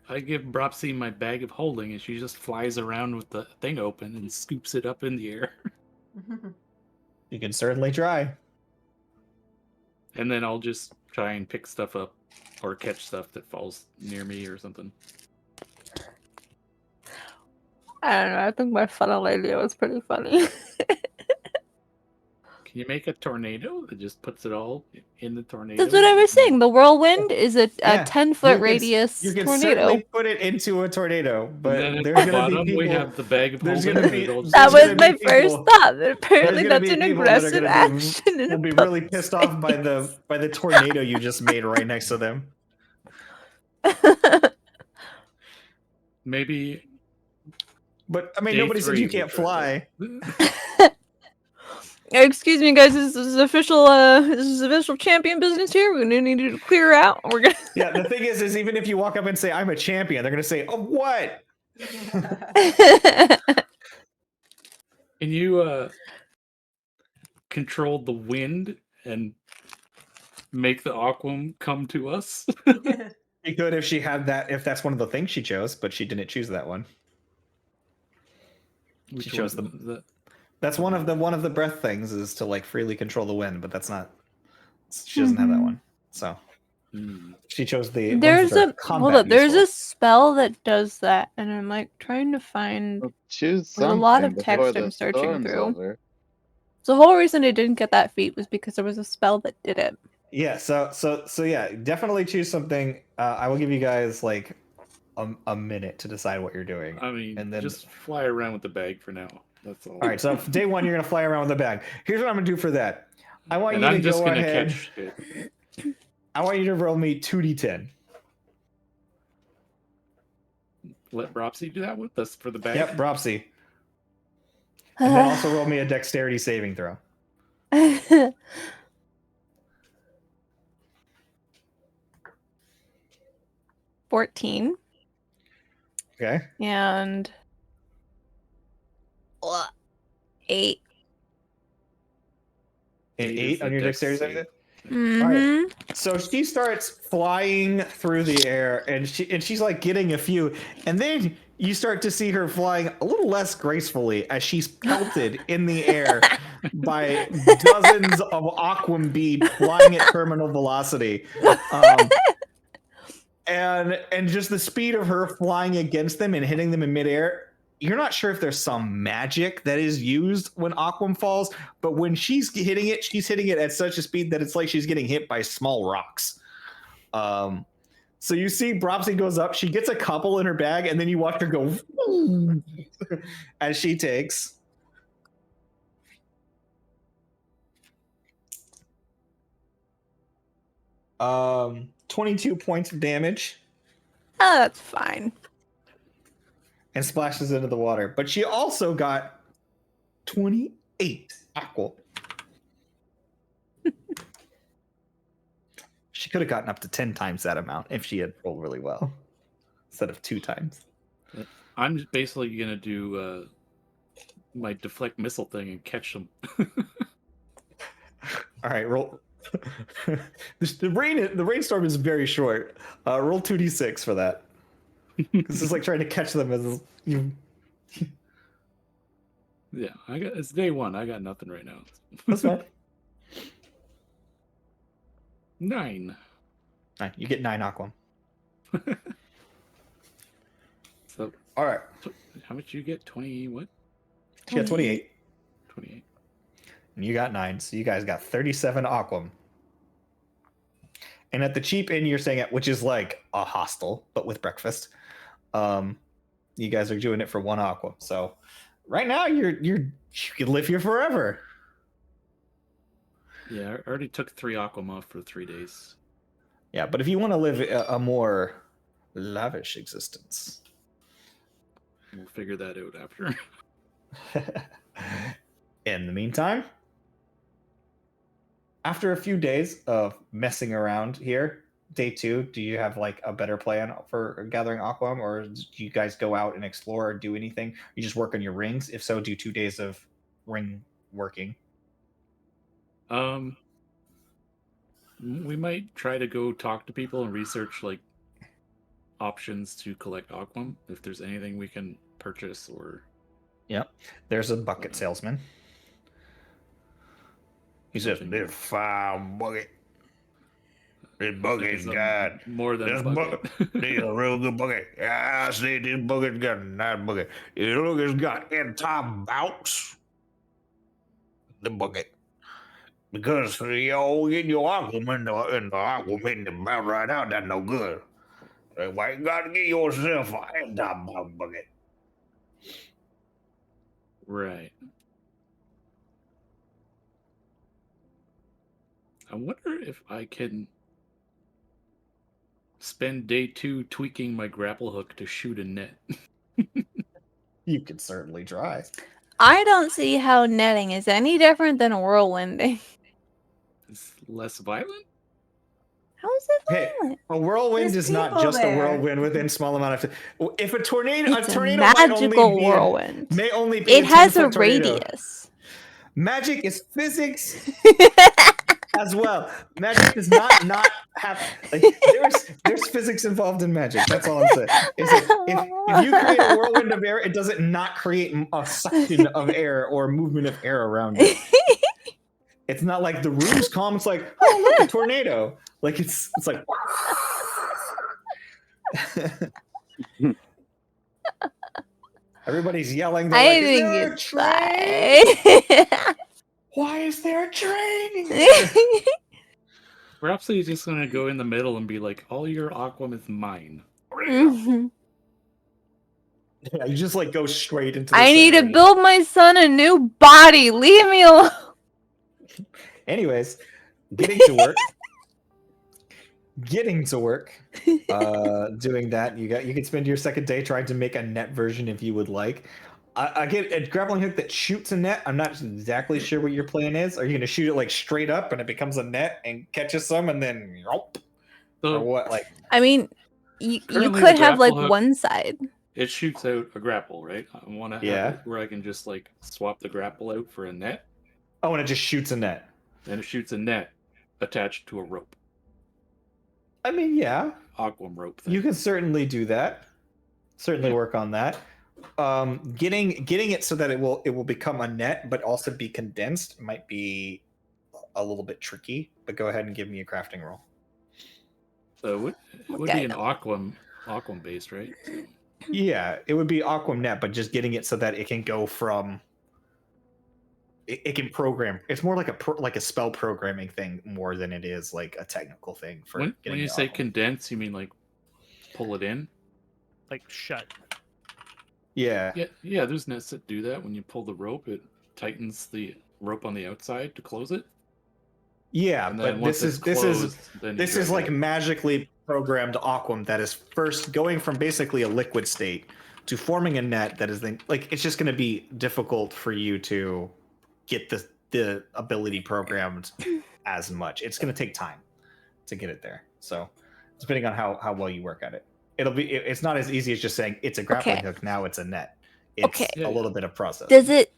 I give Bropsy my bag of holding and she just flies around with the thing open and scoops it up in the air? You can certainly try. And then I'll just try and pick stuff up or catch stuff that falls near me or something. I don't know. I think my funnel idea was pretty funny. Can you make a tornado that just puts it all in the tornado? That's what I was saying. The whirlwind is a Yeah, 10-foot radius You can tornado. certainly put it into a tornado, And but then at there's the going to bottom be people. we have the bag of there's holding. gonna be- and it'll That there's was gonna my be first people- thought. But apparently, there's gonna that's be an people that are aggressive gonna be- action. In will a be really public pissed off by the tornado you just made right next to them. space. Maybe. But I mean, Day nobody said 3 you we can't try fly. Excuse me, guys. This is official. This is official champion business here. We're gonna need you to clear out. We're gonna. Yeah, the thing is even if you walk up and say I'm a champion, they're gonna say, "Oh, what?" Can you control the wind and make the Aquam come to us? She could if she had that. If that's one of the things she chose, but she didn't choose that one. Which chose one the- was that? That's one of the breath things is to like freely control the wind, but that's not. She doesn't have that one, so she chose the. ones There's that are a combat hold up. There's useful. a spell that does that, and I'm like trying to find. Well, choose There's a something lot of before text the I'm searching storm's through. over. The whole reason I didn't get that feat was because there was a spell that did it. Yeah, so yeah, definitely choose something. I will give you guys like a minute to decide what you're doing. I mean, And then- just fly around with the bag for now. That's all. All right, so day one, you're gonna fly around with a bag. Here's what I'm gonna do for that. I want And you to I'm just go gonna ahead. catch it. I want you to roll me 2d10. Let Bropsy do that with us for the bag. Yep, Bropsy. And then also roll me a dexterity saving throw. 14 Okay. and 8. An Eight 8 is on the your dex dexterity save. saving. Mm-hmm. So she starts flying through the air, and she's like getting a few, and then you start to see her flying a little less gracefully as she's pelted in the air by dozens of aquam bead flying at terminal velocity. And just the speed of her flying against them and hitting them in midair, you're not sure if there's some magic that is used when Aquam falls, but when she's hitting it at such a speed that it's like she's getting hit by small rocks. So you see Bropsy goes up, she gets a couple in her bag, and then you watch her go as she takes 22 points of damage. Oh, that's fine. And splashes into the water. But she also got 28 aqua. She could have gotten up to 10 times that amount if she had rolled really well, instead of 2 times. I'm just basically gonna do my deflect missile thing and catch them. All right, roll. The rainstorm is very short. Roll 2d6 for that. This is like trying to catch them as you. Yeah, it's day 1. I got nothing right now. That's fine. 9. You get 9 aqua. So All right. how much you get? 20 what? She got 28. 28. And you got 9, so you guys got 37 aquam. And at the cheap inn you're staying at, which is like a hostel, but with breakfast, you guys are doing it for 1 aqua. So right now you can live here forever. Yeah, I already took 3 aquam off for 3 days. Yeah, but if you want to live a more lavish existence, We'll figure that out after. in the meantime, after a few days of messing around here, day 2, do you have like a better plan for gathering aquam, or do you guys go out and explore or do anything? You just work on your rings? If so, do 2 days of ring working. We might try to go talk to people and research like options to collect aquam if there's anything we can purchase or. Yep. There's a bucket salesman. He says, "This fine bucket. This bucket's got more than this a bucket. This is a real good bucket. Yeah, I see this bucket's got a nice bucket. It look, it's got entire bouts. The bucket. Because you all get your aquam in the aquam in the bout right out, that's no good. Why you gotta get yourself an entire bucket." Right. I wonder if I can spend day 2 tweaking my grapple hook to shoot a net. You could certainly try. I don't see how netting is any different than whirlwinding. It's less violent? How is it Hey, violent? a whirlwind There's is not people just a there. whirlwind within small amount of. If a tornado, It's a a tornado might magical only be whirlwind. may only be It has a 10-foot tornado. radius. Magic is physics as well. Magic does not have like there's physics involved in magic. That's all I'm saying. Is that if you create a whirlwind of air, it doesn't not create a suction of air or movement of air around it. It's not like the room's calm. It's like, oh look, a tornado. Like it's like. Everybody's yelling. They're I like, think "Is there a train? it's Why is there a train?" fine. Perhaps he's just gonna go in the middle and be like, all your aquam is mine. Mhm. Yeah, you just like go straight into. The I need to center. build my son a new body. Leave me alone. Anyways, getting to work. Doing that, you can spend your second day trying to make a net version if you would like. I get a grappling hook that shoots a net. I'm not exactly sure what your plan is. Are you going to shoot it like straight up and it becomes a net and catches some and then yelp? Or So what? Like I mean, you Currently, could the have like grapple hook- one side. it shoots out a grapple, right? I want to have Yeah. it where I can just like swap the grapple out for a net, oh, and it just shoots a net. and it shoots a net. attached to a rope. I mean, yeah, Aquam rope thing. you can certainly do that. Certainly Yeah. work on that. Getting it so that it will become a net, but also be condensed might be a little bit tricky. But go ahead and give me a crafting roll. So it would Okay. be an aquam based, right? So, Yeah, it would be Aquam Net, but just getting it so that it can go from. It can program. It's more like a spell programming thing more than it is like a technical thing for when getting you it say Aquam. condense, you mean like pull it in? Like shut. Yeah. Yeah. There's nets that do that. When you pull the rope, it tightens the rope on the outside to close it. Yeah, And then but once this it's is closed, then you this is drag like it. magically programmed Aquam that is first going from basically a liquid state to forming a net that is then like it's just going to be difficult for you to get the ability programmed as much. It's going to take time to get it there. So depending on how well you work at it, it's not as easy as just saying it's a grappling Okay. hook. Now it's a net. It's Okay. Yeah, a yeah. little bit of process. Does it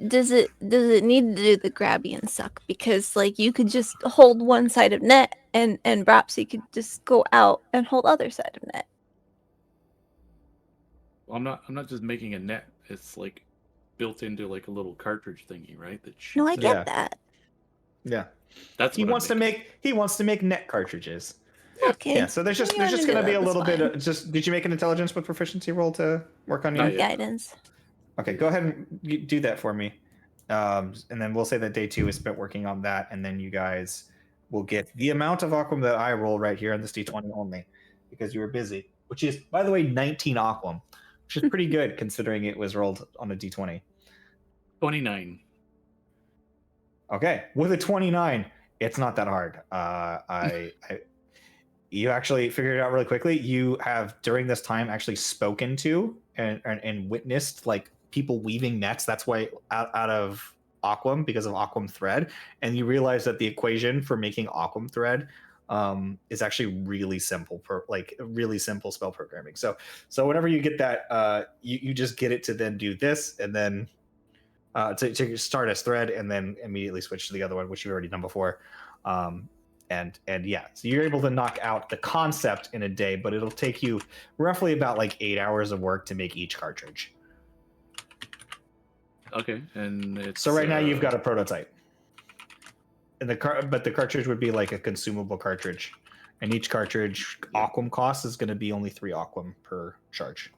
need to do the grabby and suck? Because like you could just hold one side of net and Bropsy could just go out and hold other side of net. Well, I'm not just making a net. It's like built into like a little cartridge thingy, right? That No, I shoots get Yeah. that. Yeah. That's He what I'm wants to making. make net cartridges. Okay. Yeah, so there's just You wanna do going to that, be a that's little bit fine. of just. Did you make an intelligence with proficiency roll to work on your? Not And yet. guidance. Okay, go ahead and do that for me, and then we'll say that day 2 is spent working on that, and then you guys will get the amount of Aquam that I roll right here on this D20 only, because you were busy. Which is, by the way, 19 Aquam, which is pretty good considering it was rolled on a D20. 29. Okay, with a 29, it's not that hard. You actually figured it out really quickly. You have during this time actually spoken to and witnessed like people weaving nets. That's why out of Aquam, because of Aquam thread, and you realize that the equation for making Aquam thread is actually really simple, really simple spell programming. So whenever you get that, you just get it to then do this, and then to start as thread, and then immediately switch to the other one, which you've already done before. And yeah, so you're able to knock out the concept in a day, but it'll take you roughly about like 8 hours of work to make each cartridge. Okay, and it's So right now you've got a prototype, and but the cartridge would be like a consumable cartridge, and each cartridge Aquam cost is going to be only 3 Aquam per charge.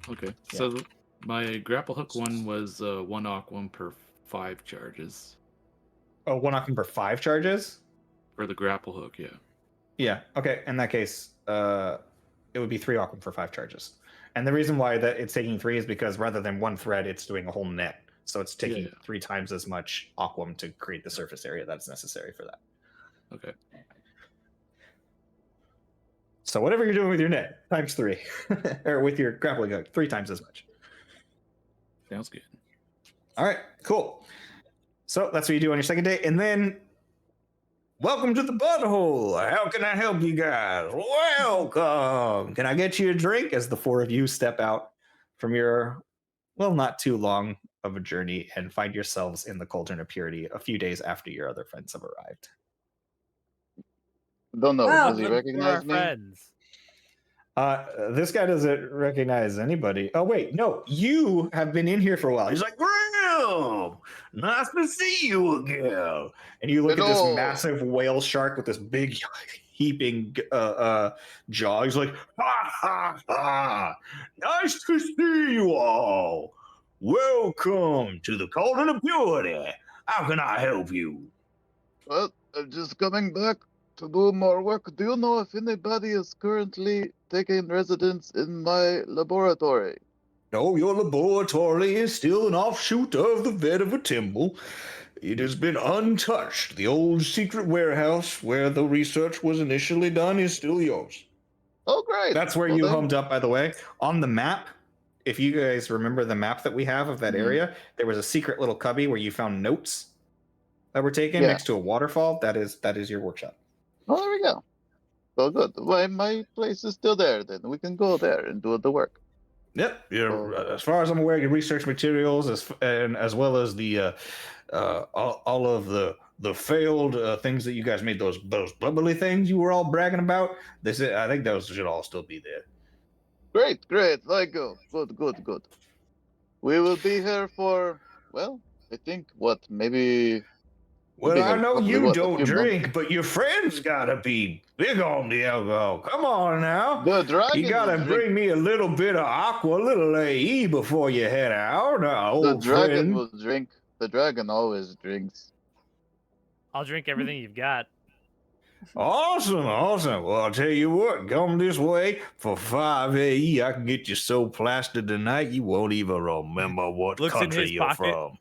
Okay, so my grapple hook one was 1 Aquam per 5 charges. Oh, 1 Aquam per 5 charges? For the grapple hook, yeah. Yeah. Okay. In that case, it would be 3 Aquam for 5 charges. And the reason why that it's taking 3 is because rather than one thread, it's doing a whole net. So it's taking 3 times as much Aquam to create the surface area that's necessary for that. Okay. So whatever you're doing with your net, times 3. Or with your grappling hook, 3 times as much. Sounds good. All right, cool. So that's what you do on your second day. And then, welcome to the butthole. How can I help you guys? Welcome. Can I get you a drink? As the 4 of you step out from your, well, not too long of a journey and find yourselves in the Cauldron of Purity a few days after your other friends have arrived. Don't know. Well, Does he Look for our recognize me? friends. This guy doesn't recognize anybody. Oh, wait, no, you have been in here for a while. He's like, Grim, nice to see you again. And you look at this Hello. massive whale shark with this big heaping jaw. He's like, ha, ha, ha. Nice to see you all. Welcome to the Cauldron of Purity. How can I help you? Well, I'm just coming back to do more work. Do you know if anybody is currently taking residence in my laboratory? No, your laboratory is still an offshoot of the Vetiver Temple. It has been untouched. The old secret warehouse where the research was initially done is still yours. Oh, great. That's where Well, you then- homed up, by the way. On the map, if you guys remember the map that we have of that Mhm. area, there was a secret little cubby where you found notes that were taken Yeah. next to a waterfall. That is your workshop. Oh, there we go. So good. Well, my place is still there then. We can go there and do the work. Yep. You're, Oh. as far as I'm aware, your research materials, and as well as the all of the failed things that you guys made, those bubbly things you were all bragging about. I think those should all still be there. Great, great. Like, go. Good, good, good. We will be here for, well, I think, what, maybe we'll be Well, I here know probably, you what, a don't few months. drink, but your friends gotta be big on the alcohol. Come on now. The You dragon will gotta drink. bring me a little bit of aqua, a little AE before you head out, The old dragon friend. will drink. The dragon always drinks. I'll drink everything you've got. Awesome, awesome. Well, I'll tell you what, come this way for 5 AE. I can get you so plastered tonight you won't even remember what Looks in country his you're pocket. from.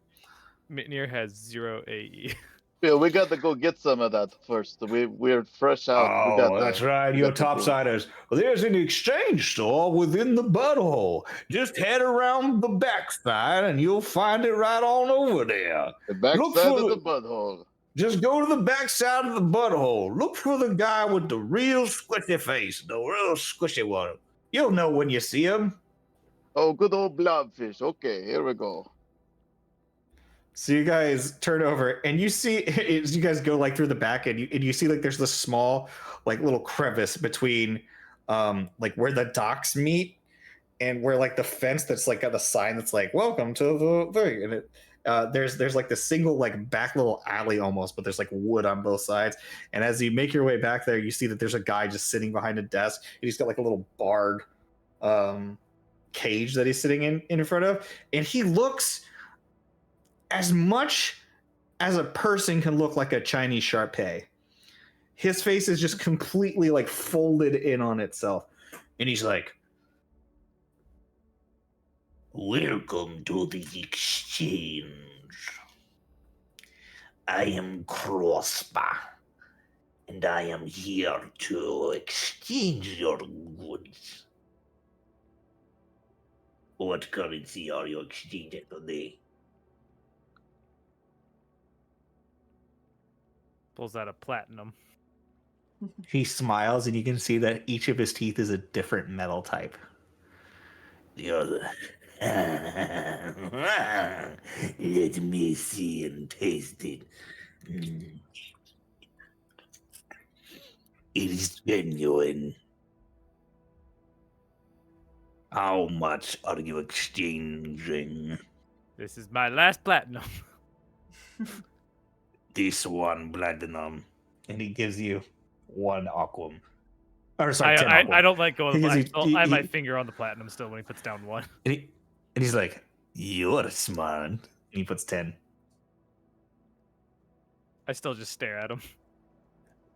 Mitnir has 0 AE. Yeah, we got to go get some of that first. We're fresh out. We got Oh, that's right, we you're got the brew. topsiders. Well, there's an exchange store within the butthole. Just head around the backside and you'll find it right on over there. The Look backside for of the butthole. Just go to the backside of the butthole. Look for the guy with the real squishy face, the real squishy one. You'll know when you see him. Oh, good old blobfish. Okay, here we go. So you guys turn over and you see as you guys go like through the back and you see like there's this small like little crevice between like where the docks meet and where like the fence that's like got a sign that's like welcome to the thing, and it there's like the single like back little alley almost, but there's like wood on both sides. And as you make your way back there, you see that there's a guy just sitting behind a desk and he's got like a little barred cage that he's sitting in front of, and he looks as much as a person can look like a Chinese Shar-Pei. His face is just completely like folded in on itself, and he's like, welcome to the exchange. I am Crossbar, and I am here to exchange your goods. What currency are you exchanging today? Pulls out a platinum. He smiles, and you can see that each of his teeth is a different metal type. The other. Let me see and taste it. It is genuine. How much are you exchanging? This is my last platinum. This one platinum. And he gives you 1 aquam. Or sorry, 10 aquam. I don't let go of the Because I have my finger on the platinum still when he puts down 1. And he's like, you're smart. And he puts 10. I still just stare at him.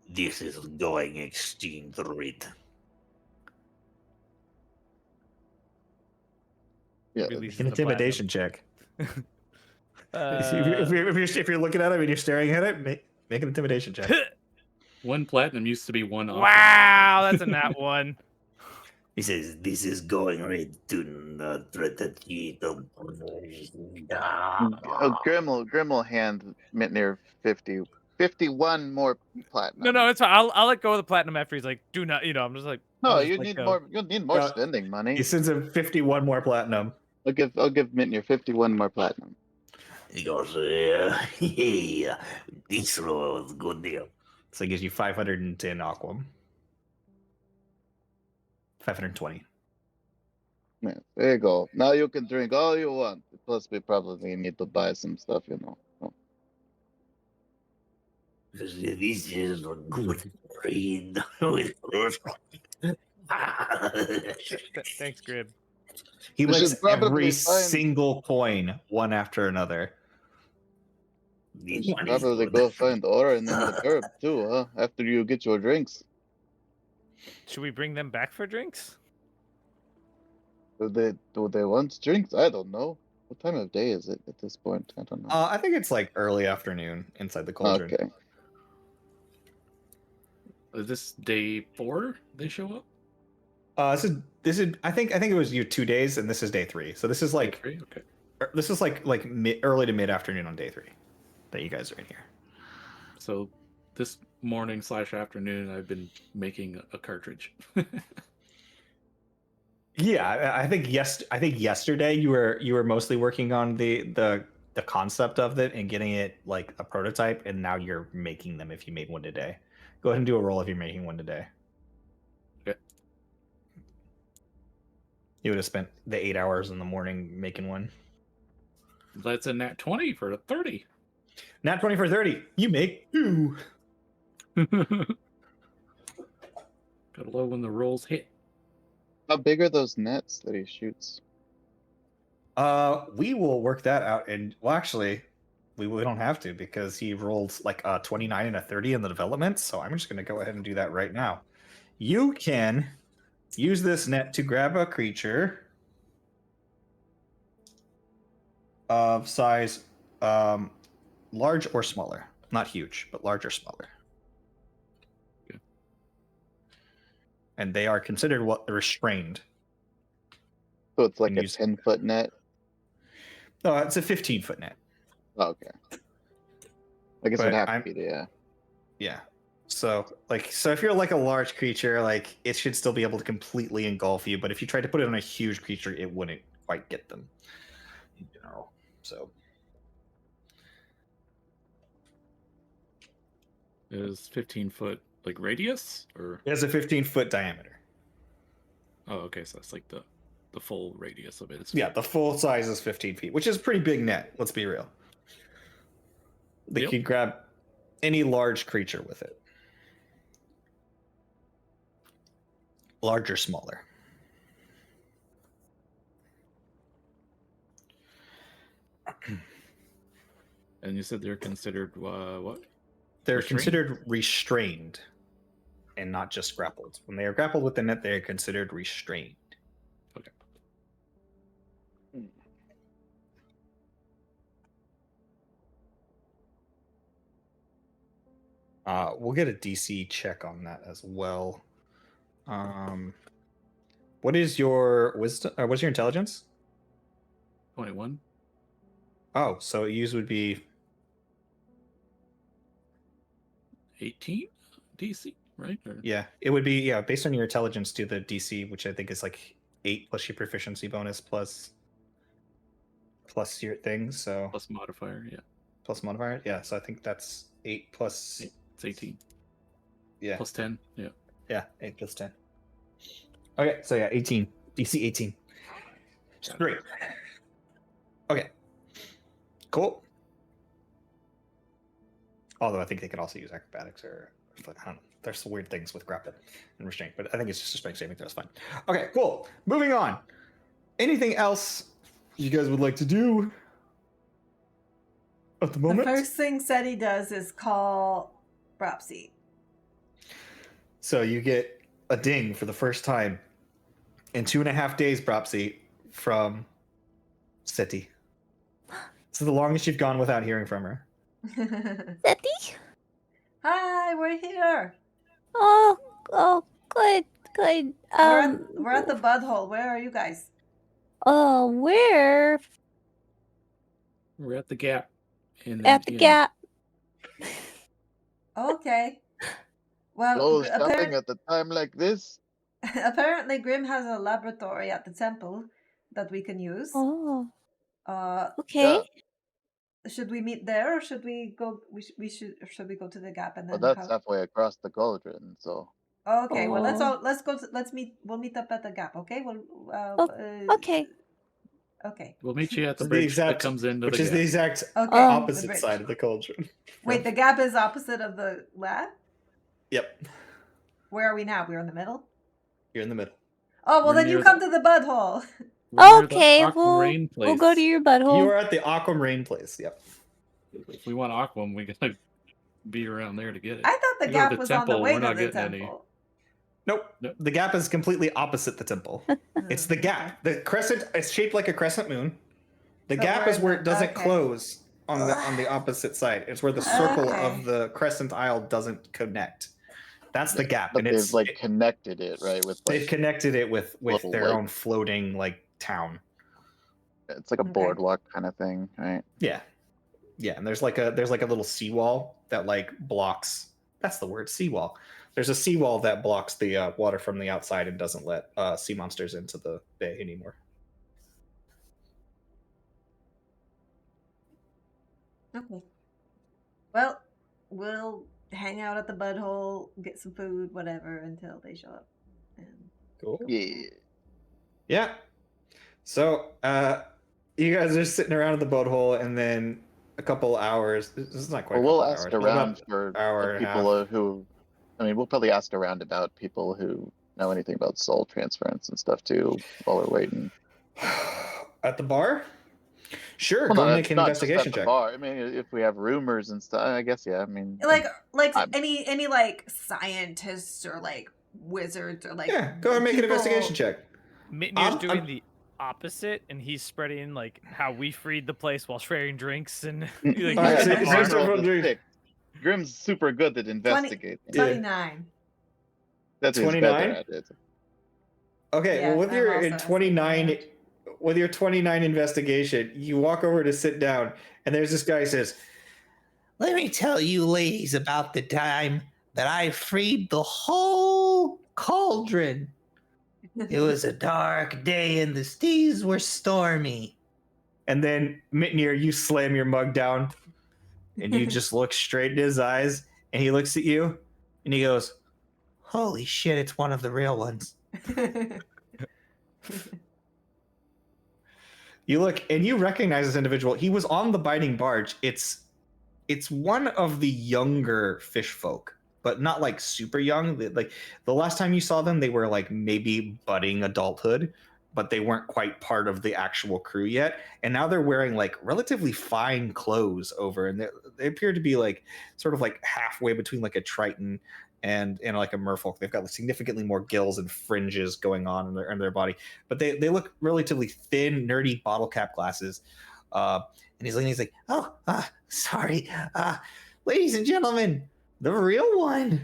This is going exchange rate. Yeah. Releases An the intimidation check. platinum. If you're looking at him and you're staring at it, make an intimidation check. 1 platinum used to be 1 aqua. Wow, that's a nat 1. He says, this is going right to Grim will hand Mitnir 51 more platinum. No, it's fine. I'll let go of the platinum after he's like, do not, I'm just like, No, I'll just you let need go. more. You need more Uh, spending money. He sends him 51 more platinum. I'll give Mitnir 51 more platinum. He goes, yeah, this was a good deal. So he gives you 510 aquam. 520. Yeah, there you go. Now you can drink all you want. Plus, we probably need to buy some stuff, So. This is a good trade. Thanks, Grib. He We licks should probably every find- single coin one after another. You should probably go find Aura and then the herb too, huh? After you get your drinks. Should we bring them back for drinks? Do they want drinks? I don't know. What time of day is it at this point? I don't know. I think it's like early afternoon inside the cauldron. Okay. Is this day 4 they show up? This is I think it was you 2 days, and this is day 3. So this is like Day 3? Okay. this is like early to mid afternoon on day 3 that you guys are in here. So this morning / afternoon, I've been making a cartridge. Yeah, I think yesterday you were mostly working on the concept of it and getting it like a prototype, and now you're making them. If you made one today, go ahead and do a roll if you're making one today. Okay. You would have spent the 8 hours in the morning making one. That's a nat 20 for a 30. Nat 20 for 30. You make 2. Gotta love when the rolls hit. How big are those nets that he shoots? We will work that out, and well, actually, we don't have to because he rolled like a 29 and a 30 in the development. So I'm just going to go ahead and do that right now. You can use this net to grab a creature of size large or smaller, not huge, but large or smaller. Okay. And they are considered what restrained. So it's like And a use- 10-foot net? No, it's a 15-foot net. Oh, okay. I guess it But would have I'm- to be, yeah. Yeah. So if you're like a large creature, like it should still be able to completely engulf you. But if you try to put it on a huge creature, it wouldn't quite get them in general. So Is 15-foot like radius or? it has a 15-foot diameter. Oh, okay, so that's like the full radius of it. Yeah, the full size is 15 feet, which is a pretty big net. Let's be real. They Yep. could grab any large creature with it, large or smaller. And you said they're considered what? They're Restrained? considered restrained and not just grappled. When they are grappled with the net, they are considered restrained. Okay. We'll get a DC check on that as well. What is your wisdom? What's your intelligence? 21. Oh, so use would be 18 DC, right? Or... yeah. It would be based on your intelligence to the DC, which I think is like 8 plus your proficiency bonus plus your thing. So plus modifier, yeah. plus modifier, yeah. So I think that's 8 plus. It's 18. Yeah. Plus 10, yeah. Yeah, 8 plus 10. Okay, so yeah, 18. DC 18. Great. Okay. Cool. Although I think they could also use acrobatics or I don't know. There's some weird things with grapple and restraint, but I think it's just a strength saving throw. It's fine. Okay, cool. Moving on. Anything else you guys would like to do at the The moment? first thing Seti does is call Bropsy. So you get a ding for the first time in 2.5 days, Bropsy, from Seti. This is the longest you've gone without hearing from her. Seti? Hi, we're here. Oh, good. We're at the Budhole. Where are you guys? Where? We're at the gap. At the gap. Okay. Well, Go shopping at a time like this? apparently Grim has a laboratory at the temple that we can use. Oh, Uh, okay. Yeah. should we meet there, or should we go? Should we go to the gap and Well, then? that's halfway across the cauldron, so... Okay. Well, let's Oh. all let's meet. We'll meet up at the gap. Okay. Okay. Okay. We'll meet you at the The bridge that exact- comes into Which the is gap. the exact Okay. Oh. the opposite bridge. side of the cauldron. Wait, the gap is opposite of the lab. Yep. Where are we now? We're in the middle. You're in the middle. Oh well, We're then you near come to the Budhole. We're near the Okay, Aquamarine we'll go to place. your You butthole. are at the Aquamarine place. Yep. If we want Aquam, we gotta be around there to get it. I thought the We go to gap the was on the temple, way we're to not the getting any. temple. Nope. Nope. The gap is completely opposite the temple. It's the gap. The crescent is shaped like a crescent moon. The So gap we're is in where the- it doesn't okay. close on the opposite side. It's where the circle Okay. of the crescent isle doesn't connect. That's the gap, But and they've it's like connected it, right? With they've like connected it with little, their like- own floating like town. it's like a Okay. boardwalk kind of thing, right? Yeah, yeah, and there's like a little seawall that like blocks. That's the word, seawall. There's a seawall that blocks the water from the outside and doesn't let sea monsters into the bay anymore. Okay. Well, we'll hang out at the bud hole, get some food, whatever, until they show up. And Cool. Yeah. Yeah. So you guys are sitting around in the boat hole, and then a couple hours. This is not quite. Well, a couple we'll ask hours, but around about for hour the and a people who. I mean, we'll probably ask around about people who know anything about soul transference and stuff too while we're waiting. half. At the bar. Sure, Well, go no, make an not just at investigation the check. bar. I mean, if we have rumors and stuff, I guess, yeah. I mean, like I'm- any like scientists or like wizards or like Yeah, go ahead and make an people- investigation check. Mitnir's doing I'm- the opposite, and he's spreading like how we freed the place while sharing drinks and like, All right, he's so in the it's bar. just everyone drink. Grimm's super good at investigating. 29. That's what he's better 29? at it. Okay, well Yes, with I'm your also estimating 29 that. with your 29 investigation, you walk over to sit down, and there's this guy who says, Let me tell you, ladies, about the time that I freed the whole cauldron. It was a dark day and the seas were stormy. and then Mitnir, you slam your mug down, and you just look straight in his eyes, and he looks at you, and he goes, Holy shit, it's one of the real ones. you look, and you recognize this individual. He was on the biting barge. It's one of the younger fish folk, but not like super young. Like the last time you saw them, they were like maybe budding adulthood, but they weren't quite part of the actual crew yet. And now they're wearing like relatively fine clothes over, and they appear to be like sort of like halfway between like a Triton and like a merfolk. They've got significantly more gills and fringes going on in their body, but they look relatively thin, nerdy bottle cap glasses. And he's like, oh, sorry, ladies and gentlemen, the real one.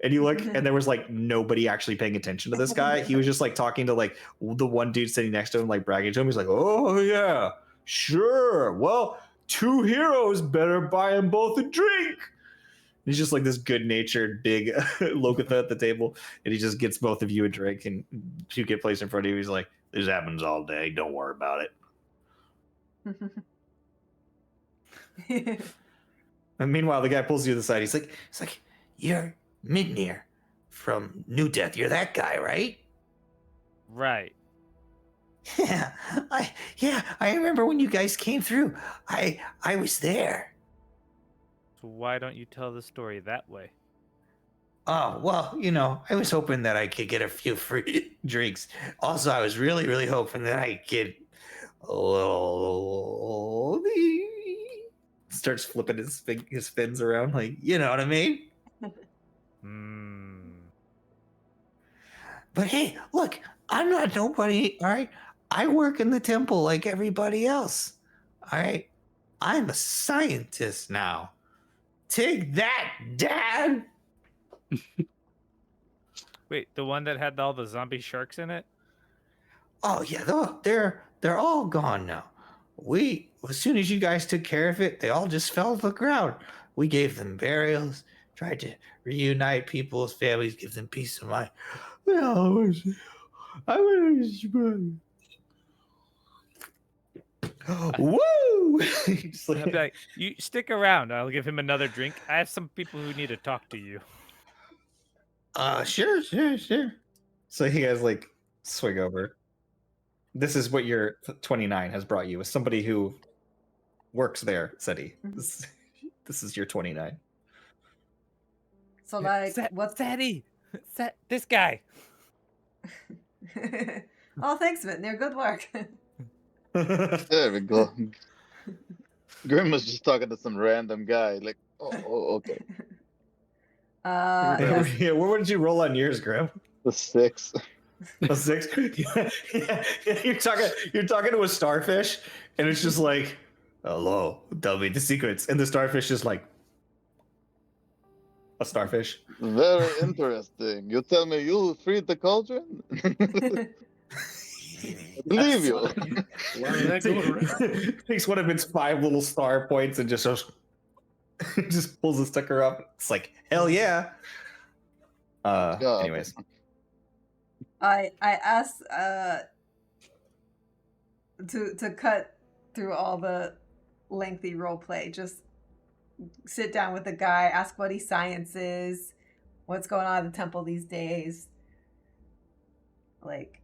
And you look, and there was like nobody actually paying attention to this guy. He was just like talking to like the one dude sitting next to him, like bragging to him. He's like, oh yeah, sure. Well, two heroes better buy them both a drink. He's just like this good-natured big Lokatha at the table, and he just gets both of you a drink, and you get placed in front of you. He's like, this happens all day. Don't worry about it. And meanwhile, the guy pulls you to the side. He's like, You're Mitnir from New Death. You're that guy, right? Right. Yeah, I remember when you guys came through. I was there. So why don't you tell the story that way? Oh, well, I was hoping that I could get a few free drinks. Also, I was really, really hoping that I could get a little. starts flipping his fins around, like, you know what I mean? But hey, look, I'm not nobody, all right? I work in the temple like everybody else, all right? I'm a scientist now. Take that, Dad! Wait, the one that had all the zombie sharks in it? Oh yeah, they're all gone now. As soon as you guys took care of it, they all just fell to the ground. We gave them burials, tried to reunite people's families, give them peace of mind. I was Woo! I'd be like, you stick around. I'll give him another drink. I have some people who need to talk to you. Sure. So you guys like swing over. This is what your 29 has brought you, as somebody who works there, said he. This is your 29. So like, what's Sadie? This guy. Oh, thanks, Mitnir. Good work. There we go. Grim was just talking to some random guy. Like, oh okay. Yes. Yeah, what did you roll on yours, Grim? The 6. A 6? Yeah. You're talking to a starfish, and it's just like, hello, tell me the secrets. And the starfish is like, a starfish. Very interesting. You tell me you freed the cauldron? I believe you. Why did that go around? Takes one of its 5 little star points and just goes, just pulls the sticker up. It's like, hell yeah. job. Anyways, I asked to cut through all the lengthy role play. Just sit down with the guy, ask what his science is, what's going on at the temple these days. Like,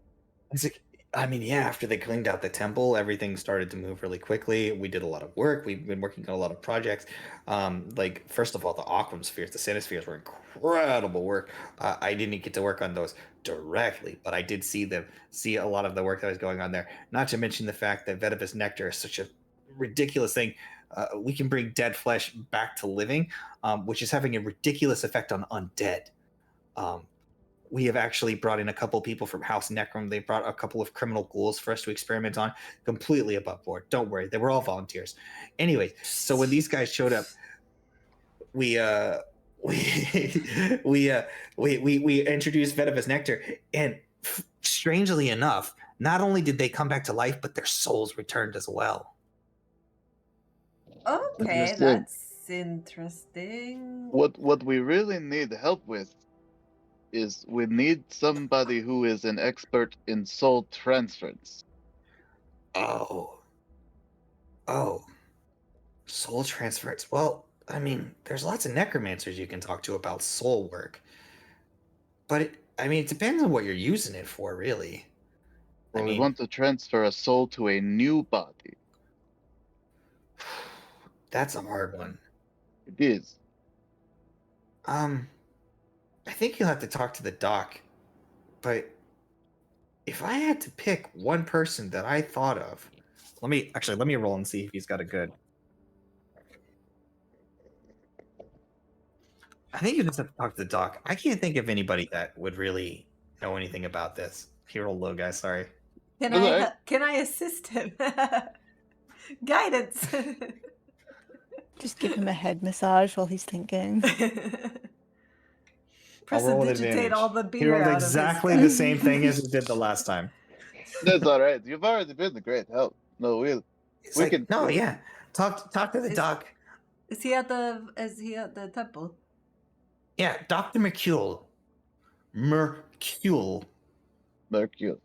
it's like, I mean, yeah, after they cleaned out the temple, everything started to move really quickly. We did a lot of work. We've been working on a lot of projects. Like, first of all, the aquam spheres, the Sinispheres were incredible work. I didn't get to work on those directly, but I did see a lot of the work that was going on there. Not to mention the fact that Vetivus Nectar is such a ridiculous thing. We can bring dead flesh back to living, which is having a ridiculous effect on undead. We have actually brought in a couple people from House Necrom. They brought a couple of criminal ghouls for us to experiment on, completely above board. Don't worry, they were all volunteers. Anyway, so when these guys showed up, we introduced Vetivus Nectar, and strangely enough, not only did they come back to life, but their souls returned as well. okay, Interesting. that's interesting. What we really need help with is we need somebody who is an expert in soul transference. Oh. Soul transference. Well, I mean, there's lots of necromancers you can talk to about soul work. But it depends on what you're using it for, really. Well, I we mean, want to transfer a soul to a new body. that's a hard one. It is. I think you'll have to talk to the doc. But if I had to pick one person that I thought of, Let me roll and see if he's got a good. I think you just have to talk to the doc. I can't think of anybody that would really know anything about this. He rolled low, guys. Sorry. Can That's I all right. can I assist him? Guidance. Just give him a head massage while he's thinking. I'll roll with Prestidigitate advantage. all the He beer rolled out of his exactly the same thing as he did the last time. That's all right. You've already been a great help. No, It's we like, can. no, yeah. Talk to the Is- doc. Is he at the temple? Yeah, Dr. Mercule. Mercule. Mercure.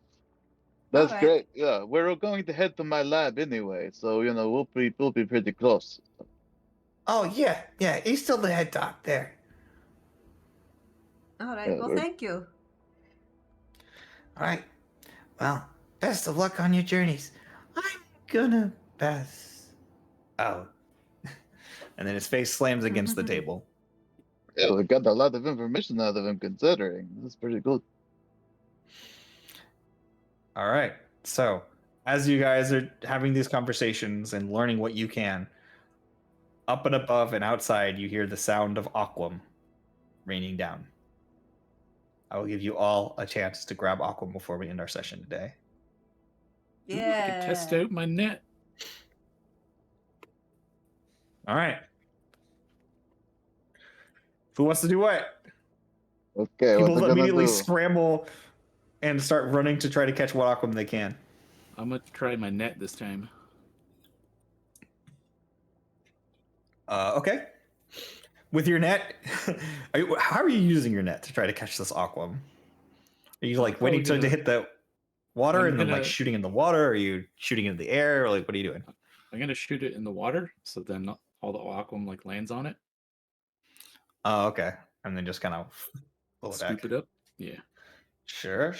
That's Alright. great. Yeah, we're going to head to my lab anyway, so we'll be pretty close. Oh, yeah. He's still the head doc there. All right. Yeah, Well, we're- thank you. All right. Well, best of luck on your journeys. I'm gonna pass out. And then his face slams against the table. Yeah, we got a lot of information out of him considering. That's pretty good. All right. So, as you guys are having these conversations and learning what you can, up and above and outside, you hear the sound of Aquam raining down. I will give you all a chance to grab Aquam before we end our session today. Ooh, I Yeah. could test out my net. All right. Who wants to do what? Okay, what People we're gonna immediately do? scramble and start running to try to catch what Aquam they can. I'm gonna try my net this time. Okay. With your net, how are you using your net to try to catch this Aquam? Are you like waiting Probably to gonna- hit the water I'm and then like gonna- shooting in the water? Or are you shooting into the air? Or like what are you doing? I'm gonna shoot it in the water, so then all the aquam like lands on it. Oh, okay. And then just kind of pull it back. Scoop it up. Yeah. Sure.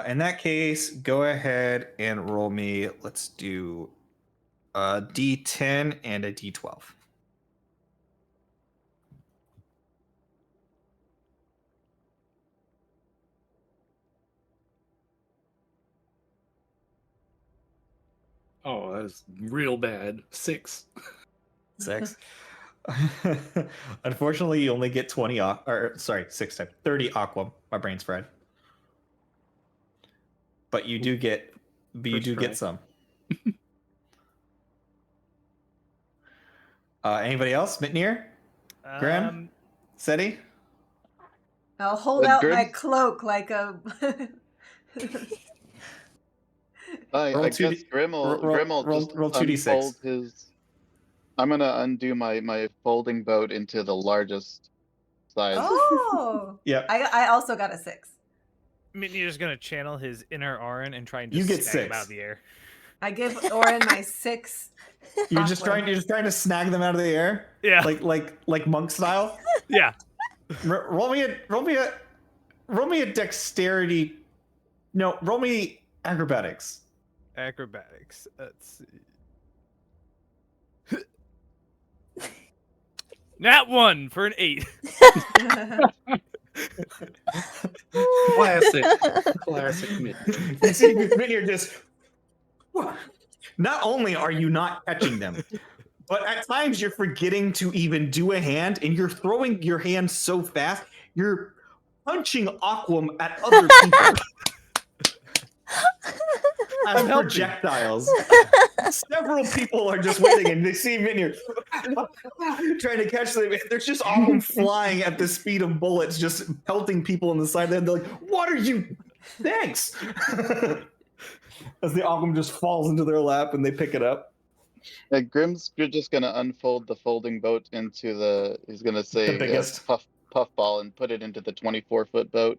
In that case, go ahead and roll me. Let's do a D10 and a D12. Oh, that was real bad. 6. 6. Unfortunately, you only get 20 or sorry, 6 times 30 aqua. My brain's fried. But you do get First try. get some. Anybody else? Mitnir? Graham? Seti? I'll hold But out my Grim's- cloak like a. I Roll guess 2D Grim will roll just 2d6. unfold his. I'm gonna undo my folding boat into the largest size. Oh. Yep. I also got a 6. Mitnir's gonna channel his inner Arin and try and You just get snag him 6. out of the air. I give Orin my 6. You're just Awkward. trying to snag them out of the air? Yeah. Like monk style? Yeah. Roll me a dexterity. No, roll me acrobatics. Acrobatics. Let's see. Nat 1 for an 8. Classic. Classic Mitch. You see, you're just. Not only are you not catching them, but at times you're forgetting to even do a hand, and you're throwing your hand so fast, you're punching Aquam at other people as projectiles. Several people are just waiting, and they see Vineyard trying to catch them. There's just Aquam flying at the speed of bullets, just pelting people in the side of the head. They're like, "What are you? Thanks." As the Aquam just falls into their lap, and they pick it up. Grim's just gonna unfold the folding boat into the. He's gonna say The biggest. puffball and put it into the 24-foot boat,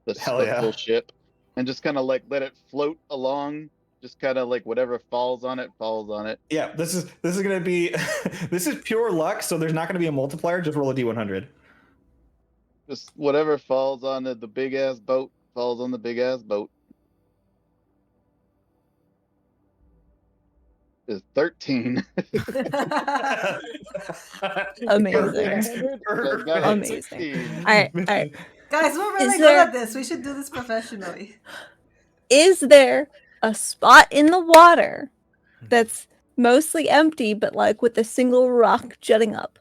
the Hell yeah. full ship, and just kind of like let it float along. Just kind of like whatever falls on it, falls on it. Yeah, this is gonna be this is pure luck, so there's not gonna be a multiplier. Just roll a d100. Just whatever falls on the big ass boat falls on the big ass boat. Is 13. Amazing. Perfect. Amazing. All right. Guys, we're really Is good there- at this. We should do this professionally. Is there a spot in the water that's mostly empty, but like with a single rock jutting up?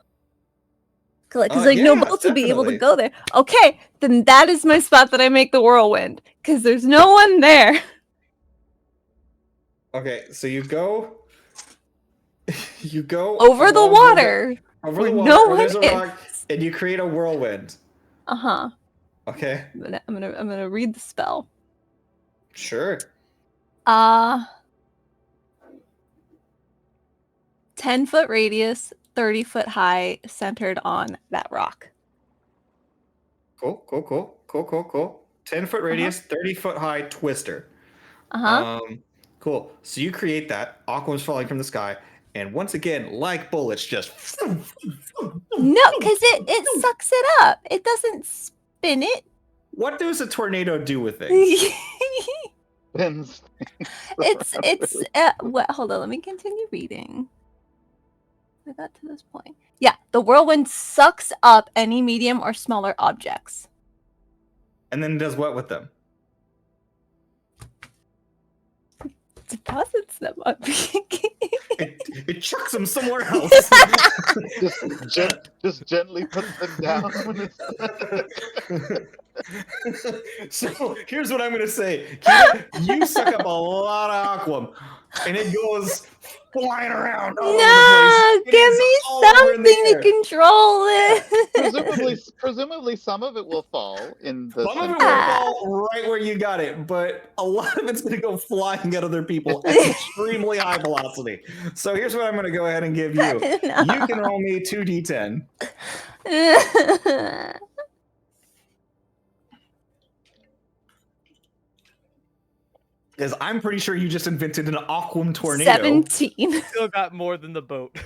Because no yeah, boats would be able to definitely. go there. Okay, then that is my spot that I make the whirlwind. Because there's no one there. Okay, so you go Over the along water. over where the water, no where there's a one rock, and you create a whirlwind. Uh-huh. Okay, I'm gonna read the spell. sure. 10-foot radius, 30-foot high, centered on that rock. Cool. 10-foot radius, 30-foot high twister. Uh-huh. Cool. So you create that. Aquam's falling from the sky, and once again, like bullets, just. No, because it sucks it up. It doesn't spin it. What does a tornado do with things? Spins. it's what? Hold on, let me continue reading. I got to this point. Yeah, the whirlwind sucks up any medium or smaller objects. And then does what with them? Deposits them on It chucks them somewhere else. just gently puts them down. So here's what I'm gonna say. Kira, you suck up a lot of Aquam, and it goes flying around all over No, the place. It give is me all over in the something to air. control it. presumably some of it will fall in the Some of it center. will fall right where you got it, but a lot of it's gonna go flying at other people at extremely high velocity. So here's what I'm gonna go ahead and give you. You can roll me 2d10. Because I'm pretty sure you just invented an Aquam tornado. 17. Still got more than the boat.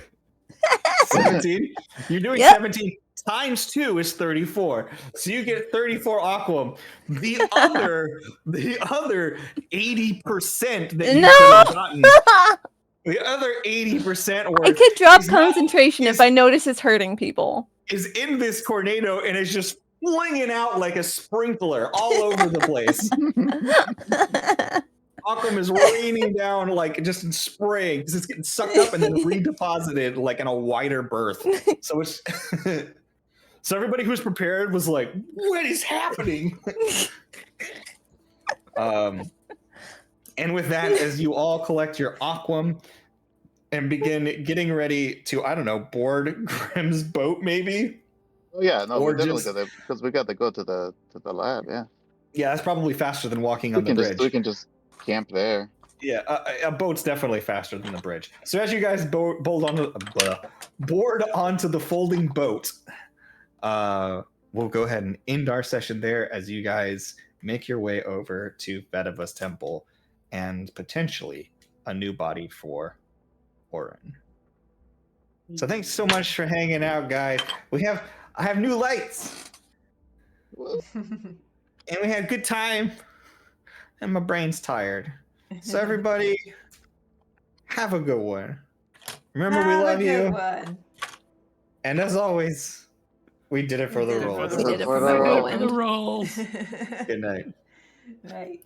17? You're doing Yep. 17 times 2 is 34. So you get 34 Aquam. The other 80% that you No! could have gotten. The other 80% or I could drop is not- concentration if I notice it's hurting people. is in this tornado and is just flinging out like a sprinkler all over the place. Aquam is raining down like just spraying because it's getting sucked up and then redeposited like in a wider berth. So it's so everybody who's prepared was like, "What is happening?" And with that, as you all collect your Aquam and begin getting ready to, I don't know, board Grim's boat, maybe. Oh yeah, no, Or we definitely just- got because we got to go to the lab. Yeah, Yeah, that's probably faster than walking on the bridge. we can just camp there. Yeah, a boat's definitely faster than the bridge. So as you guys board onto the folding boat, we'll go ahead and end our session there as you guys make your way over to Vediva's temple and potentially a new body for Orin. So thanks so much for hanging out, guys. I have new lights, and we had a good time, and my brain's tired. So everybody, have a good one. Remember, we Have a love good you. one. And as always, we did it for the did it for rolls. We did it For for the the roll. For the whirlwind. rolls. Good night. Right.